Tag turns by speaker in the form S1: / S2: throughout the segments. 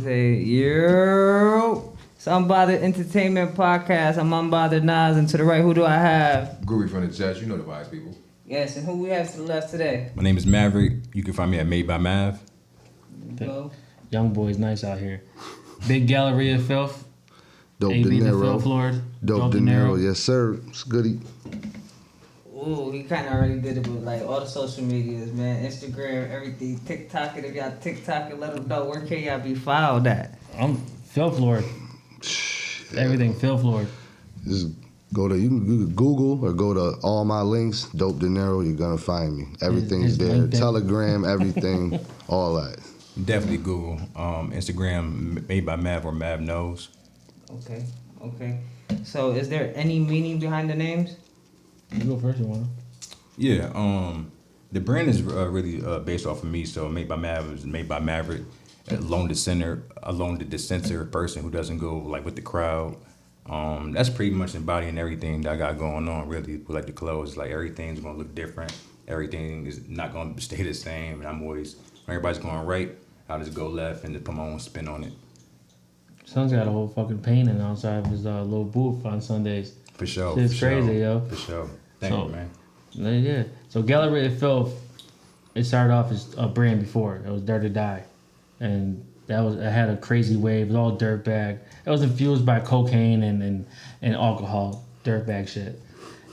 S1: Say, yo. It's Unbothered Entertainment Podcast. I'm Unbothered Naz, and to the right, who do I have?
S2: Groovy from the Jets. You know the vibes, people.
S1: Yes, and who we have to the left today?
S3: My name is Maverick. You can find me at Made by Mav.
S1: Go.
S4: Young boy's nice out here. Big Galleria Filth.
S5: Dope
S4: AB
S5: De
S4: the
S5: Niro.
S4: Filth Lord.
S5: Dope De Niro. Yes, sir. It's goody.
S1: Ooh, he kind of already did it with like all the social medias, man. Instagram, everything. TikTok, and if y'all TikTok and let them know where can y'all be found at.
S4: I'm Filth Lord. Everything Filth Lord.
S5: Just go to, you can Google or go to all my links, Dope De Niro, you're going to find me. Everything's
S4: His
S5: there.
S4: LinkedIn.
S5: Telegram, everything, all that.
S3: Definitely Google. Instagram, Made by Mav or Mav Knows.
S1: Okay. So, is there any meaning behind the names?
S4: You go first, you want
S3: Yeah, the brand is really based off of me. So Made by Mav is made by Maverick, alone the dissenter person who doesn't go like with the crowd. That's pretty much embodying everything that I got going on. Really, with like the clothes, like everything's gonna look different. Everything is not gonna stay the same. And I'm always, when everybody's going right, I'll just go left and just put my own spin on it.
S4: Son's got a whole fucking painting outside of his little booth on Sundays.
S3: For sure.
S4: Shit's
S3: for sure,
S4: crazy, yo.
S3: For sure. Thank you, man.
S4: Yeah. So Galleria Filth, it started off as a brand before. It was Dirt or Die. And it had a crazy wave. It was all dirtbag. It was infused by cocaine and alcohol, dirtbag shit.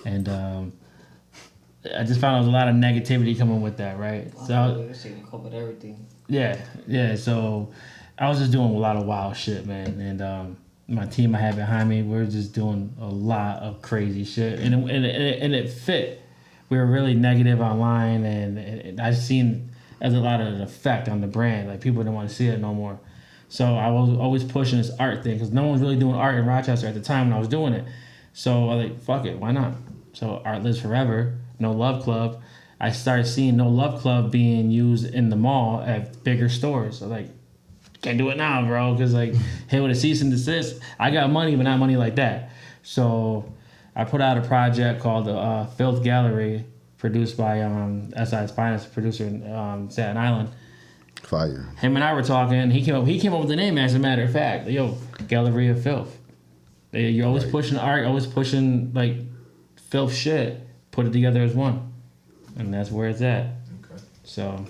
S4: And I just found there was a lot of negativity coming with that, right? So
S1: That shit covered everything.
S4: yeah. So I was just doing a lot of wild shit, man. And my team I had behind me, we were just doing a lot of crazy shit, and it fit. We were really negative online, and I seen as a lot of an effect on the brand. Like people didn't want to see it no more. So I was always pushing this art thing because no one was really doing art in Rochester at the time when I was doing it. So I was like, fuck it, why not? So Art Lives Forever, No Love Club. I started seeing No Love Club being used in the mall at bigger stores. So like, can't do it now, bro, because like, hit with a cease and desist. I got money, but not money like that. So I put out a project called the Filth Gallery, produced by SI's finest producer in Staten Island.
S5: Fire.
S4: Him and I were talking. He came up with the name, as a matter of fact. Yo, Galleria Filth. You're always pushing art, always pushing like filth shit. Put it together as one, and that's where it's at.
S2: Okay.
S4: So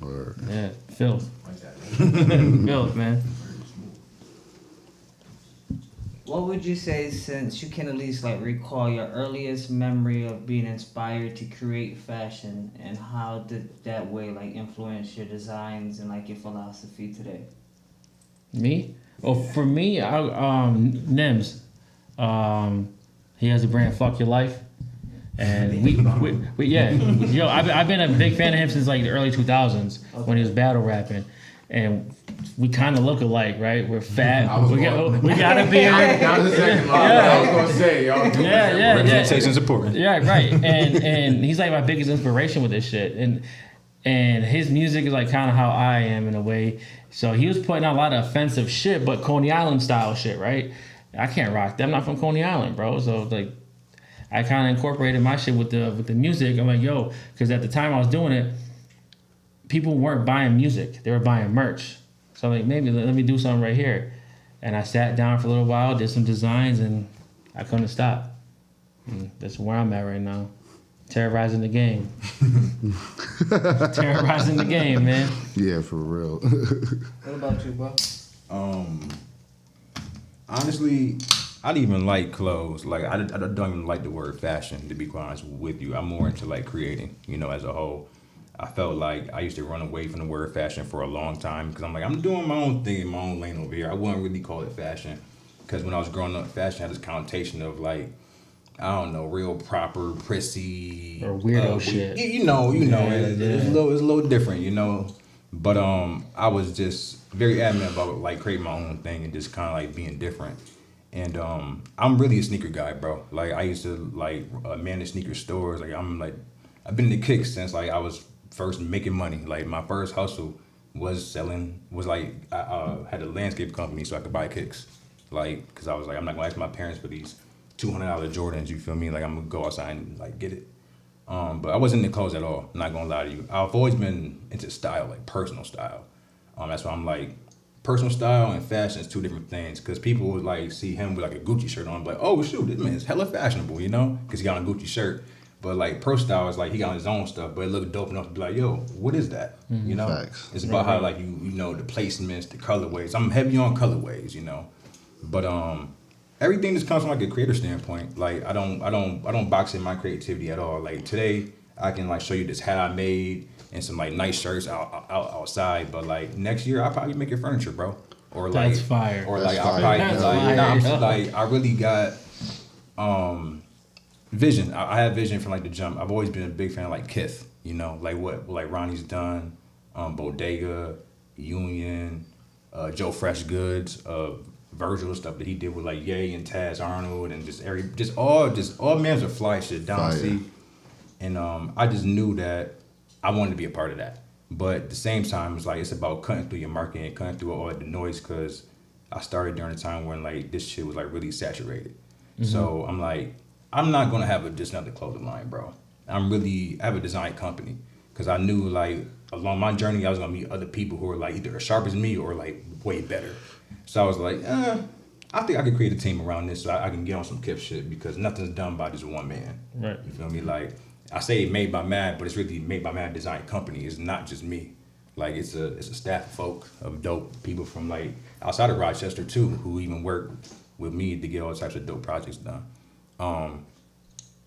S5: Word.
S4: yeah, filth.
S2: Like that.
S4: Filth, man.
S1: What would you say, since you can at least like recall your earliest memory of being inspired to create fashion, and how did that way like influence your designs and like your philosophy today?
S4: Me? Oh, for me, Nims. He has a brand, Fuck Your Life. And we yeah. Yo, I've been a big fan of him since like the early 2000s when he was battle rapping. And we kind of look alike, right? We're fat. We got a beard.
S2: That was the second line. I was going to say, y'all.
S4: Yeah.
S3: Representation's important.
S4: Yeah, right. And he's like my biggest inspiration with this shit. And his music is like kind of how I am in a way. So he was putting out a lot of offensive shit, but Coney Island style shit, right? I can't rock that. I'm not from Coney Island, bro. So like, I kind of incorporated my shit with the music. I'm like, yo, because at the time I was doing it, people weren't buying music. They were buying merch. So I'm like, maybe let me do something right here. And I sat down for a little while, did some designs, and I couldn't stop. And that's where I'm at right now. Terrorizing the game. Terrorizing the game, man.
S5: Yeah, for real.
S1: What about you, bro?
S3: Honestly, I don't even like clothes. Like I don't even like the word fashion, to be quite honest with you. I'm more into like creating, as a whole. I felt like I used to run away from the word fashion for a long time because I'm like, I'm doing my own thing in my own lane over here. I wouldn't really call it fashion because when I was growing up, fashion had this connotation of like, I don't know, real proper, prissy.
S4: Or weirdo shit.
S3: You know, it's a little different, But I was just very adamant about like creating my own thing and just kind of like being different. And I'm really a sneaker guy, bro. Like I used to like manage sneaker stores. Like I've been in the kicks since like I was first making money. Like my first hustle was like I had a landscape company so I could buy kicks. Like, cause I was like, I'm not gonna ask my parents for these $200 Jordans. You feel me? Like I'm gonna go outside and like get it. But I wasn't into clothes at all. I'm not gonna lie to you. I've always been into style, like personal style. That's why I'm like, personal style and fashion is two different things. Because people would like see him with like a Gucci shirt on, like, oh shoot, this man's hella fashionable, you know, because he got on a Gucci shirt. But like pro style is like he got his own stuff, but it looked dope enough to be like, yo, what is that? You know,
S5: Facts.
S3: it's about how like you know the placements, the colorways. I'm heavy on colorways, you know, but everything just comes from like a creator standpoint. Like I don't box in my creativity at all. Like today I can like show you this hat I made and some like nice shirts outside, but like next year I'll probably make your furniture, bro. Or like
S4: That's fire.
S3: Or
S5: That's
S3: like I'll
S5: fire.
S3: probably
S4: That's fire.
S3: like I really got vision. I have vision from like the jump. I've always been a big fan of like Kith, you know, like what like Ronnie's done, Bodega, Union, Joe Fresh Goods, Virgil stuff that he did with like Ye and Taz Arnold and just all man's of fly shit down
S5: Fire.
S3: see. And I just knew that I wanted to be a part of that. But at the same time, it's like it's about cutting through your marketing, cutting through all the noise, because I started during a time when like this shit was like really saturated. So I'm like, I'm not gonna have just another clothing line, bro. I have a design company, because I knew like along my journey I was gonna meet other people who are like either as sharp as me or like way better. So I was like, I think I could create a team around this so I can get on some Kip shit, because nothing's done by just one man.
S4: Right.
S3: You feel me? Like I say made by Mad, but it's really made by Mad Design Company. It's not just me. Like it's a staff of folk of dope people from like outside of Rochester too, who even work with me to get all types of dope projects done.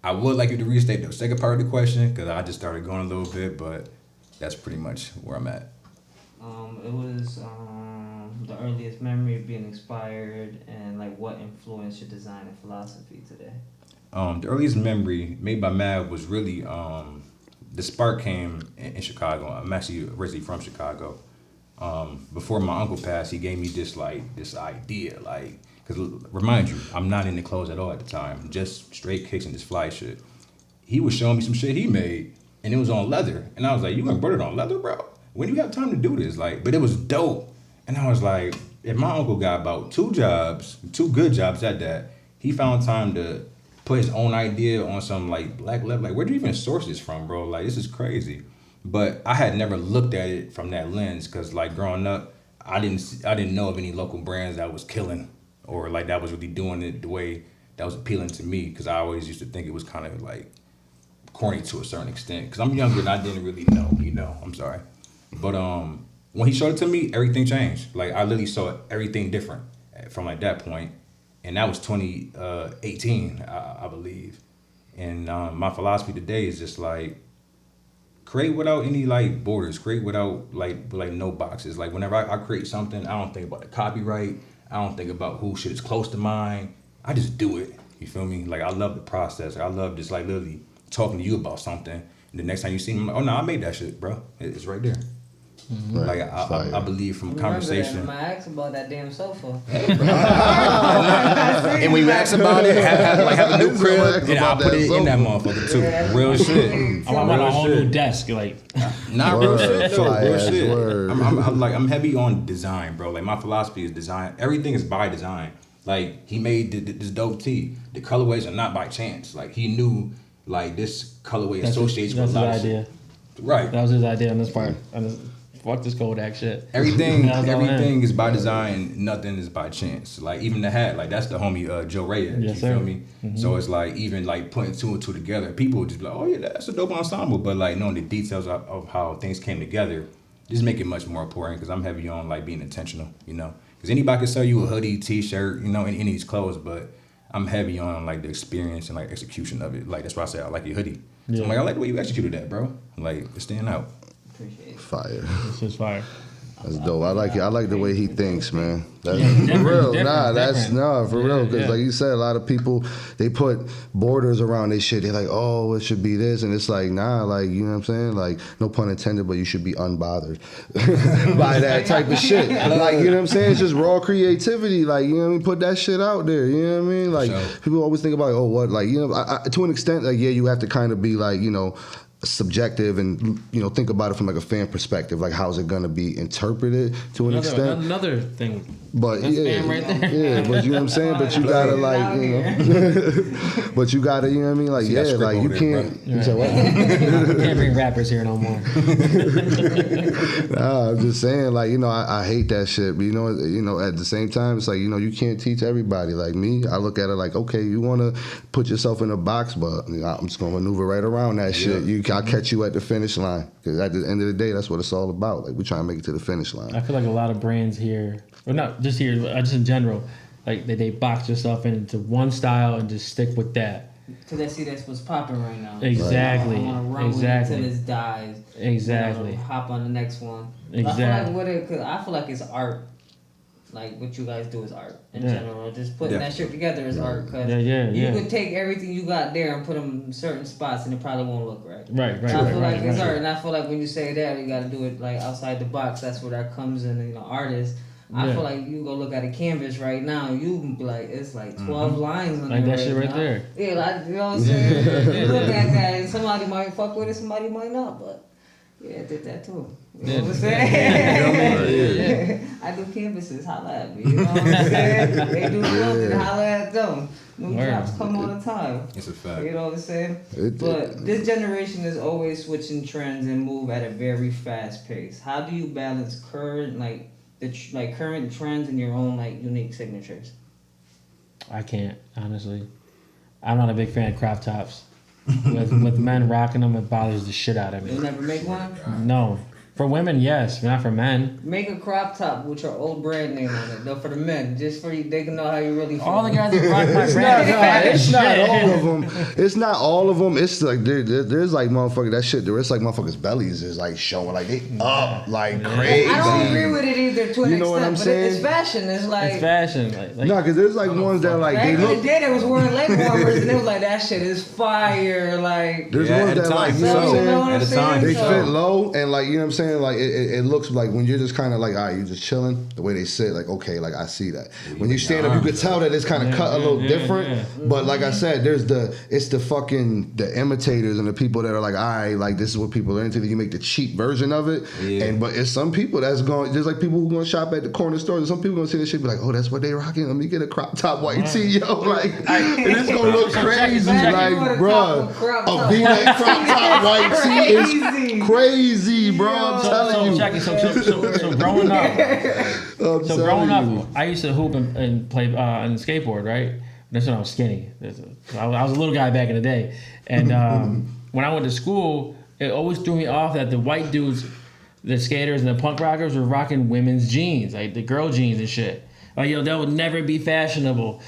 S3: I would like you to restate the second part of the question, because I just started going a little bit, but that's pretty much where I'm at.
S1: It was the earliest memory of being inspired, and like what influenced your design and philosophy today.
S3: The earliest memory made by Mad was really the spark came in Chicago. I'm actually originally from Chicago. Before my uncle passed, he gave me this idea, like, because remind you, I'm not into clothes at all at the time, just straight kicks and just fly shit. He was showing me some shit he made, and it was on leather, and I was like, you embroidered on leather, bro? When do you have time to do this? Like, but it was dope, and I was like, if my uncle got about 2 good jobs at that, he found time to put his own idea on some like black leather. Like, where'd you even source this from, bro? Like, this is crazy. But I had never looked at it from that lens, because like growing up, I didn't know of any local brands that was killing, or like that was really doing it the way that was appealing to me, because I always used to think it was kind of like corny to a certain extent, because I'm younger and I didn't really know, you know, I'm sorry. But when he showed it to me, everything changed. Like I literally saw everything different from like that point, and that was 2018, I believe. And my philosophy today is just like, create without any like borders, create without like no boxes. Like whenever I create something, I don't think about the copyright, I don't think about who shit is close to mine. I just do it. You feel me? Like I love the process. I love just like literally talking to you about something. And the next time you see me, I'm like, oh no, I made that shit, bro. It's right there.
S5: Right.
S3: Like I believe from conversation.
S1: Remember that? I asked about that damn sofa.
S3: And when you ask about it, have a new crib, and I'll put it in that motherfucker too. Real shit.
S4: I want a whole new desk, like.
S3: Not real shit though.
S5: Fly
S3: Real
S5: ass
S3: shit.
S5: word.
S3: I'm heavy on design, bro. Like my philosophy is design. Everything is by design. Like he made this dope tee. The colorways are not by chance. Like he knew like this colorway associates with a lot of
S4: idea.
S3: shit. Right.
S4: That was his idea on this part. Fuck this Kodak shit.
S3: Everything is by design. Nothing is by chance. Like even the hat, like that's the homie Joe Reyes.
S4: Yes,
S3: you
S4: sir.
S3: feel me? So it's like even like putting 2 and 2 together, people would just be like, oh yeah, that's a dope ensemble. But like knowing the details of how things came together, just make it much more important, because I'm heavy on like being intentional, you know. Because anybody can sell you a hoodie, t-shirt, you know, any of these clothes, but I'm heavy on like the experience and like execution of it. Like that's why I say I like your hoodie. So I'm like, I like the way you executed that, bro. Like it's standing out.
S1: Appreciate it.
S5: Fire.
S4: This is fire.
S5: That's dope. I like it. I like the way he thinks, man. That's
S4: different,
S5: for real.
S4: different.
S5: For real. Because like you said, a lot of people, they put borders around this shit. They're like, oh, it should be this. And it's like, nah, like, you know what I'm saying? Like, no pun intended, but you should be unbothered by that type of shit. Like, you know what I'm saying? It's just raw creativity. Like, you know what I mean? Put that shit out there. You know what I mean? Like, people always think about, like, oh, what? Like, you know, to an extent, like, yeah, you have to kind of be like, you know, subjective and, you know, think about it from like a fan perspective, like how's it gonna be interpreted to an extent.
S4: Another thing
S5: But
S4: That's
S5: yeah,
S4: Pham right there.
S5: yeah, but you know what I'm saying. But you gotta like, you know, but you gotta, you know what I mean. Like,
S3: See that
S5: yeah,
S3: script
S5: like you
S3: over there,
S5: can't.
S3: bro.
S5: You said what?
S4: Can't bring rappers here no more.
S5: Nah, I'm just saying, like, you know, I hate that shit. But you know, at the same time, it's like, you know, you can't teach everybody. Like me, I look at it like, okay, you want to put yourself in a box, but you know, I'm just gonna maneuver right around that shit. I'll catch you at the finish line, because at the end of the day, that's what it's all about. Like, we're trying to make it to the finish line.
S4: I feel like a lot of brands here, or not just here, but just in general, like they box yourself into one style and just stick with that.
S1: Because I see that's what's popping right now.
S4: Exactly.
S1: I want to run
S4: Exactly.
S1: with it until it dies.
S4: Exactly.
S1: Hop on the next one.
S4: Exactly.
S1: I feel like it's art. Like what you guys do is art in
S4: Yeah.
S1: general. Just putting that shit together is art. Cause
S4: Yeah.
S1: you could take everything you got there and put them in certain spots and it probably won't look right.
S4: Right.
S1: I feel like it's art, and I feel like when you say that, you got to do it like outside the box. That's where that comes in. You know, artists. I feel like you go look at a canvas right now, you can be like, it's like 12 lines on
S4: Like
S1: there.
S4: that shit right there.
S1: Yeah, like, you know what I'm saying? You look at that, and somebody might fuck with it, somebody might not, but yeah, I did that too. You know what I'm saying? I do canvases, holla at me. You know what I'm saying? They do something, holla at them. New drops come all the time.
S2: It's a fact.
S1: You know what I'm saying? But this generation is always switching trends and move at a very fast pace. How do you balance current current trends and your own like unique signatures?
S4: I can't, honestly. I'm not a big fan of crop tops. With men rocking them, it bothers the shit out of me.
S1: You'll never make one?
S4: No. For women, yes, but not for men.
S1: Make a crop top with your old brand name on it. No, for the men, just for you, they can know how you really feel.
S4: All the guys that rock my brand,
S5: It's not all of them. It's not all of them. It's like there's like motherfucker that shit. There's like motherfuckers' bellies is like showing like they up like crazy.
S1: I don't agree with it either to an
S5: You know what
S1: extent,
S5: I'm
S1: but
S5: saying?
S1: it's fashion. It's like
S4: It's fashion. Like
S5: No, because there's like ones that like
S1: back
S5: they
S1: in the
S5: look.
S1: day they was wearing leg warmers and it was like that shit is fire. Like
S5: There's
S3: Yeah,
S5: ones
S3: at
S5: that
S3: the
S5: like
S3: time,
S5: you know what I'm
S1: so, you know
S5: saying.
S1: what I'm
S3: At the time,
S1: saying?
S5: They
S1: So-
S5: fit low and like you know what I'm saying. Like it looks like when you're just kind of like, all right, you just chilling. The way they sit, like okay, like I see that. When you stand up, you could tell that it's kind of cut a little different. But like I said, it's the imitators and the people that are like, all right, like this is what people are into. Then you make the cheap version of it.
S3: Yeah.
S5: But it's some people that's going. There's like people who going to shop at the corner stores. And some people going to see this shit, be like, oh, that's what they rocking. Let me get a crop top white tee, yo. Like and it's gonna look crazy, like bruh. A V-neck crop top white tee is crazy, bro. I'm telling you.
S4: Jackie, so growing up, growing up, I used to hoop and play on skateboard, right? That's when I was skinny. I was a little guy back in the day, and when I went to school, it always threw me off that the white dudes, the skaters and the punk rockers, were rocking women's jeans, like the girl jeans and shit. Like that would never be fashionable.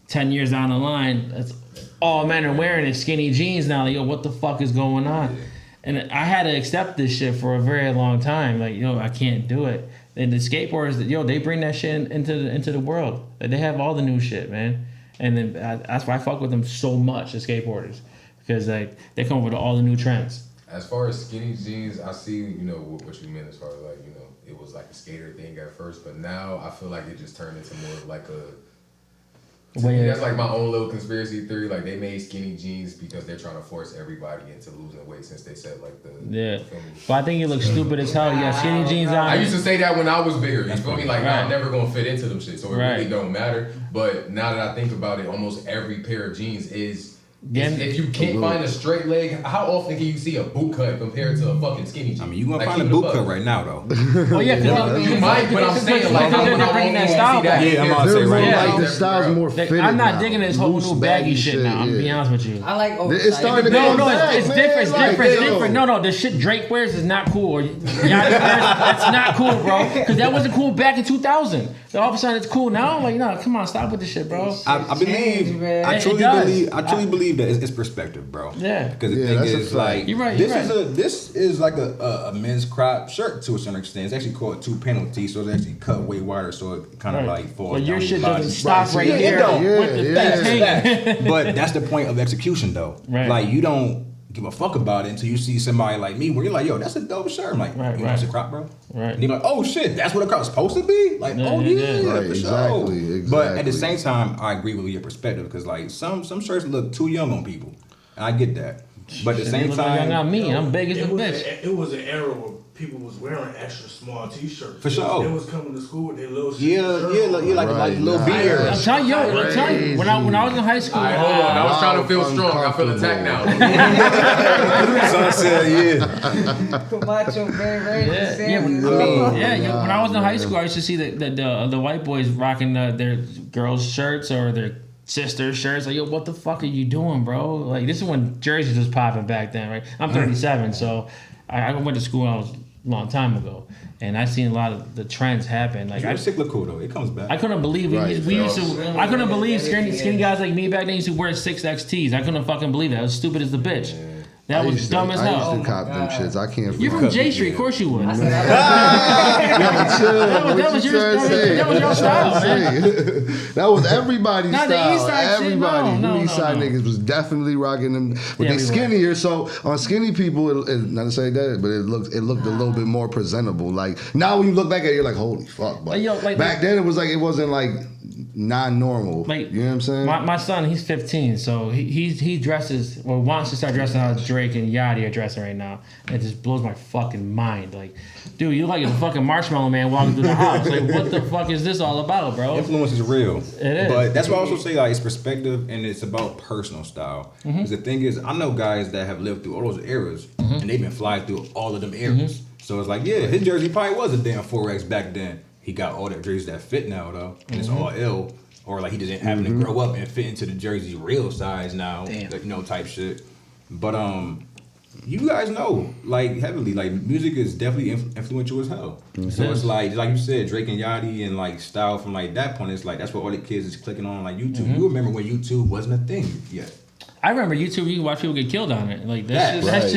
S4: 10 years down the line, that's all men are wearing is skinny jeans now. Like, what the fuck is going on? And I had to accept this shit for a very long time. Like, I can't do it. And the skateboarders, they bring that shit into the world. They have all the new shit, man. And then that's why I fuck with them so much, the skateboarders, because like they come up with all the new trends.
S2: As far as skinny jeans, I see, what you meant as far as like, it was like a skater thing at first, but now I feel like it just turned into more of like that's like my own little conspiracy theory. Like they made skinny jeans because they're trying to force everybody into losing weight since they said like the
S4: But I think you look stupid as hell. You got skinny jeans on.
S2: I used to say that when I was bigger. You feel me? Like
S4: right.
S2: I'm never gonna fit into them shit, so it really don't matter. But now that I think about it, almost every pair of jeans is. If you can't find a straight leg, how often can you see a boot cut compared to a fucking skinny jean?
S3: I mean, you gonna find a boot cut right now though.
S4: Oh yeah,
S2: you might, but I'm saying like
S4: they're bringing that style back.
S3: Yeah, I'm about to say right now.
S5: Like the style's more fitted.
S4: I'm not
S5: now.
S4: digging this whole
S5: Loose,
S4: new baggy shit now. I'm gonna be honest with you.
S1: I like oversized.
S5: It's starting to
S4: No,
S5: come back,
S4: it's
S5: man.
S4: different. It's
S5: Like,
S4: different. It's
S5: yo.
S4: different. No, the shit Drake wears is not cool. Or Yachty wears, that's not cool, bro. Because that wasn't cool back in 2000. So all of a sudden it's cool now. I'm like, no, come on, stop with this shit, bro.
S3: I believe. I truly believe that it's perspective, bro.
S4: Yeah.
S3: Because the thing is, like, this is like a men's crop shirt to a certain extent. It's actually called 2-panel tee, so it's actually cut way wider, so it kind of like falls.
S4: Well, your
S3: down
S4: shit
S3: body.
S4: doesn't stop right
S3: Yeah,
S4: here.
S3: it don't.
S4: With the thing hanging.
S3: But that's the point of execution, though.
S4: Right.
S3: Like you don't give a fuck about it until you see somebody like me, where you're like, yo, that's a dope shirt. I'm like, you know, it's a crop, bro.
S4: Right.
S3: And you're like, oh shit, that's what a crop's supposed to be. Like,
S4: Yeah,
S3: oh
S4: yeah,
S3: yeah,
S4: yeah.
S5: Right,
S3: for
S5: exactly,
S3: sure.
S5: exactly.
S3: But at the same time, I agree with your perspective because like some shirts look too young on people, and I get that. But at the same
S4: You look like
S3: time,
S4: young on me. I'm big as a bitch.
S6: It was an era where people was wearing extra small T-shirts.
S3: For sure.
S6: They was coming to school with their little shit.
S3: Yeah, like little beard.
S4: I'm telling you, when I was in high school.
S2: All right, hold on. I was trying to feel strong. I feel attacked now.
S3: Son said,
S1: Camacho, very
S4: when I was in high school, I used to see the white boys rocking their girls' shirts or their sisters' shirts. Like, yo, what the fuck are you doing, bro? Like, this is when jerseys was popping back then, right? I'm 37, so I went to school when I was a long time ago, and I seen a lot of the trends happen. Like,
S3: it's cyclical though. It comes back.
S4: I couldn't believe it. We used to. I couldn't believe skinny guys like me back then used to wear 6XTs. I couldn't fucking believe that. I was stupid as the bitch. That was dumb as hell.
S5: I used to cop them shits. I can't.
S4: You're from J Street, of course you would. That was your style, man.
S5: That was everybody's
S4: Not
S5: style.
S4: the East Side shit,
S5: Everybody,
S4: no,
S5: East Side niggas was definitely rocking them, but they skinnier. So on skinny people, not to say that, but it looked a little bit more presentable. Like now, when you look back at it, you're like, holy fuck. But back then, it was like it wasn't like non-normal. Like, you know what I'm saying?
S4: My son, he's 15, so he dresses or wants to start dressing how Drake and Yachty are dressing right now. And it just blows my fucking mind. Like, dude, you like a fucking marshmallow man walking through the house. Like, what the fuck is this all about, bro?
S3: Influence is real.
S4: It is.
S3: But that's why I also say like it's perspective and it's about personal style. Because the thing is, I know guys that have lived through all those eras and they've been flying through all of them eras. So it's like, yeah, his jersey probably was a damn 4X back then. He got all that jerseys that fit now though, and it's all ill. Or like he just having to grow up and fit into the jersey real size now, like, type shit. But you guys know, like heavily, like music is definitely influential as hell. So it's like you said, Drake and Yachty and like style from like that point. It's like that's what all the kids is clicking on like YouTube. You remember when YouTube wasn't a thing yet?
S4: I remember YouTube. You can watch people get killed on it. Like that shit.
S3: That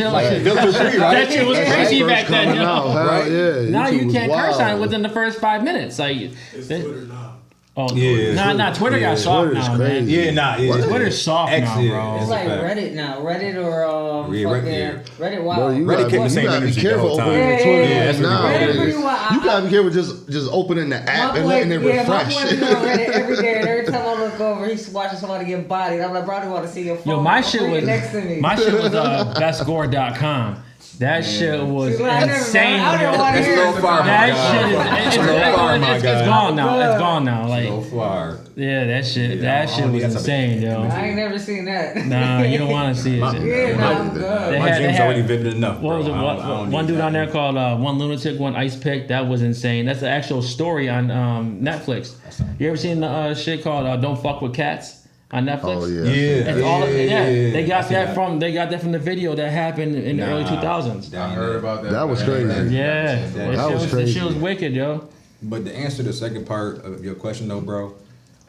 S4: shit was crazy back then.
S5: Right? Yeah.
S4: Now you can't curse on it within the first 5 minutes. Like
S6: it's Twitter now.
S4: Oh yeah, Twitter got soft now, man. Twitter's soft now, bro.
S1: It's like Reddit now, Reddit or Reddit. Wow,
S3: Reddit kept the same energy the whole time.
S5: You gotta be careful just opening the app and letting it refresh.
S1: My boy be on Reddit every day, and every time I look over, he's watching somebody get bodied. I'm like, bro, I want to see your phone.
S4: Yo, my shit was
S1: next to me.
S4: bestgore.com. That shit was insane.
S1: I don't want to hear it.
S4: It's gone now. It's gone now. Like,
S3: so far.
S4: Yeah, that shit was insane, yo.
S1: I ain't never seen that.
S4: Nah, you don't want to see it.
S1: I'm good.
S3: My dream's already vivid enough.
S4: What was it? One dude on there called One Lunatic, One Ice Pick. That was insane. That's the actual story on Netflix. You ever seen the shit called Don't Fuck with Cats? On Netflix.
S5: Oh yeah.
S4: They got that from the video that happened in the early 2000s.
S2: I heard about that.
S5: That was crazy.
S4: Yeah,
S5: that was crazy.
S4: That shit was wicked, yo.
S3: But to answer the second part of your question though, bro,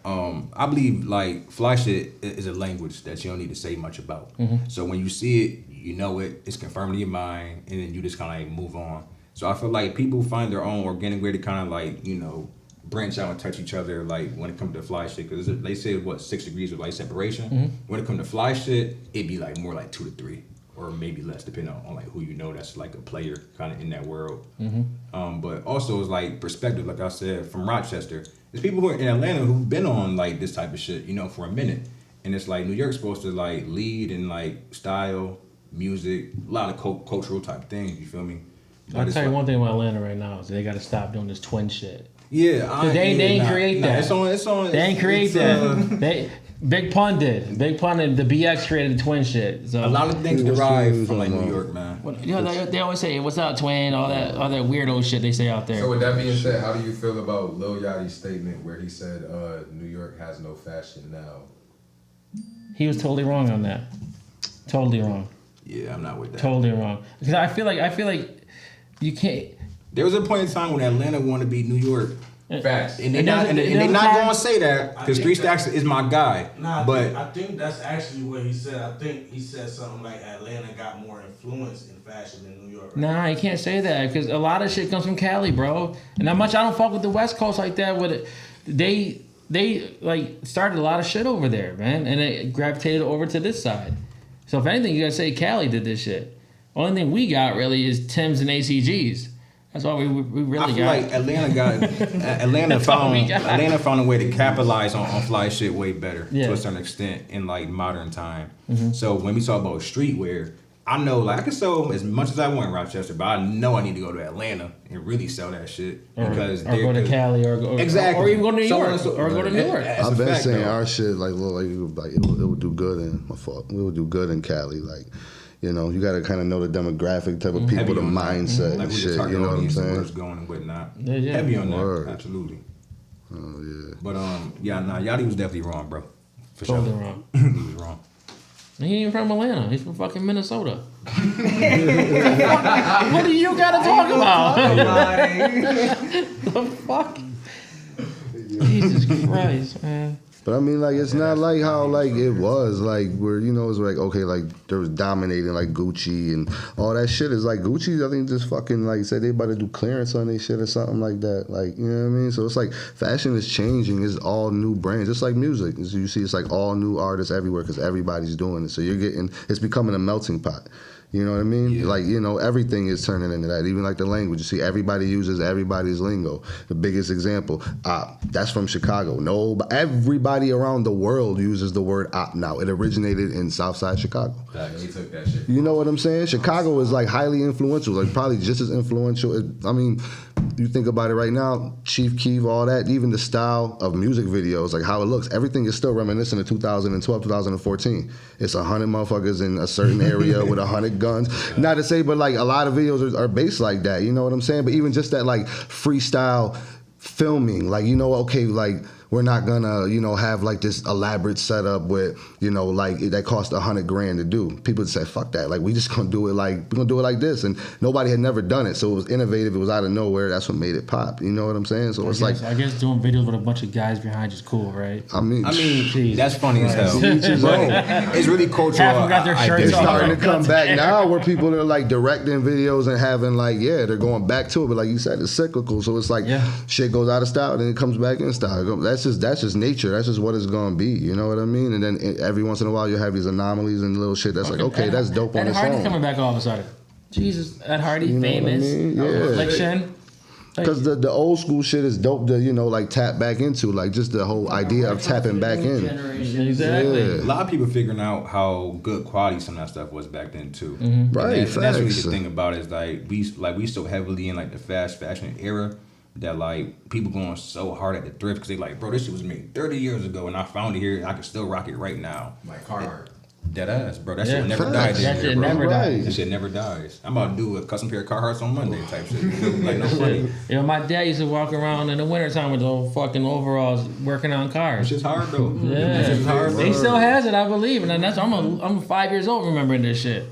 S3: I believe like fly shit is a language that you don't need to say much about. So when you see it, you know it's confirmed in your mind, and then you just kind of like move on. So I feel like people find their own organic way to kind of like branch out and touch each other, like when it comes to fly shit, because they say 6 degrees of like separation. When it comes to fly shit, it'd be like more like 2 to 3, or maybe less, depending on like who you know that's like a player kind of in that world. But also it's like perspective, like I said, from Rochester. There's people who are in Atlanta who've been on like this type of shit, for a minute, and it's like New York's supposed to like lead in like style, music, a lot of cultural type things. You feel me?
S4: I'll tell you one thing about Atlanta right now is they got to stop doing this twin shit.
S3: Yeah,
S4: they ain't create that.
S3: It's on.
S4: They ain't create that. Big Pun did. Big Pun and the BX created the twin shit. So
S3: a lot of things derive from like New York, man.
S4: They always say, "What's up, twin?" All that weirdo shit they say out there.
S2: So with that being said, how do you feel about Lil Yachty's statement where he said New York has no fashion now?
S4: He was totally wrong on that. Totally wrong.
S3: Yeah, I'm not with that.
S4: Totally wrong. Because I feel like you can't.
S3: There was a point in time when Atlanta wanted to be New York.
S2: Facts.
S3: And they're not going to say that because 3 Stacks is my guy.
S6: I think that's actually what he said. I think he said something like Atlanta got more influence in fashion than New York. Right?
S4: Nah, you can't say that because a lot of shit comes from Cali, bro. And I don't fuck with the West Coast like that. They like started a lot of shit over there, man, and it gravitated over to this side. So if anything, you gotta say Cali did this shit. Only thing we got really is Timbs and ACGs. That's all we really got.
S3: I feel like Atlanta found a way to capitalize on fly shit way better to a certain extent in like modern time. So when we talk about streetwear, I know, like, I can sell as much as I want in Rochester, but I know I need to go to Atlanta and really sell that shit. Because
S4: or go to Cali or go
S3: exactly.
S4: or even go to New York
S3: or
S4: go to New York.
S5: I've been saying our shit like it would do good in my fault. It would do good in Cali. Like, you know, you got to kind of know the demographic type of people, the mindset and shit. You know what I'm saying?
S3: Where's going and whatnot.
S4: Yeah.
S3: Heavy on
S5: Word.
S3: that, absolutely.
S5: Oh yeah.
S3: But Yachty was definitely wrong, bro. For sure.
S4: Totally wrong.
S3: He was wrong.
S4: He ain't from Atlanta. He's from fucking Minnesota. What do you gotta talk about? The fuck? Jesus Christ, man.
S5: But I mean, like, it's not like how, like, it was, like, where, you know, it's like, okay, like, there was dominating, like, Gucci and all that shit. Is like, Gucci, I think, just fucking, like, said they about to do clearance on their shit or something like that. Like, you know what I mean? So it's like, fashion is changing. It's all new brands. Just like music. As you see, it's like all new artists everywhere because everybody's doing it. So you're getting, it's becoming a melting pot. You know what I mean? Yeah. Like, you know, everything is turning into that. Even like the language. You see, everybody uses everybody's lingo. The biggest example, op. That's from Chicago. No, but everybody around the world uses the word op now. It originated in Southside Chicago.
S2: He took that shit.
S5: You know what I'm saying? Chicago is like highly influential, like probably just as influential. I mean, you think about it right now, Chief Keef, all that, even the style of music videos, like how it looks, everything is still reminiscent of 2012, 2014. It's 100 motherfuckers in a certain area with 100 guns. Not to say, but like a lot of videos are based like that, you know what I'm saying? But even just that like freestyle filming, like, you know, okay, like, we're not gonna, you know, have like this elaborate setup with, you know, like that cost $100,000 to do. People would say, fuck that. Like, we just gonna do it like this. And nobody had never done it. So it was innovative. It was out of nowhere. That's what made it pop. You know what I'm saying? So I
S4: guess doing videos with a bunch of guys behind you is cool, right?
S5: I mean,
S4: Jeez.
S3: That's funny as hell. It's really cultural.
S4: Half of them got their shirts
S5: it's
S4: off.
S5: starting to come back now where people are like directing videos and having like, yeah, they're going back to it. But like you said, it's cyclical. So it's like shit goes out of style, then it comes back in style. That's just nature. That's just what it's gonna be. You know what I mean? And then every once in a while you'll have these anomalies and little shit that's like, okay, that's dope on its own.
S4: Ed Hardy coming back all of a sudden. Jesus, Ed Hardy, you know famous.
S5: What I mean? Yeah.
S4: Affliction.
S5: Because the old school shit is dope to, you know, like tap back into, like just the whole idea of tapping back in.
S4: Exactly.
S5: Yeah.
S3: A lot of people figuring out how good quality some of that stuff was back then too.
S4: Mm-hmm.
S5: Right.
S3: And that's really the thing about it is we so heavily in like the fast fashion era that like people going so hard at the thrift because they like, bro, this shit was made 30 years ago and I found it here and I can still rock it right now.
S2: Like Carhartt.
S3: Dead ass, bro. That shit will never die.
S4: That shit never dies.
S3: That shit never dies. I'm about to do a custom pair of Carhartts on Monday type shit. Like no funny.
S4: You know, my dad used to walk around in the wintertime with those fucking overalls working on cars.
S3: It's just hard though.
S4: Yeah,
S3: it's just hard,
S4: he still has it, I believe, and that's I'm 5 years old remembering this shit.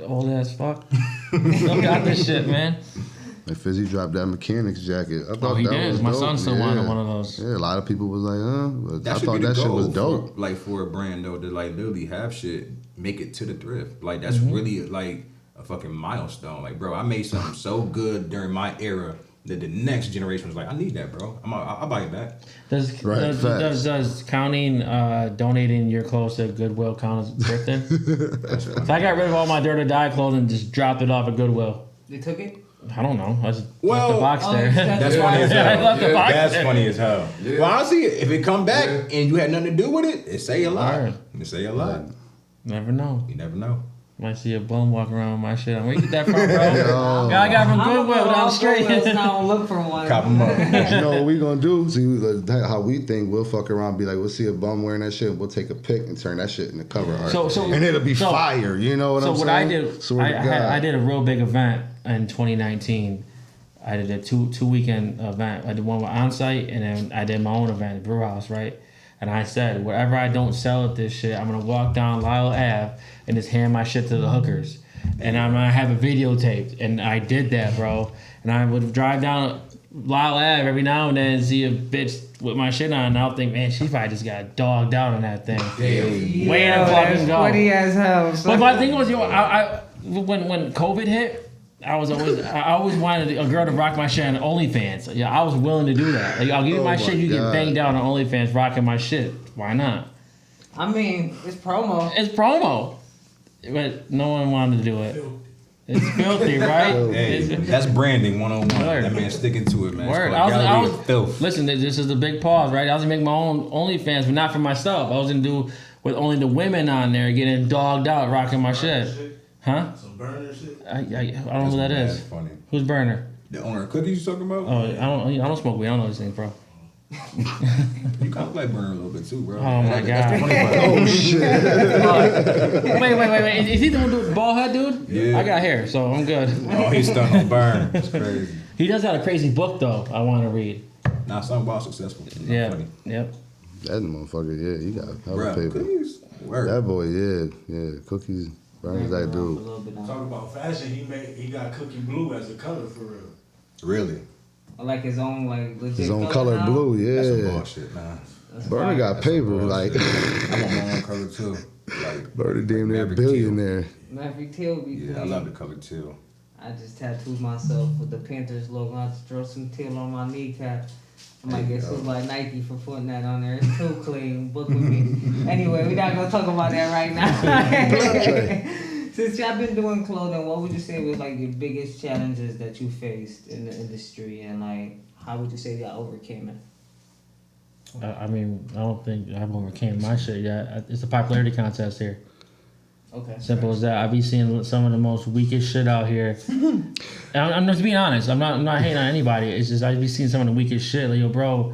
S4: Old ass fuck. Still got this shit, man.
S5: And Fizzy dropped that mechanic's jacket. I thought
S4: he
S5: that
S4: did.
S5: was
S4: My
S5: dope.
S4: son still wanted one of those.
S5: Yeah, a lot of people was like,
S3: That
S5: I thought that shit was dope.
S3: For a brand though, to like literally have shit make it to the thrift. Like that's really like a fucking milestone. Like, bro, I made something so good during my era that the next generation was like, I need that, bro. I'll buy it back.
S4: Does counting donating your clothes to Goodwill count as thrifting? So I got rid of all my Dirt or Die clothes and just dropped it off at Goodwill.
S1: They took it?
S4: I don't know. I just left the box there.
S3: That's funny as hell.
S4: I left the box
S3: That's
S4: there.
S3: funny as hell.
S2: Yeah.
S3: Well, honestly, if it come back and you had nothing to do with it, it say a lot.
S4: Right.
S3: It say a lot.
S4: Never know.
S3: You never know.
S4: Might see a bum walking around with my shit. Where you get that from, bro? I got from Goodwill down the street.
S1: Now look for one.
S3: Cop them up.
S5: But you know what we gonna do? See, how we think, we'll fuck around, be like, we'll see a bum wearing that shit, we'll take a pic and turn that shit into cover art. And it'll be fire, you know what I'm saying?
S4: So what I did, I did a real big event in 2019. I did a two weekend event. I did one with On-Site, and then I did my own event at Brew House, right? And I said, whatever I don't sell at this shit, I'm gonna walk down Lyle Ave and just hand my shit to the hookers. And I'm gonna have it videotaped. And I did that, bro. And I would drive down Lyle Ave every now and then and see a bitch with my shit on, and I'll think, man, she probably just got dogged out on that thing.
S1: Yeah,
S4: Way to fucking go.
S1: Funny as hell.
S4: But my thing was, when COVID hit, I always wanted a girl to rock my shit on OnlyFans. Yeah, I was willing to do that. Like, I'll give you my shit, you get banged out on OnlyFans rocking my shit. Why not?
S1: I mean, it's promo.
S4: It's promo. But no one wanted to do it. It's filthy, right?
S3: Hey, that's branding 101.
S4: Word.
S3: That man sticking to it, man.
S4: Word.
S3: Galleria Filth.
S4: Listen, this is a big pause, right? I was gonna make my own OnlyFans, but not for myself. I was gonna do with only the women on there getting dogged out, rocking my shit. Huh?
S6: Some burner shit.
S4: I don't know who that is.
S3: Funny.
S4: Who's Burner?
S3: The owner of Cookies you talking about?
S4: Oh, I don't smoke weed. I don't know these things, bro.
S3: You kind of like Burner a little bit too, bro.
S4: Oh my god.
S5: Oh shit!
S4: Wait. Is he the one with the bald head, dude?
S3: Yeah.
S4: I got hair, so I'm good.
S3: Oh, he's stuck on Burn. It's crazy.
S4: He does have a crazy book though. I want to read.
S3: Nah, something about successful.
S4: Yeah.
S3: Funny.
S4: Yep.
S5: That motherfucker, yeah, he got hella
S3: Bro,
S5: paper.
S3: Cookies. Word.
S5: That boy, yeah, Cookies. Burns that dude.
S6: Talk about fashion. He got cookie blue as a color for real.
S3: Really?
S1: Like his own like legit
S5: His own color
S1: now?
S5: blue,
S3: That's some
S5: yeah.
S3: bullshit, man.
S1: That's
S5: Burner
S1: fire.
S5: got
S3: That's some
S5: paper,
S3: bullshit.
S5: like
S3: I want my own color too. Like
S5: Burner damn near
S3: Maverick
S5: billionaire.
S1: Maverick Teal be
S3: Yeah, I
S1: clean.
S3: love the color too.
S1: I just tattooed myself with the Panthers logo. I just throw some teal on my kneecap. I might get sued by Nike for putting that on there. It's too clean. Book with me. Anyway, we're not gonna talk about that right now. Since y'all been doing clothing, what would you say was like your biggest challenges that you faced in the industry, and like how would you say y'all overcame it?
S4: I mean, I don't think I've overcame my shit yet. It's a popularity contest here.
S1: Okay.
S4: Simple as that. I be seeing some of the most weakest shit out here. And I'm just being honest. I'm not hating on anybody. It's just I be seeing some of the weakest shit. Like, yo, bro,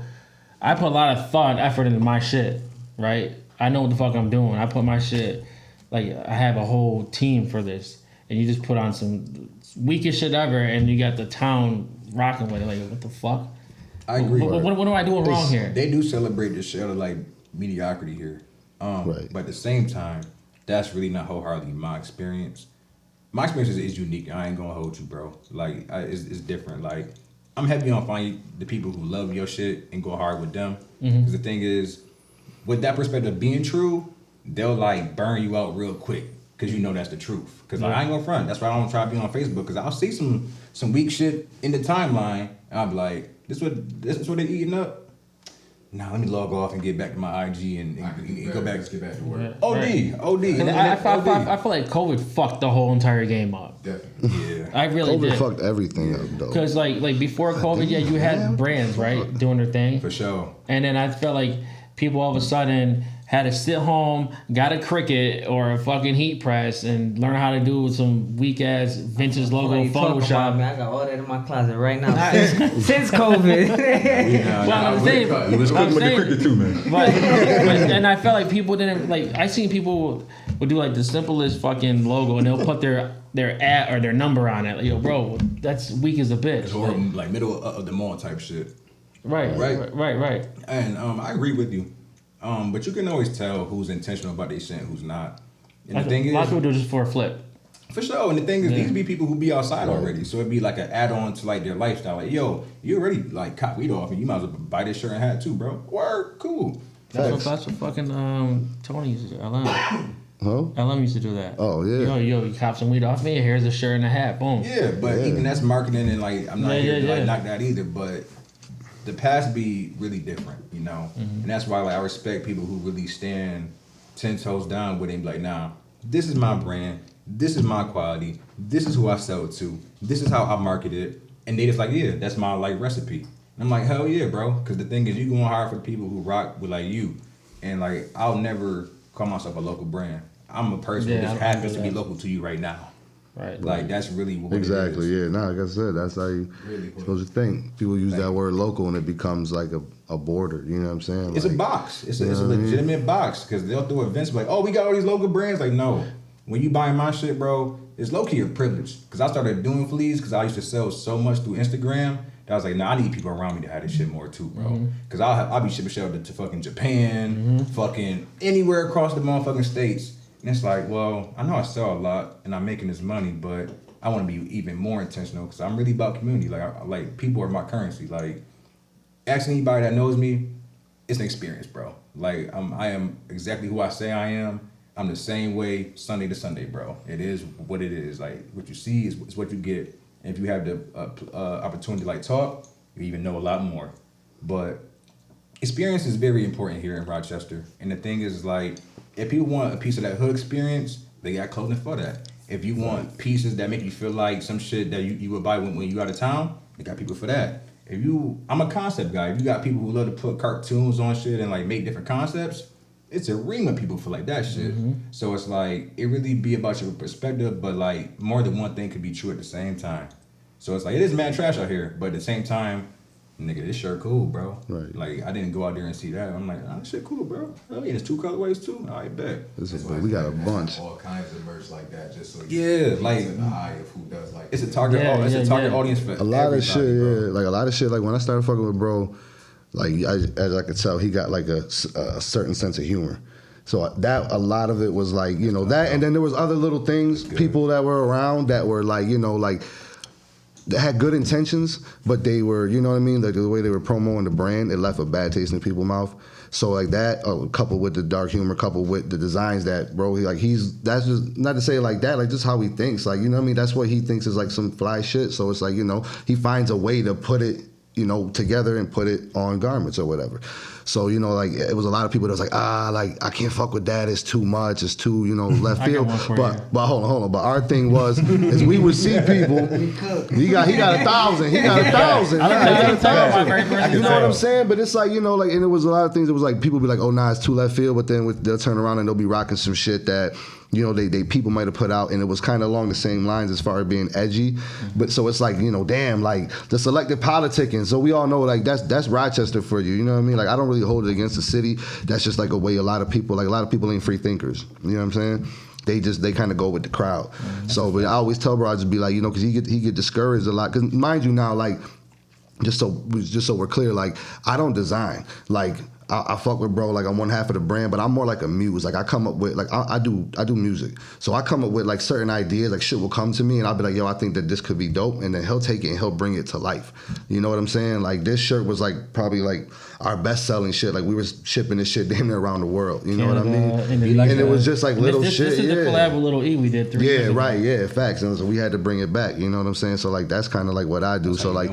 S4: I put a lot of thought and effort into my shit, right? I know what the fuck I'm doing. I put my shit, like, I have a whole team for this. And you just put on some weakest shit ever, and you got the town rocking with it. Like, what the fuck?
S3: I agree.
S4: What am I doing wrong here?
S3: They do celebrate the shit of like mediocrity here.
S5: Right.
S3: But at the same time, that's really not wholeheartedly my experience. My experience is unique. I ain't gonna hold you, bro. Like, it's different. Like, I'm happy on finding the people who love your shit and go hard with them. Because the thing is, with that perspective being true, they'll like burn you out real quick because you know that's the truth. Because like, I ain't gonna front. That's why I don't try to be on Facebook, because I'll see some weak shit in the timeline and I'll be like, this is what they're eating up. Nah, let me log off and get back to my IG and go back.
S2: Let's get back to work.
S4: Yeah.
S3: OD.
S4: I feel like COVID fucked the whole entire game up.
S2: Definitely.
S3: Yeah.
S4: I really
S5: COVID
S4: did.
S5: fucked everything up, though.
S4: Because like before COVID, yeah, you had brands, right, doing their thing.
S3: For sure.
S4: And then I felt like people all of a sudden had to sit home, got a Cricut or a fucking heat press, and learn how to do some weak ass vintage logo
S1: Like you talk about
S4: Photoshop.
S1: me, I got all that in my closet right now since COVID.
S4: Well, I'm saying,
S3: You was
S4: I'm
S3: cooking with the
S4: saying-
S3: cricket too, man.
S4: but and I felt like people didn't like. I seen people would do like the simplest fucking logo, and they'll put their at or their number on it. Like, yo, bro, that's weak as a bitch.
S3: Or like middle of the mall type shit.
S4: Right.
S3: And I agree with you. But you can always tell who's intentional about their shit and who's not. And the thing
S4: a lot of
S3: is,
S4: people do it just for a flip.
S3: for sure. And the thing is, these be people who be outside already, so it'd be like an add-on to like their lifestyle. Like, yo, you already like cop weed off, and you might as well buy this shirt and hat too, bro. Word, cool.
S4: That's what fucking Tony used to do. LM.
S5: Huh?
S4: LM used to do that.
S5: Oh, yeah.
S4: Yo, you cop some weed off me. Here's a shirt and a hat. Boom.
S3: Yeah, but
S5: Yeah.
S3: even that's marketing, and like I'm not here to
S4: Yeah.
S3: like knock that either, but the past be really different, you know, and that's why like I respect people who really stand 10 toes down with it and be like, nah, this is my brand, this is my quality, this is who I sell it to, this is how I market it, and they just like, yeah, that's my like recipe. And I'm like, hell yeah, bro, because the thing is, you going hard for the people who rock with like you, and like I'll never call myself a local brand. I'm a person who
S4: Yeah,
S3: just
S4: I
S3: happens
S4: do
S3: to be
S4: that.
S3: local to you right now.
S4: Right.
S3: Like that's really what
S5: Exactly,
S3: it is.
S5: yeah. No, like I said, that's how you
S2: Really
S5: supposed to think. People use that word local and it becomes like a border. You know what I'm saying?
S3: It's a
S5: Like,
S3: box. It's a
S5: You know what I mean?
S3: legitimate box because they'll do events like, oh, we got all these local brands. Like, no. When you buy my shit, bro, it's low-key a privilege. Because I started doing fleas because I used to sell so much through Instagram that I was like, nah, I need people around me to have this shit more too, bro. Because I'll be shipping shit to fucking Japan, fucking anywhere across the motherfucking states. And it's like, well, I know I sell a lot and I'm making this money, but I want to be even more intentional because I'm really about community. Like people are my currency. Like, asking anybody that knows me, it's an experience, bro. Like I am exactly who I say I am. I'm the same way Sunday to Sunday, bro. It is what it is. Like what you see is what you get. And if you have the opportunity to like talk, you even know a lot more. But experience is very important here in Rochester. And the thing is, like, if people want a piece of that hood experience, they got clothing for that. If you want pieces that make you feel like some shit that you would buy when you out of town, they got people for that. I'm a concept guy. If you got people who love to put cartoons on shit and like make different concepts, it's a ring when people feel like that shit. So it's like, it really be about your perspective, but like more than one thing could be true at the same time. So it's like, it is mad trash out here, but at the same time, nigga, this shirt cool, bro.
S5: Right.
S3: Like, I didn't go out there and see that. I'm like, this shit cool, bro. I mean, it's 2 colorways too. I bet.
S5: We got a bunch.
S2: All kinds of merch like that, just so
S3: like
S2: in the eye of who does like.
S3: It's a target. It's a target audience for
S5: a lot of shit.
S3: Bro.
S5: Like a lot of shit. Like when I started fucking with bro, like as I could tell, he got like a certain sense of humor. So that a lot of it was like that, and then there was other little things, people that were around that were like like. They had good intentions, but they were, you know what I mean? Like the way they were promoting the brand, it left a bad taste in people's mouth. So like that, coupled with the dark humor, coupled with the designs that, bro, that's just, not to say it like that, like just how he thinks. Like, you know what I mean? That's what he thinks is like some fly shit. So it's like, he finds a way to put it, together and put it on garments or whatever. So, like it was a lot of people that was like, like I can't fuck with that. It's too much. It's too, left field. But hold on. But our thing was, is we would see people. He got 1,000. He got 1,000. You know what I'm saying? But it's like, and it was a lot of things. It was like people be like, oh, nah, it's too left field. But then they'll turn around and they'll be rocking some shit that, they people might have put out, and it was kind of along the same lines as far as being edgy. But so it's like, damn, like the selective politicking. So we all know like that's Rochester for you. You know what I mean? Like I don't really hold it against the city. That's just like a way a lot of people ain't free thinkers. You know what I'm saying? They kind of go with the crowd. So, but I always tell bro, I just be like, because he get discouraged a lot. Because mind you now, like just so we're clear, like I don't design. Like I fuck with bro, like I'm one half of the brand, but I'm more like a muse. Like I come up with, like I do music. So I come up with like certain ideas, like shit will come to me and I'll be like, yo, I think that this could be dope. And then he'll take it and he'll bring it to life. You know what I'm saying? Like this shirt was like probably like our best selling shit. Like we were shipping this shit damn near around the world. You know what I mean? And it was just like little shit.
S4: This is the collab with Little E we did 3 years ago.
S5: Right, facts. And so we had to bring it back. You know what I'm saying? So like that's kind of like what I do. That's so like,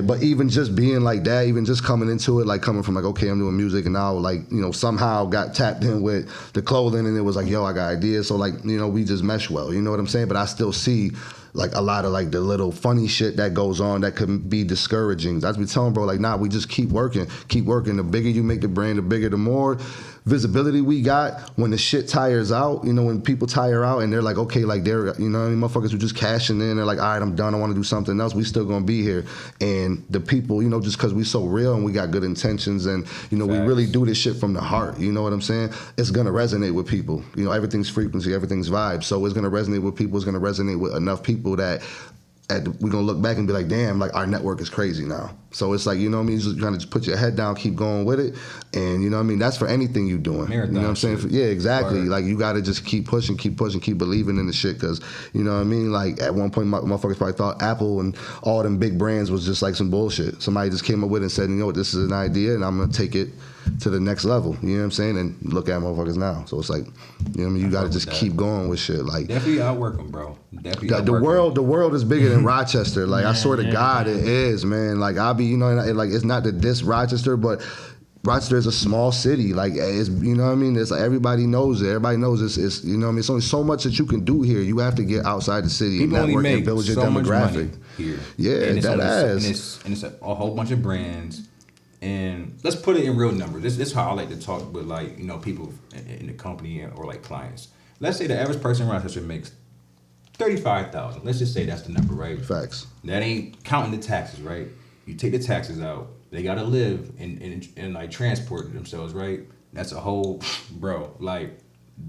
S5: but even just being like that, even just coming into it, like coming from like, okay, I'm doing music and now like, somehow got tapped in with the clothing and it was like, yo, I got ideas. So like, we just mesh well. You know what I'm saying? But I still see like a lot of like the little funny shit that goes on that could be discouraging. That's what we telling bro, like, nah, we just keep working. The bigger you make the brand, the more visibility we got. When the shit tires out, when people tire out and they're like, okay, like they're, motherfuckers who just cashing in, they're like, all right, I'm done, I want to do something else, we still gonna be here. And the people, just because we so real and we got good intentions and, we really do this shit from the heart, you know what I'm saying? It's gonna resonate with people. Everything's frequency, everything's vibe. So it's gonna resonate with people, it's gonna resonate with enough people that we're gonna look back and be like, damn, like our network is crazy now. So it's like, you know what I mean? You just put your head down, keep going with it. And you know what I mean? That's for anything you're doing.
S3: Marathon,
S5: you know what I'm saying? Yeah, exactly.
S3: Word.
S5: Like you gotta just keep pushing, keep believing in the shit. Cause you know what I mean? Like at one point, motherfuckers probably thought Apple and all them big brands was just like some bullshit. Somebody just came up with it and said, you know what, this is an idea and I'm gonna take it to the next level. You know what I'm saying? And look at motherfuckers now. So it's like, you know what I mean? You gotta just keep going with shit. Like
S3: definitely outwork them, bro.
S5: The world is bigger than Rochester. Like I swear to God, it is, man. Like I'll be, like it's not to diss Rochester, but Rochester is a small city. Like it's, you know what I mean? It's like everybody knows it. Everybody knows it's you know what I mean? It's only so much that you can do here. You have to get outside the city
S3: People
S5: and network and build your demographic.
S3: Here.
S5: Yeah, that ass.
S3: And it's a whole bunch of brands. And let's put it in real numbers. This is how I like to talk with like, people in the company or like clients. Let's say the average person in Rochester makes $35,000. Let's just say that's the number, right?
S5: Facts.
S3: That ain't counting the taxes, right? You take the taxes out. They gotta live and like transport themselves, right? That's a whole, bro. Like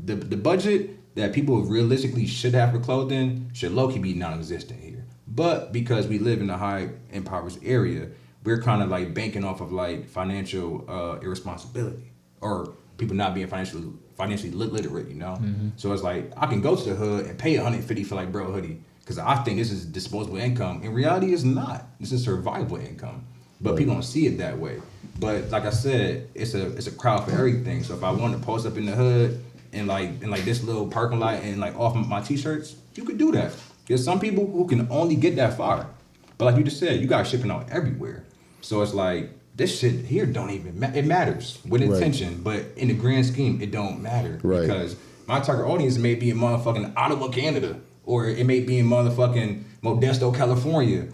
S3: the budget that people realistically should have for clothing should low-key be non-existent here. But because we live in a high impoverished area, we're kind of like banking off of like financial irresponsibility or people not being financially literate, Mm-hmm. So it's like I can go to the hood and pay $150 for like bro hoodie because I think this is disposable income. In reality, it's not. This is survival income, but people don't see it that way. But like I said, it's a crowd for everything. So if I want to post up in the hood and like this little parking lot and like off my t-shirts, you could do that. There's some people who can only get that far. But like you just said, you got shipping out everywhere. So it's like, this shit here don't even it matters with intention, but in the grand scheme, it don't matter.
S5: Right.
S3: Because my target audience may be in motherfucking Ottawa, Canada, or it may be in motherfucking Modesto, California,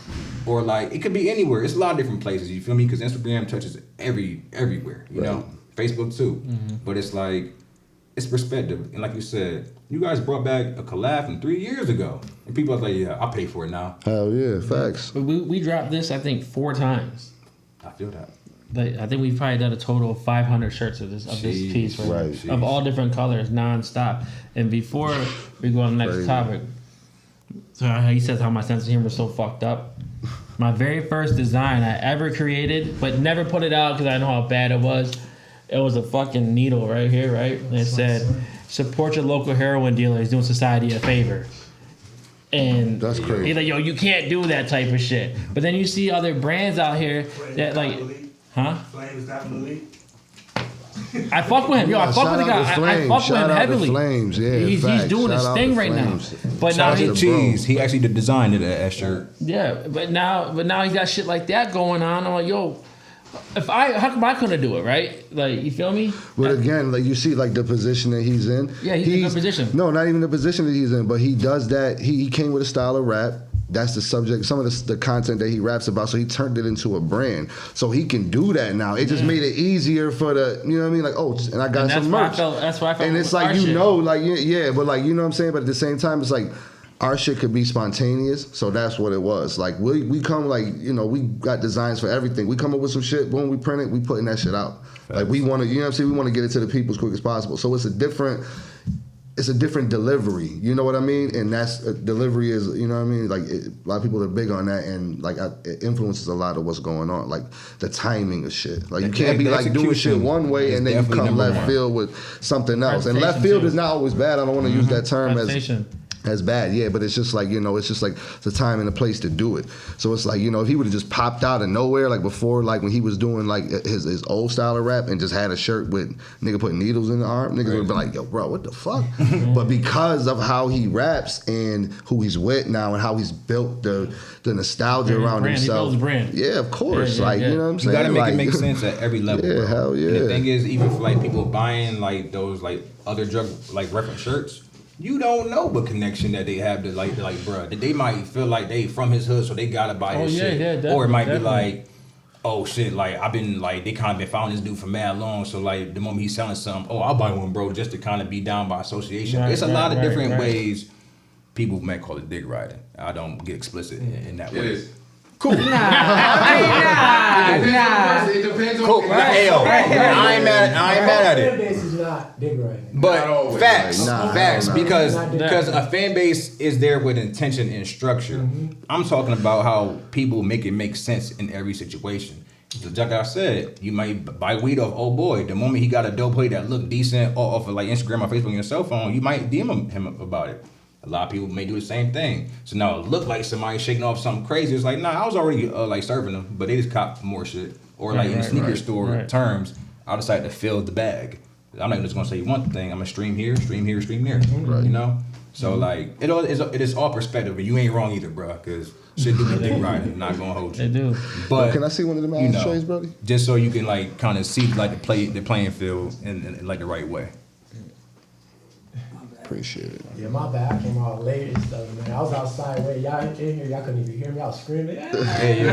S3: or like, it could be anywhere. It's a lot of different places, you feel me? Because Instagram touches everywhere, you know? Facebook too. But it's like, it's perspective. And like you said, you guys brought back a collab from 3 years ago. And people are like, yeah, I'll pay for it now.
S5: Hell yeah, facts.
S4: But we dropped this, I think, 4 times.
S3: I feel that.
S4: Like, I think we've probably done a total of 500 shirts of this piece,
S5: right.
S4: Of all different colors, non-stop. And before we go on the next topic, so he says how my sense of humor is so fucked up. My very first design I ever created, but never put it out because I know how bad it was. It was a fucking needle right here, right? And it said, support your local heroin dealer. He's doing society a favor. And
S5: that's crazy.
S4: He's like, yo, you can't do that type of shit. But then you see other brands out here that like, huh?
S6: Flame is definitely.
S4: I fuck with him. Yo, I fuck with the guy. I fuck with him heavily.
S5: Flames, yeah.
S4: He's doing his thing right now. But now
S3: he cheese. He actually designed that shirt.
S4: Yeah, but now he got shit like that going on. I'm like, yo, how come I couldn't do it, right? Like, you feel me?
S5: But again, like you see, like the position that he's in.
S4: Yeah, he's in a good position.
S5: No, not even the position that he's in, but he does that. He came with a style of rap. That's the subject, some of the content that he raps about. So he turned it into a brand. So he can do that now. It just made it easier for the, you know what I mean? Like, oh, and I got some merch.
S4: That's why I felt.
S5: And it's like, you know, like, yeah, but like, you know what I'm saying? But at the same time, it's like, our shit could be spontaneous, so that's what it was. Like, we come, like, you know, we got designs for everything. We come up with some shit, boom, we print it, we putting that shit out. Like, we want to, you know what I'm saying? We want to get it to the people as quick as possible. So it's a different delivery, you know what I mean? And that's delivery is, you know what I mean? Like, a lot of people are big on that, and like it influences a lot of what's going on, like the timing of shit. Like, you can't be like doing shit one way and then you come left field with something else. And left field is not always bad. I don't want to use that term as bad, yeah, but it's just like, you know, it's just like the time and the place to do it. So it's like, you know, if he would have just popped out of nowhere, like before, like when he was doing like his old style of rap and just had a shirt with nigga putting needles in the arm, niggas would have been like, yo, bro, what the fuck? But because of how he raps and who he's with now and how he's built the nostalgia around himself.
S4: He built his brand.
S5: Yeah, of course. You know what I'm saying?
S3: You gotta make
S5: like,
S3: it make sense at every level.
S5: Yeah,
S3: bro.
S5: hell yeah.
S3: And the thing is, even for like people buying like those like other drug like reference shirts, you don't know what connection that they have to like bro. They might feel like they from his hood, so they gotta buy his shit.
S4: Yeah,
S3: or it might be like, oh shit, like I've been like they kind of been following this dude for mad long, so like the moment he's selling something, oh I'll buy one, bro, just to kind of be down by association. It's a lot of different ways. People might call it dick riding. I don't get explicit in that way.
S2: It is.
S3: Cool.
S1: Nah.
S2: It depends on
S3: Cool. Hey, yo, I ain't mad at it.
S7: Fan base is not dick riding.
S3: But facts,
S5: Nah,
S3: facts,
S5: nah.
S3: because a fan base is there with intention and structure. I'm talking about how people make it make sense in every situation. Just like I said, you might buy weed off old boy. The moment he got a dope play that look decent off of like Instagram or Facebook on your cell phone, you might DM him about it. A lot of people may do the same thing. So now it look like somebody shaking off something crazy. It's like, nah, I was already like serving them, but they just cop more shit. Or like in the sneaker store terms, I decided to fill the bag. I'm not just gonna say one thing. I'm gonna stream here, stream there. You know. So like it is all perspective, and you ain't wrong either, bro. Because shit do be dick riding. Not gonna hold you.
S4: They do.
S3: But
S5: can I see one of them ashtrays, brother?
S3: Just so you can like kind of see like the playing field in like the right way.
S5: Appreciate it.
S7: Yeah, my bad. I came out late and stuff, man. I was outside waiting. Y'all in here, y'all couldn't even hear me. I was screaming.
S3: Hey, yo.
S7: I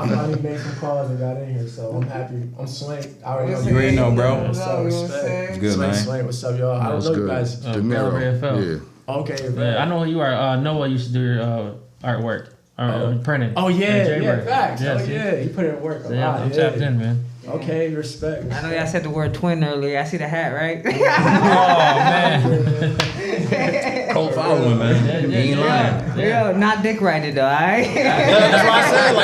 S7: finally made some calls and got in here, so I'm happy. I'm Swank. I already know
S3: You already know, bro.
S7: What's up? Respect.
S3: It's good,
S7: Swank,
S3: man.
S7: Swank, what's up, y'all? I don't know you guys.
S4: Galleria Filth.
S5: Yeah.
S7: Okay,
S4: Yeah, I know who you are. Noah used to do your artwork. Printing.
S7: Oh yeah,
S4: J-Bird.
S7: facts.
S4: Yeah,
S7: Oh
S4: see?
S7: yeah, you put in work a
S4: Yeah,
S7: lot.
S4: I'm tapped in, man.
S7: Okay, respect.
S1: I know y'all said the word twin earlier. I see the hat, right?
S4: Oh man.
S3: Cold following, man. You ain't lying.
S1: Yo, not dick riding though, alright?
S3: That's what I said.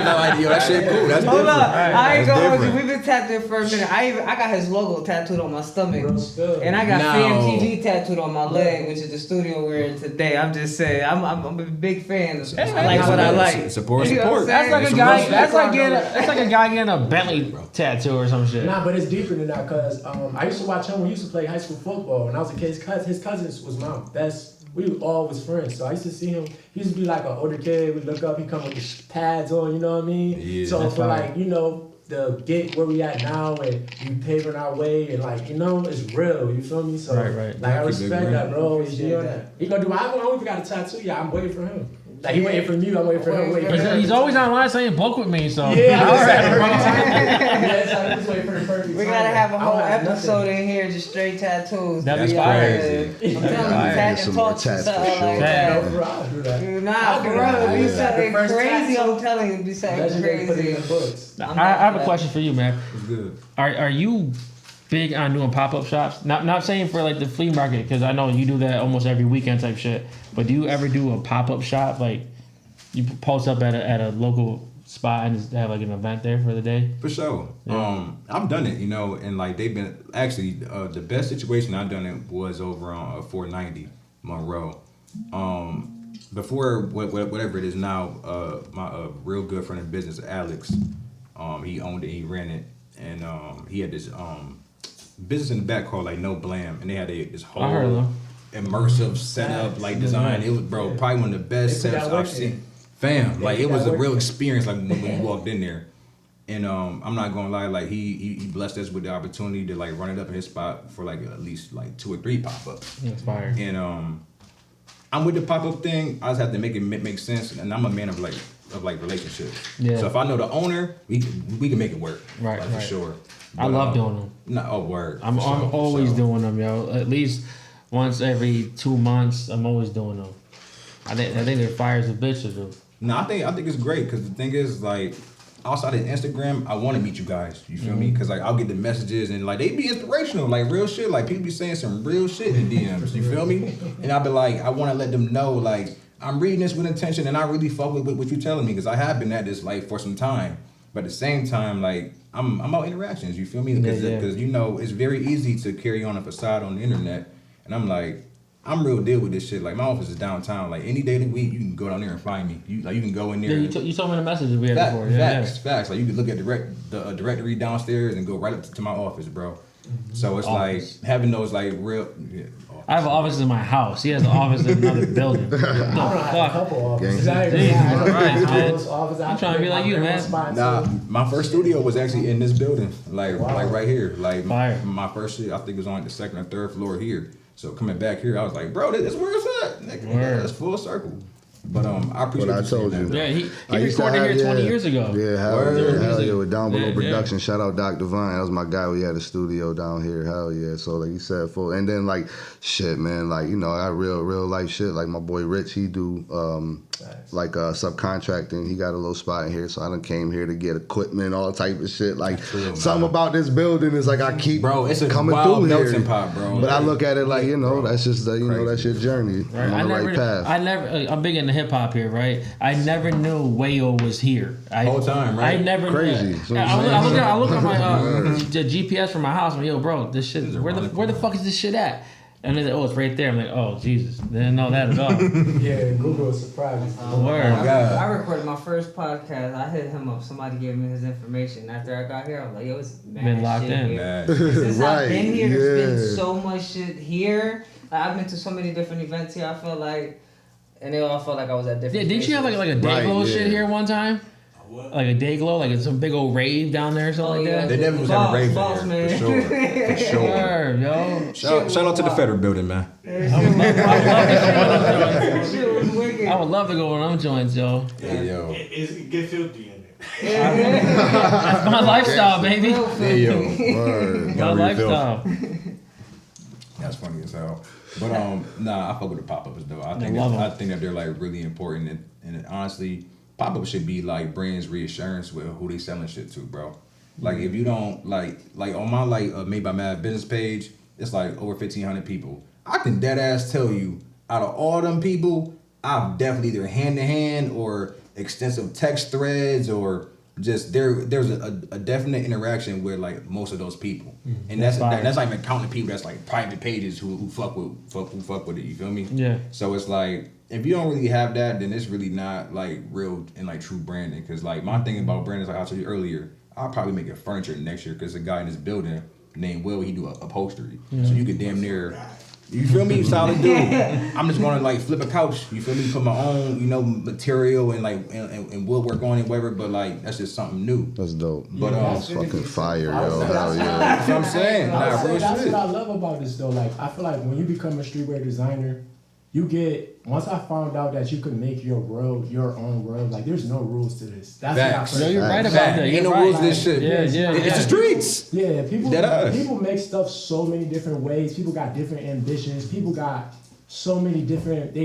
S3: Like, yo, that shit cool. That's
S1: Hold
S3: different.
S1: up, I ain't
S3: That's
S1: gonna hold you.
S3: different.
S1: We've been tapped in for a minute. I got his logo tattooed on my stomach,
S7: Real stuff.
S1: and I got
S3: No.
S1: Pham TV tattooed on my leg, which is the studio we're in today. I'm just saying, I'm a big fan. I like what I like.
S3: Support.
S1: You know what I'm
S4: That's like a
S1: saying?
S4: guy. That's like a guy getting a Bentley tattoo or some shit.
S7: Nah, but it's deeper than that because I used to watch him when he used to play high school football. When I was a kid, his cousins was my best. We all was friends, so I used to see him. He used to be like an older kid. We look up, he come with the pads on, you know what I mean?
S3: Yeah,
S7: so
S4: that's
S7: for
S4: fire.
S7: like, you know, the get where we at now and we paving our way and like, you know, it's real. You feel me? So
S4: Right.
S7: like I respect that, bro.
S1: Appreciate that.
S7: He gonna do. I don't even got a tattoo. Yeah, I'm waiting for him. Like he waiting for me. I'm waiting for him. Waiting for him.
S4: He's always online saying book with me, so
S7: Yeah,
S4: all right, bro.
S7: yeah,
S1: gotta have a whole
S7: have
S1: episode
S7: nothing.
S1: in here just straight tattoos.
S4: That'd be
S1: crazy. I'm telling you, tag
S5: Some
S1: and
S5: more
S1: talk to
S5: tats for
S1: something
S5: sure.
S1: like
S7: No,
S1: that.
S7: bro, I'll do that.
S1: Nah, for real, it'd be
S7: The
S1: something
S7: first
S1: crazy.
S7: tattoo.
S1: I'm telling you, it'd be something
S7: Legendary put it in
S1: crazy.
S7: the books.
S4: I have a question for you, man.
S3: It's good.
S4: Are you big on doing pop-up shops? Not saying for like the flea market, because I know you do that almost every weekend type shit. But do you ever do a pop-up shop, like you post up at a local spot and just have like an event there for the day?
S3: For sure.
S4: Yeah.
S3: I've done it, and like they've been actually the best situation I've done it was over on 490 Monroe. Before whatever it is now, my real good friend in business, Alex, he owned it, he ran it, and he had this business in the back called like No Blam, and they had this whole
S4: I heard of them.
S3: immersive setup, like design. It was probably one of the best
S7: They put
S3: setups
S7: that work
S3: I've
S7: in.
S3: seen. Fam, like
S7: They
S3: it
S7: put
S3: was
S7: that
S3: a real
S7: work in.
S3: experience, like when you walked in there. And I'm not gonna lie, like he blessed us with the opportunity to like run it up in his spot for like at least like 2 or 3 pop-ups.
S4: Inspired.
S3: And I'm with the pop-up thing. I just have to make it make sense, and I'm a man of relationships.
S4: Yeah.
S3: So if I know the owner, we can make it work.
S4: Right,
S3: like, for
S4: right.
S3: sure.
S4: I love doing them.
S3: No, oh word.
S4: I'm
S3: For sure, for
S4: always
S3: sure.
S4: doing them, yo. At least once every 2 months, I'm always doing them. I think they're fire as a bitch to do.
S3: No, I think it's great because the thing is like outside of Instagram, I want to meet you guys. You feel me? Because like I'll get the messages and like they be inspirational, like real shit. Like people be saying some real shit in DMs. You feel me? And I'll be like, I want to let them know like I'm reading this with intention and I really fuck with what you're telling me because I have been at this like for some time. But at the same time, like I'm about interactions. You feel me? Because it's very easy to carry on a facade on the internet, and I'm like. I'm real deal with this shit. Like my office is downtown. Like any day of the week, you can go down there and find me. You can go in there.
S4: Yeah, you told me the messages we had before. Yeah,
S3: Facts. Like you can look at the directory downstairs and go right up to my office, bro. So it's
S4: Office.
S3: like having those like real. Yeah,
S4: I have an office in my house. He has an office in another building. What the
S7: I don't have a
S4: fuck?
S7: couple offices.
S5: Gangsta.
S7: I ain't
S4: Jesus
S7: gonna lie.
S4: Christ, man.
S7: Office,
S4: I'm trying to be like you, man.
S3: Nah, my first studio was actually in this building, like right here. Like
S4: Fire.
S3: my first shit, I think it was on the 2nd or 3rd floor here. So coming back here, I was like, bro, this is where it's at. Nigga,
S4: Word.
S3: that's full circle. But I appreciate
S5: What I
S3: you saying
S5: told
S3: that,
S5: you.
S3: though.
S4: Yeah, he
S5: I used to
S4: recorded
S5: have-
S4: here 20
S5: yeah.
S4: years ago.
S5: Yeah, hell
S3: Word.
S5: yeah, with Down Below
S4: Yeah,
S5: Production. Shout out Dr. Vine. That was my guy. We had a studio down here. Hell yeah. So like you said, full. And then like shit, man. Like I got real life shit. Like my boy Rich, he do like subcontracting. He got a little spot in here, so I done came here to get equipment, all type of shit. Like
S3: True,
S5: something
S3: man.
S5: about this building is like I keep
S3: Bro, it's a
S5: coming
S3: wild
S5: through
S3: melting
S5: here.
S3: pot, bro.
S5: But I look at it like that's just
S3: Crazy.
S5: that's your journey.
S4: Right.
S5: I'm on the right path.
S4: I'm big into hip hop here, right? I never knew Wayo was here.
S3: Whole time, right?
S4: I never
S5: Crazy.
S4: knew.
S5: So
S4: I look at my the GPS from my house. I'm like, yo, bro, this shit. Where the fuck is this shit at? And then it's right there. I'm like, oh Jesus, didn't know that at all.
S7: Yeah, Google is surprised.
S4: Word.
S3: God.
S1: I recorded my first podcast. I hit him up. Somebody gave me his information. After I got here, I was like, yo, it's mad
S4: Been locked
S1: shit
S4: in.
S1: here.
S3: Man.
S1: Since I've been here, there's
S5: yeah.
S1: been so much shit here. Like, I've been to so many different events here. I felt like, and they all felt like I was at different.
S4: Yeah, didn't you have like a day
S5: Right,
S4: glow
S5: yeah.
S4: shit here one time?
S6: What?
S4: Like a day glow, like some big old rave down there or something like that.
S3: They never was having rave
S1: Boss,
S3: in here,
S1: man.
S3: for sure. For sure.
S4: Word, yo.
S3: Shout out to the Federal Building, man.
S1: Shit was wicked.
S4: I would love to go on them joints, yo.
S3: Hey, yo.
S6: It get filthy in there.
S4: That's my lifestyle, baby.
S3: Hey, yo.
S5: Word.
S4: My
S3: Galleria Filth.
S4: lifestyle.
S3: That's funny as hell. But nah, I fuck with the pop-ups though. I think
S4: love 'em.
S3: I think that they're like really important, and honestly, pop-ups should be like brands reassurance with who they selling shit to, bro. Like if you don't like on my Made by Mad business page, it's like over 1,500 people. I can dead ass tell you, out of all them people, I've definitely either hand to hand or extensive text threads or just there's a definite interaction with like most of those people, and that's not even counting people that's like private pages who fuck with it. You feel me?
S4: Yeah.
S3: So it's like if you don't really have that, then it's really not like real and like true branding. Cause like my thing about branding is like I told you earlier, I'll probably make a furniture next year because a guy in this building named Will, he do upholstery, so you could damn near. You feel me? Solid dude. I'm just gonna like flip a couch. You feel me? Put my own, material and like and woodwork on it, whatever. But like that's just something new.
S5: That's dope.
S3: But
S5: That's fucking fire, yo. Hell
S7: That's
S5: yeah.
S3: That's what I'm saying.
S7: I would
S3: Nah,
S7: say
S3: real
S7: that's
S3: shit.
S7: what I love about this though. Like I feel like when you become a streetwear designer, once I found out that you could make your own world, like there's no rules to this. That's
S3: Facts.
S7: what I
S4: You're right about that.
S3: Ain't no rules to this shit.
S4: Yeah.
S3: It's the streets.
S7: Yeah, people make stuff so many different ways. People got different ambitions. People got so many different,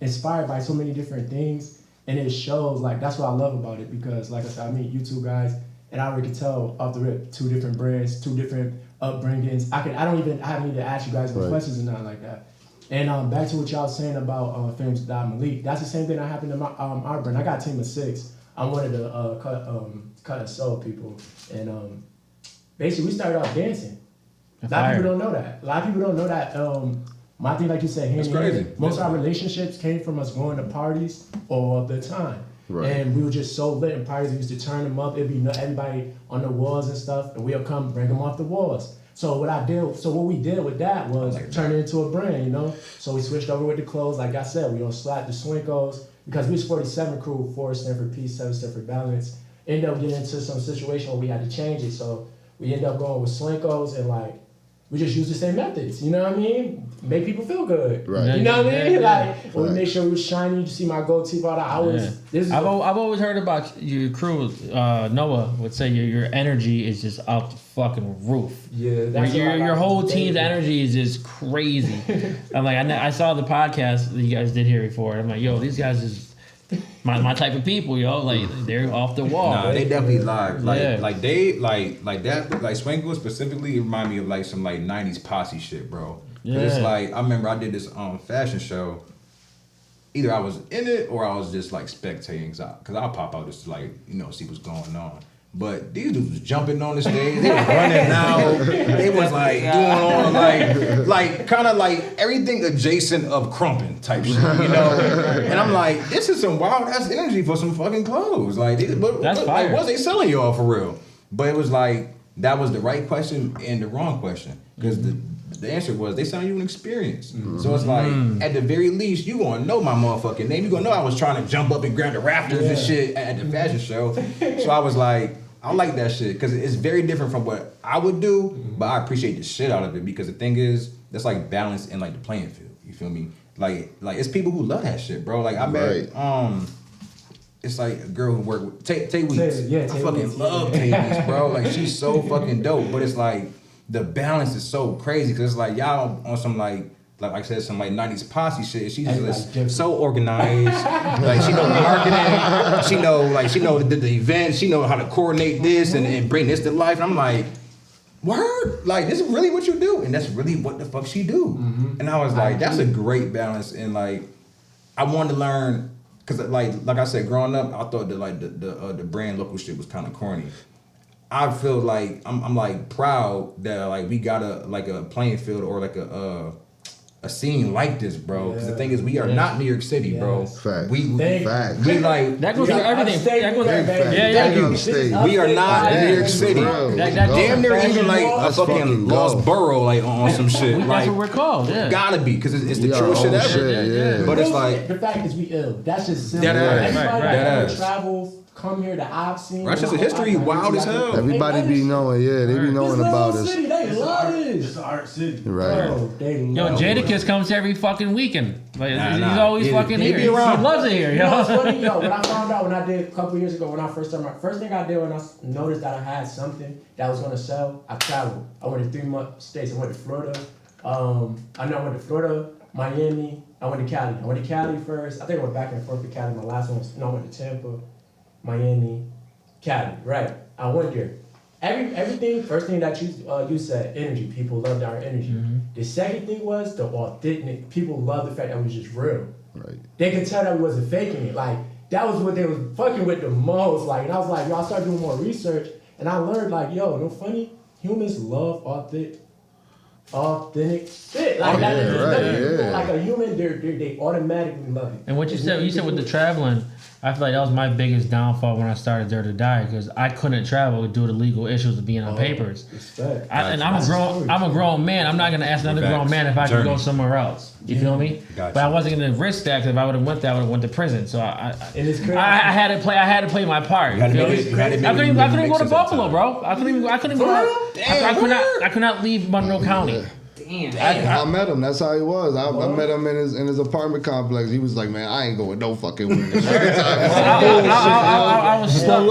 S7: inspired by so many different things. And it shows, like, that's what I love about it because, like I said, I meet you two guys, and I already could tell off the rip, 2 different brands, 2 different upbringings. I haven't even asked you guys any questions or nothing like that. And back to what y'all was saying about Pham's Dot Malik, that's the same thing that happened to our brand. I got a team of 6. I'm one of the cut and sew people, and basically we started off dancing. A lot of people don't know that. My thing, like you said, hand in hand, most of our relationships came from us going to parties all the time. Right. And we were just so lit in parties. We used to turn them up. It'd be everybody on the walls and stuff, and we'll come bring them off the walls. So what we did with that was turn it into a brand, you know? So we switched over with the clothes. Like I said, we don't slap the Swankos because we was 47 crew, 4 stand for peace, 7 stand for balance. Ended up getting into some situation where we had to change it. So we ended up going with Swankos and like, we just use the same methods, you know what I mean? Make people feel good. Right. You know what I mean? Like, we made sure it was shiny. You see my goatee ball. I've
S4: always heard about your crew. Noah would say your energy is just out the fucking roof.
S7: Yeah, that's
S4: your whole team's energy is just crazy. I'm like, I saw the podcast that you guys did here before. I'm like, yo, these guys is my type of people, yo. Like they're off the wall.
S3: Nah, they definitely live. Like Swankos specifically remind me of like some like 90s posse shit, bro. Yeah. It's like I remember I did this fashion show. Either I was in it or I was just like spectating, cause I'll pop out just to like see what's going on. But these dudes was jumping on the stage, they was running out, they was like doing all like kind of like everything adjacent of crumping type shit, And I'm like, this is some wild ass energy for some fucking clothes. Like,
S4: that's fire.
S3: Like, what's they selling y'all for real? But it was like that was the right question and the wrong question because the answer was they selling you an experience. Mm-hmm. So it's like at the very least you gonna know my motherfucking name. You gonna know I was trying to jump up and grab the rafters and shit at the fashion show. So I was like, I like that shit because it's very different from what I would do, but I appreciate the shit out of it because the thing is, that's like balance in like the playing field. You feel me? Like it's people who love that shit, bro. Like I met, it's like a girl who worked with Tay Weeks. I fucking love Tay Weeks, bro. Like she's so fucking dope, but it's like the balance is so crazy because it's like y'all on some like I said, some like 90s posse shit. She's just so organized. Like she know marketing. She know the events. She know how to coordinate this and bring this to life. And I'm like, word? Like this is really what you do, and that's really what the fuck she do. Mm-hmm. And I was like, that's a great balance. And like, I wanted to learn because like I said, growing up, I thought that like the brand local shit was kind of corny. I feel like I'm like proud that like we got a playing field or like a scene like this, bro. Because the thing is, we are not New York City, bro.
S5: Facts.
S3: We like
S4: that goes through everything. That goes
S3: through we are not New York City. Damn near even like a fucking lost borough, like on some shit.
S4: That's
S3: like,
S4: what we're called. Yeah,
S3: gotta be because it's the truest shit ever. But it's like
S7: the fact is we ill. That's just simple.
S3: Everybody
S7: that travels. Come here to I've seen
S3: Rochester history wild as hell.
S5: Everybody be knowing, they be knowing about us.
S7: City, they love this.
S6: It's an art city.
S5: Right.
S4: Yo, Jadakiss comes every fucking weekend. Like he's always fucking here. He loves it here.
S7: You know what's funny? Yo, when I found out when I did a couple years ago when I first started, first thing I did when I noticed that I had something that was gonna sell, I traveled. I went to 3 states. I went to Florida. I went to Florida, Miami. I went to Cali. I went to Cali first. I think I went back and forth to Cali. My last one was I went to Tampa. Miami, Cali, right? I went there. Everything. First thing that you said, energy. People loved our energy. Mm-hmm. The second thing was the authentic. People loved the fact that we was just real.
S5: Right.
S7: They could tell that we wasn't faking it. Like that was what they was fucking with the most. Like, and I was like, yo, I started doing more research, and I learned like, yo, no funny. Humans love authentic shit. Like like a human, they automatically love it.
S4: And what you said with the traveling. I feel like that was my biggest downfall when I started Dare to Die because I couldn't travel due to legal issues of being on papers.
S7: Respect.
S4: I'm a grown man. I'm not gonna ask another grown man if I could go somewhere else. You feel me? Gotcha. But I wasn't gonna risk that because if I would have went there, I would have went to prison. So I had to play my part. You feel me? I couldn't even go to Buffalo, bro. I couldn't go. I could not leave Monroe County.
S5: I met him. That's how he was. I met him in his apartment complex. He was like, man, I ain't going no fucking with
S4: I was stuck.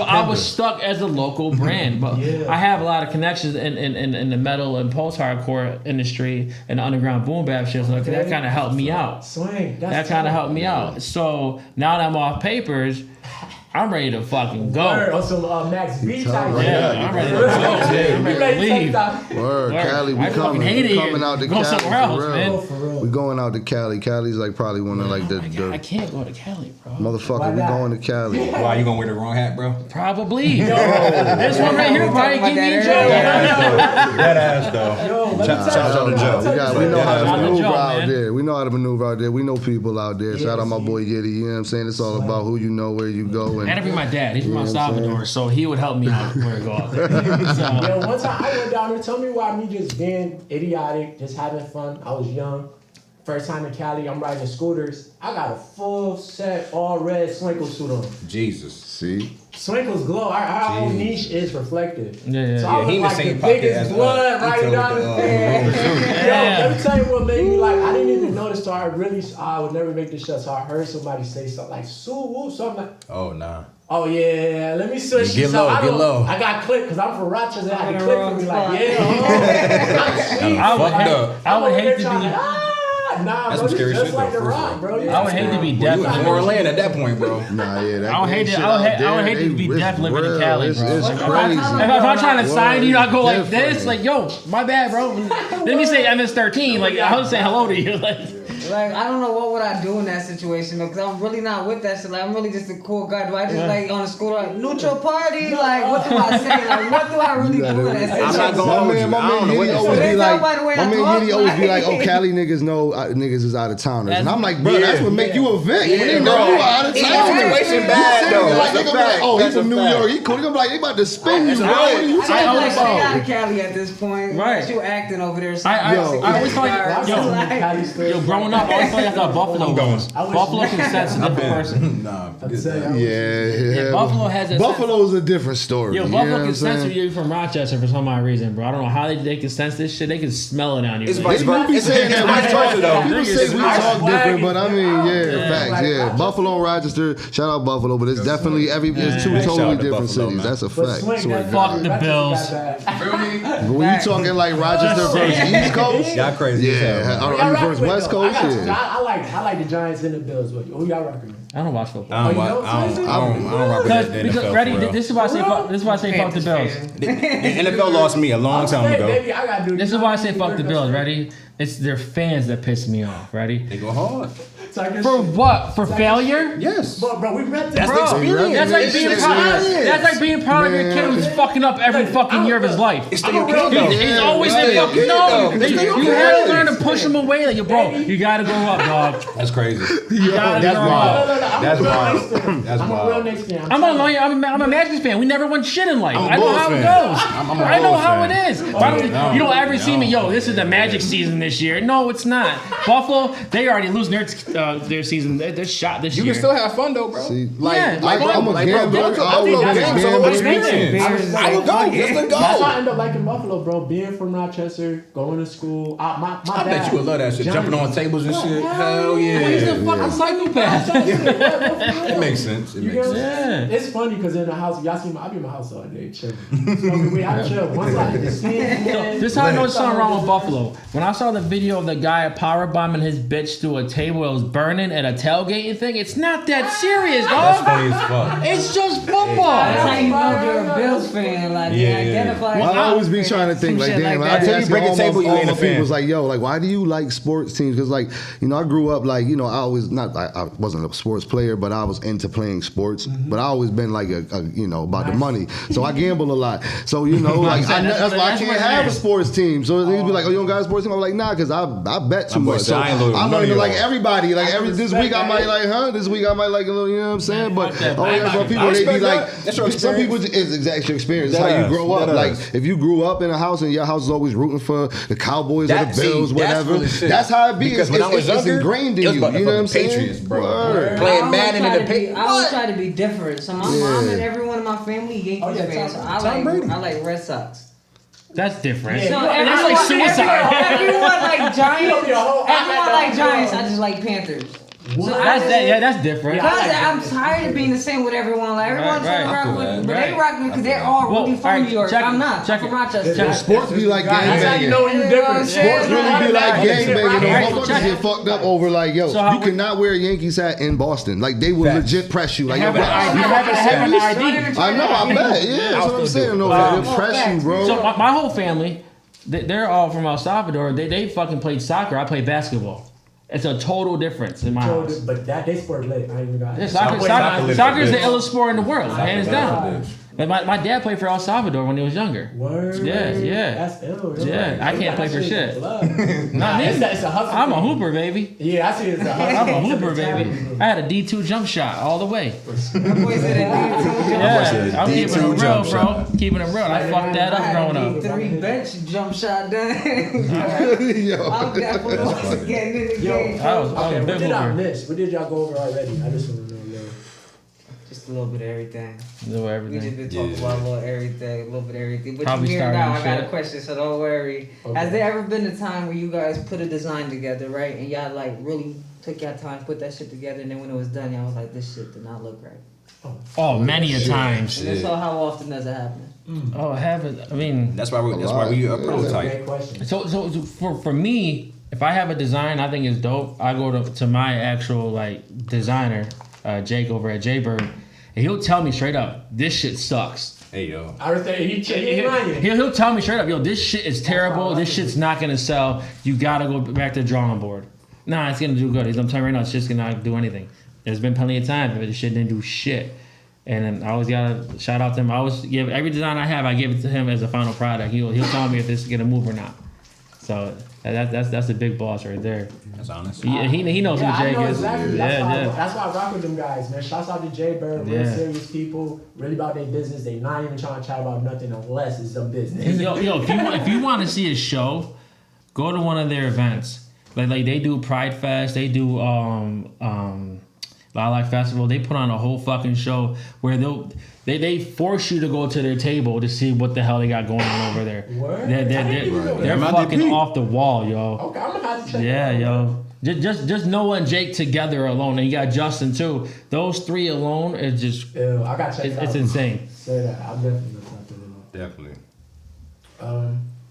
S4: I was stuck as a local brand, but I have a lot of connections in the metal and post-hardcore industry and the underground boom bap shit. So that kind of helped me out. That kind of helped me out. So now that I'm off papers, I'm ready to fucking go.
S7: On some Max B type.
S4: Yeah, I'm ready to go. I'm ready to leave.
S5: Word, Cali, we coming out to
S4: Go
S5: Cali.
S4: somewhere else, man.
S5: We going out to Cali. Cali's like probably one of like the
S4: I can't go to Cali, bro.
S5: Motherfucker, we going to Cali.
S3: Why, you gonna wear the wrong hat, bro?
S4: Probably. This one right here probably give me a joke.
S3: That ass, though. Shout out to Joe.
S5: We know how to maneuver out there. We know how to maneuver out there. We know people out there. Shout out my boy Yitty. You know what I'm saying? It's all about who you know, where you go.
S4: And it'd be my dad. He's from El Salvador, so he would help me out where I go out there.
S7: Yeah, one time I went down there. Tell me why me just being idiotic, just having fun. I was young. First time in Cali, I'm riding scooters. I got a full set, all red Swankos suit on.
S3: Jesus.
S5: See?
S7: Swankos glow. Our whole niche is reflective.
S4: Yeah.
S7: So I was
S3: he in the
S7: like
S3: same
S7: the
S3: pocket
S7: biggest
S3: as
S7: blood right down the Yo, let me tell you what made me like, I didn't even notice, so I would never make this shit. So I heard somebody say something like, Sue, something like,
S3: Oh, nah.
S7: oh yeah, let me switch
S3: Get
S7: this
S3: low,
S7: up.
S3: get low.
S7: I got clipped because I'm from Rochester. I had to clip for me like,
S4: I would hate to be.
S7: Nah,
S3: That's
S7: bro,
S3: some scary
S7: just
S3: shit,
S7: like
S3: though,
S7: The
S3: first
S7: Rock,
S3: of
S7: bro.
S4: I would hate to be deaf.
S3: You was from Orlando at that point, bro.
S5: Nah, yeah. That
S4: I would hate to be deaf living in Cali, bro.
S5: It's
S4: If
S5: crazy.
S4: I'm trying to sign you, I go like
S5: Different.
S4: this, like, yo, my bad, bro. Let me say MS-13, like, I would say hello to you, like.
S1: Like, I don't know what would I do in that situation though, because I'm really not with that shit. Like, I'm really just a cool guy. Do I just like on the scooter, like, neutral party? Like, what do I say? Like, what do I really do in that situation?
S3: I'm not gonna hold you.
S5: My
S3: I don't know
S5: man
S3: what
S5: Yitty
S3: to
S5: always
S3: say.
S5: be like,
S1: Nobody way
S5: my
S1: I
S5: man
S1: talk,
S5: Yitty always be like,
S1: like-
S5: oh, Cali niggas know niggas is out of towners. And I'm like, bro,
S3: Yeah.
S5: that's what make you a Vic. When they know
S3: bro.
S5: you out of
S3: It's
S5: town.
S3: situation bad, though.
S5: Like,
S3: That's
S5: they
S3: a
S5: gonna be like,
S3: fact.
S5: oh, he's
S3: That's a
S5: from New
S3: fact.
S5: York. He cool. They gonna be like, they about to spin you, bro.
S4: Right.
S5: What are you
S1: I
S5: talking
S1: like stay out
S5: about?
S1: of Cali at this point.
S4: Right.
S1: You acting over there.
S4: I always thought, yo, growing up, I always thought I thought Buffalo was. Buffalo can sense a different person.
S3: Nah,
S5: Yeah.
S4: Buffalo has a
S5: Buffalo's a different story.
S4: Yo,
S5: you know
S4: Buffalo
S5: what
S4: can
S5: I'm
S4: sense
S5: saying?
S4: you from Rochester for some odd reason, bro. I don't know how they can sense this shit. They can smell it on you.
S3: It's
S4: like.
S3: vice versa. It's vice versa, though.
S5: People say we talk different, but I mean, facts, yeah. Buffalo and Rochester, shout out Buffalo, but it's definitely it's two
S3: Shout
S5: totally
S3: out to
S5: different
S3: Buffalo,
S5: cities.
S3: man.
S5: That's a fact. Swear to God.
S4: Fuck the Bills.
S2: Feel me?
S5: But when you talking like Rochester versus East Coast,
S3: Y'all crazy as hell, man.
S5: are you versus West Coast?
S7: I like the Giants and the Bills. But who y'all rocking with?
S4: I don't watch football.
S3: I don't rock with the
S4: Because
S3: NFL.
S4: ready,
S3: for real.
S4: this is why I say fuck. This is why I say fuck the Bills.
S3: The NFL lost me a long time ago.
S7: Baby, I gotta do
S4: This is why I say fuck the Bills. Ready? It's their fans that piss me off. Ready?
S3: They go hard.
S4: For what? For failure?
S3: Yes.
S7: Bro, we read
S3: That's
S7: bro.
S3: the experience.
S4: That's like being proud of your kid who's fucking up every fucking year of his life.
S3: It's still your kid, though.
S4: He's always
S3: It's
S4: been
S3: still
S4: fucking
S3: your kid, though. It's still your
S4: You
S3: kid.
S4: had to learn to push him away. Like, yo, bro, you gotta grow up, dog.
S3: That's crazy.
S4: You gotta
S3: That's
S4: grow
S3: wild.
S4: up.
S3: That's wild. That's
S7: I'm a real
S3: wild.
S7: Knicks fan.
S4: I'm a Magic fan. We never won shit in life.
S3: I'm a
S4: I know
S3: Bulls
S4: how it
S3: fan.
S4: goes.
S3: I'm a
S4: I know
S3: Bulls
S4: how
S3: fan.
S4: it is. You don't ever see me, yo, this is the Magic season this year. No, it's not. Buffalo, they already losing their season. They're shot this year.
S3: You can still have fun though, bro.
S5: See,
S4: Yeah,
S5: I'm a gambler.
S3: I love games, so
S4: Bears
S3: it's weekends. I will go. Just to
S7: That's why I
S3: go.
S7: end up liking Buffalo, bro. Being from Rochester, going to school. My
S3: I bet
S7: dad,
S3: you would love that shit. Jumping on tables and shit. Hell
S4: He's a
S3: yeah.
S4: fucking psychopath.
S3: It makes sense. It
S7: You
S3: makes
S7: know?
S3: sense.
S4: Yeah.
S7: It's funny because in the house, y'all see I be in my house all day chilling. I chill. Once I hit the scene, man,
S4: This is how I know there's something wrong with Buffalo. When I saw the video of the guy power bombing his bitch through a table that was burning at a tailgating thing, it's not that serious,
S3: That's
S4: dog.
S3: funny as fuck.
S4: It's just football.
S1: That's how you know you're a Bills fan. Like, you
S3: Yeah.
S1: identify.
S5: Well, I always be trying to think
S1: Some
S5: like,
S1: shit
S5: damn,
S1: like
S5: I
S1: that.
S5: tell you,
S3: break a table, you ain't a fan.
S5: People's like, yo, like, why do you like sports teams? Because, like, you know, I grew up, like, you know, I wasn't a sports player, but I was into playing sports. But I always been like, you know, about the money. So I gamble a lot. So, you know, like, that's why I can't have a sports team. So they'd be like, oh, you don't got a sports team? I'm like, nah, because I bet too much. So
S3: I ain't loyal to
S5: I'm
S3: none of
S5: learning to like
S3: y'all.
S5: everybody. Like, this week I might like, this week I might like a little, you know what I'm saying? But people, they be like,
S3: That's your
S5: some people,
S3: experience.
S5: it's exactly your experience. It's how you grow up.
S3: That
S5: Like,
S3: is.
S5: if you grew up in a house and your house is always rooting for the Cowboys or the
S3: See,
S5: Bills,
S3: that's
S5: whatever,
S3: really shit.
S5: that's how it be.
S3: Because when I was
S5: It's
S3: younger,
S5: ingrained in
S3: it was
S5: you.
S3: about the
S5: You know what I'm
S3: fucking
S5: saying?
S3: Patriots, bro.
S5: Word.
S3: Playing Madden in the paint.
S1: I always try to be different. So my mom and everyone in my family Yankees fans. So I like Red Sox.
S4: That's different.
S7: Yeah.
S1: So
S4: That's like suicide.
S1: Everyone like Giants.
S7: I
S1: Everyone like Giants. I just like Panthers.
S7: What?
S1: So
S4: That's different.
S7: Yeah.
S1: Because I'm tired of being the same with everyone. Like everyone's
S4: Right,
S1: rock
S3: right.
S1: with, but
S4: Right.
S1: they rock me because they're all
S4: Well,
S1: really from
S4: alright,
S1: New York.
S4: check
S1: I'm
S4: it,
S1: not.
S4: check
S1: I'm
S4: it.
S1: from Rochester.
S5: Sports be like
S7: That's how you
S5: gangbanging.
S7: know when you're different.
S5: Sports really be like gangbanging.
S7: Right.
S5: Motherfuckers
S4: Check it.
S5: get fucked up over like, yo,
S4: So how
S5: you cannot wear a Yankees hat in Boston. Like they will
S3: Facts.
S5: legit press you. Like, yo,
S4: Have an
S5: bro,
S4: ID.
S5: you fucking
S4: Have an
S5: serious?
S4: ID.
S5: I know, I bet. Yeah, that's what I'm saying. No, they press you, bro.
S4: So my whole family, they're all from El Salvador. They fucking played soccer. I played basketball. It's a total difference in my house.
S7: But they sport lit. I ain't even got
S4: Yeah,
S7: it.
S4: soccer is the illest sport in the world, hands down.
S3: Bitch.
S4: But my dad played for El Salvador when he was younger.
S7: Word.
S4: Yeah.
S7: That's ill.
S4: Yeah, I can't play for shit. Not me.
S7: It's a hustle.
S4: I'm a
S7: thing.
S4: hooper, baby.
S7: Yeah, I see it's a hustle.
S4: I'm a
S7: It's
S4: hooper,
S7: mentality,
S4: baby.
S7: bro.
S4: I had a D2 jump shot all the way.
S1: Boy said it.
S4: Yeah, I'm
S3: D2
S4: keeping it real,
S3: jump
S4: bro.
S3: shot.
S4: Keeping it real. I fucked that up growing up.
S1: 3 bench jump shot done.
S5: Yo.
S1: I'm definitely also getting in the
S7: Yo,
S1: game.
S4: I was a
S7: okay, what
S4: big
S7: did I
S4: hooper.
S7: miss? What did y'all go over already? I just want to know, yo.
S1: Just a little bit of everything.
S4: Do
S1: We
S4: everything.
S1: just been talking about a little everything, a little bit of everything. But
S4: Probably
S1: you hear now, I
S4: starting
S1: got a
S4: shit.
S1: question, so don't worry.
S7: Okay.
S1: Has there ever been a time where you guys put a design together, right? And y'all like really took your time, put that shit together, and then when it was done, y'all was like, this shit did not look right.
S4: Oh, many a times.
S1: And so how often does it happen?
S4: Oh, haven't. I mean,
S3: That's why we a
S7: That's a
S3: prototype.
S7: great question.
S4: so for me, if I have a design I think is dope, I go to my actual like designer, Jake over at Jaybird, and he'll tell me straight up, this shit sucks.
S3: Hey yo.
S7: I was saying, he lying.
S4: He'll tell me straight up, yo, this shit is terrible. This shit's not gonna sell. You gotta go back to the drawing board. Nah, it's gonna do good. I'm telling you right now, it's just gonna not do anything. There's been plenty of times where the shit didn't do shit. And then I always gotta shout out to him. I always give every design I have, I give it to him as a final product. He'll tell me if this is gonna move or not. So that's the big boss right there.
S3: That's honest.
S4: He knows
S7: Yeah,
S4: who
S7: I
S4: Jake
S7: know
S4: is.
S7: exactly.
S4: Yeah.
S7: That's why I rock with them guys, man. Shouts out to Jay Bird, real
S4: Yeah.
S7: serious people, really about their business. They not even trying to chat about nothing unless it's some business.
S4: Yo, if you want to see a show, go to one of their events. Like they do Pride Fest, they do Lilac Festival. They put on a whole fucking show where they force you to go to their table to see what the hell they got going on over there.
S7: Word?
S4: They're fucking off the wall, yo.
S7: Okay, I'm gonna have to check
S4: Yeah,
S7: that out.
S4: yo. Just Noah and Jake together alone, and you got Justin too. Those three alone is just
S7: Ew, I gotta check it out.
S4: it's insane.
S7: Say that. I'm definitely gonna talk to them.
S3: Definitely.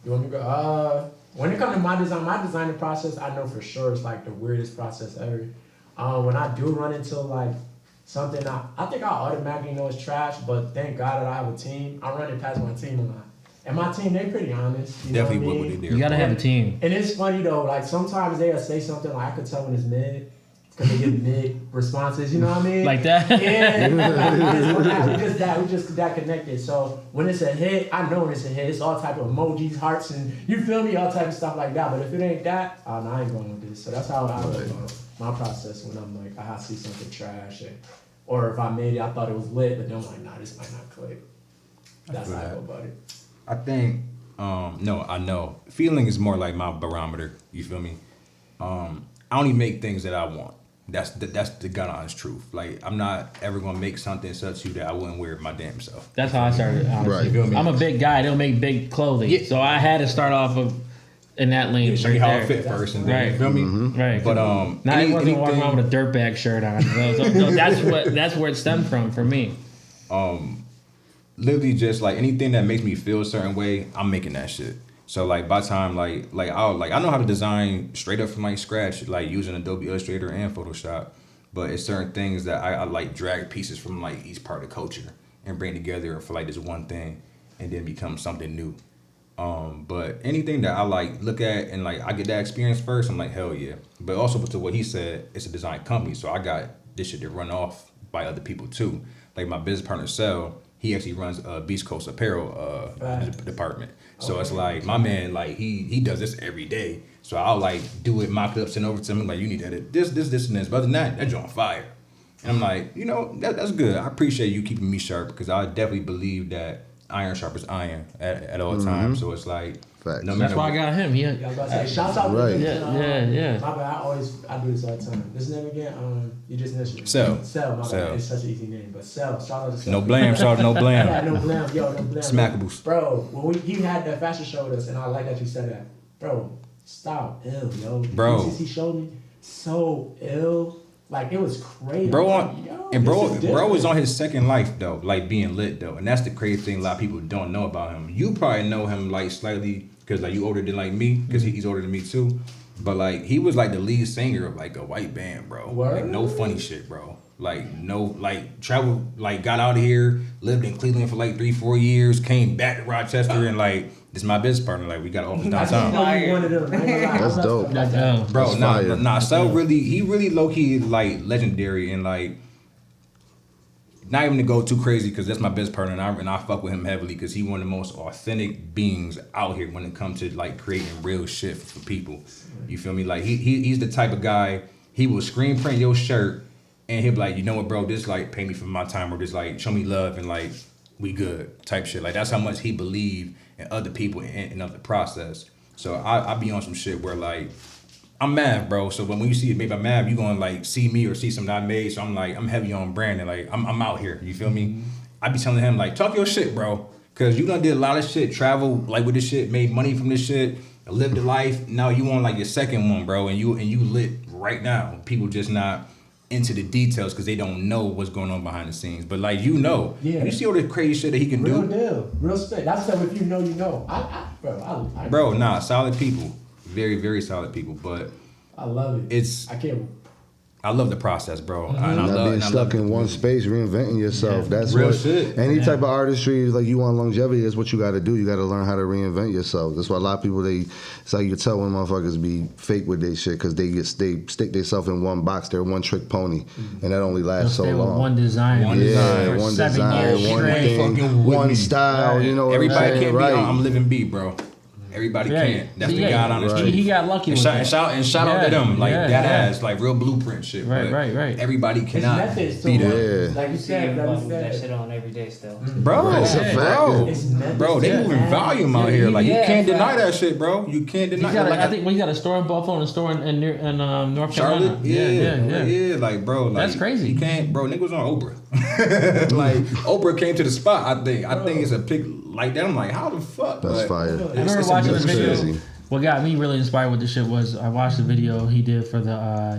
S7: You want me to go? When it comes to my designing process, I know for sure it's like the weirdest process ever. When I do run into like something, I think I automatically know it's trash, but thank God that I have a team. I run it past my team a lot. And my team, they pretty honest. You
S3: Definitely
S7: know what I
S3: what
S7: mean?
S3: they did.
S4: You gotta have a team.
S7: And it's funny though, like sometimes they'll say something like I could tell when it's mid, because they give mid responses, you know what I mean?
S4: Like that?
S7: Yeah, we just that connected. So when it's a hit, I know when it's a hit. It's all type of emojis, hearts, and you feel me, all type of stuff like that. But if it ain't that, no, I ain't going with this. So that's how I go about my process when I'm like, I see something trash, or if I made it, I thought it was lit, but then I'm like, nah, this might not click. That's how I go about it.
S3: I think no, I know. Feeling is more like my barometer. You feel me? I only make things that I want. That's the God honest truth. Like I'm not ever gonna make something such to you that I wouldn't wear my damn self.
S4: That's how I started. Honestly.
S5: Right.
S3: You feel me?
S4: I'm a big guy. They don't make big clothing,
S3: Yeah.
S4: so I had to start off in that lane.
S3: Show
S4: right
S3: you how
S4: there.
S3: it fit first, and then
S4: Right.
S3: you feel me?
S4: Right.
S3: But
S4: now I wasn't walking around with a dirtbag shirt on. So that's where it stemmed from for me.
S3: Literally just like anything that makes me feel a certain way, I'm making that shit. So like by the time I know how to design straight up from like scratch, like using Adobe Illustrator and Photoshop. But it's certain things that I like drag pieces from like each part of culture and bring together for like this one thing and then become something new. But anything that I like look at and like I get that experience first, I'm like, hell yeah. But also to what he said, it's a design company, so I got this shit to run off by other people too. Like my business partner Sel, he actually runs Beast Coast Apparel department. So it's like my man, like he does this every day. So I'll like do it, mock it up, send over to him, like you need to edit this, and this. But other than that, that's on fire. And I'm like, that's good. I appreciate you keeping me sharp because I definitely believe that iron sharpens iron at all times. So it's like,
S5: Facts.
S3: no
S4: That's
S3: matter
S4: why I
S3: what.
S4: got him.
S7: Yeah, I was about to say, shouts out
S5: Right.
S7: to
S4: Yeah.
S7: My bad, I do this all the time. This name again, you just mentioned it.
S3: Cell.
S7: Cell, my
S3: Cell.
S7: bad. It's such an easy name, but Cell. Shout out to Cell.
S3: No blame, Charlotte, no blame.
S7: Yeah, no blame. Yo, no blame.
S3: Smackables.
S7: Bro, when he had that fashion show with us, and I like that you said that. Bro, stop. Ill, yo.
S3: Bro.
S7: The pieces he showed me, so ill. Like, it was crazy.
S3: Bro,
S7: Bro
S3: was on his second life though, like being lit though, and that's the crazy thing. A lot of people don't know about him. You probably know him like slightly because like you older than like me, because he's older than me too. But like he was like the lead singer of like a white band, bro.
S7: Word?
S3: Like no funny shit, bro. Like no, like traveled, like got out of here, lived in Cleveland for like 3-4 years, came back to Rochester, and like this is my business partner. Like we got office
S7: I just
S3: downtown.
S7: know you wanted them.
S5: That's dope.
S3: Bro,
S5: That's fire.
S3: Sel he really low key like legendary and like not even to go too crazy because that's my best partner and I fuck with him heavily because he one of the most authentic beings out here when it comes to like creating real shit for people. You feel me? Like he's the type of guy, he will screen print your shirt and he'll be like, you know what, bro, this like pay me for my time or just like show me love and like we good type shit. Like that's how much he believe in other people and of the process. So I be on some shit where like I'm Mav, bro. So when you see maybe I'm Mav, you gonna like see me or see something I made. So I'm like, I'm heavy on branding. Like I'm out here. You feel me? I be telling him like, talk your shit, bro. Cause you done did a lot of shit, travel like with this shit, made money from this shit, lived a life. Now you on like your second one, bro, and you lit right now. People just not into the details because they don't know what's going on behind the scenes. But like you see all the crazy shit that he can
S7: Real
S3: do.
S7: deal. Real spit. That's stuff if you know, you know. I
S3: Solid people. Very, very solid people. But
S7: I love it.
S3: I love the process, bro.
S7: Mm-hmm.
S3: And
S5: Not being stuck in one space, reinventing yourself. That's
S3: Real
S5: what
S3: shit.
S5: any type of artistry, like you want longevity, that's what you got to do. You got to learn how to reinvent yourself. That's why a lot of people it's like you tell when motherfuckers be fake with their shit because they stick themselves in one box. They're one trick pony, and that only lasts so long.
S4: One design.
S5: One
S4: for
S5: design,
S4: 7 years
S5: one
S4: straight.
S5: thing, one style. You know what
S3: Everybody
S5: I'm saying?
S3: can't
S5: Right.
S3: be I'm living B, bro. Everybody can't. That's the God on the street.
S4: He got lucky
S3: and
S4: with that.
S3: Shout out to them, like that ass, like real blueprint shit.
S4: Right,
S3: but
S4: right.
S3: Everybody
S7: It's
S3: cannot
S7: methods
S3: be
S7: too.
S3: that.
S7: Like you said,
S1: that shit on every day still.
S3: Bro,
S5: It's a fact.
S7: It's methods.
S3: bro, they moving volume out here. Like you can't deny that shit, bro. You can't deny.
S4: I think we got a store in Buffalo and a store in North
S3: Charlotte,
S4: Carolina.
S3: yeah, like bro, like
S4: that's crazy.
S3: You can't, bro. Niggas on Oprah. Like Oprah came to the spot. I think it's a pic like that. I'm like, how the fuck?
S5: That's
S3: But
S5: fire.
S4: I remember watching the video.
S5: crazy.
S4: What got me really inspired with this shit was I watched the video he did for the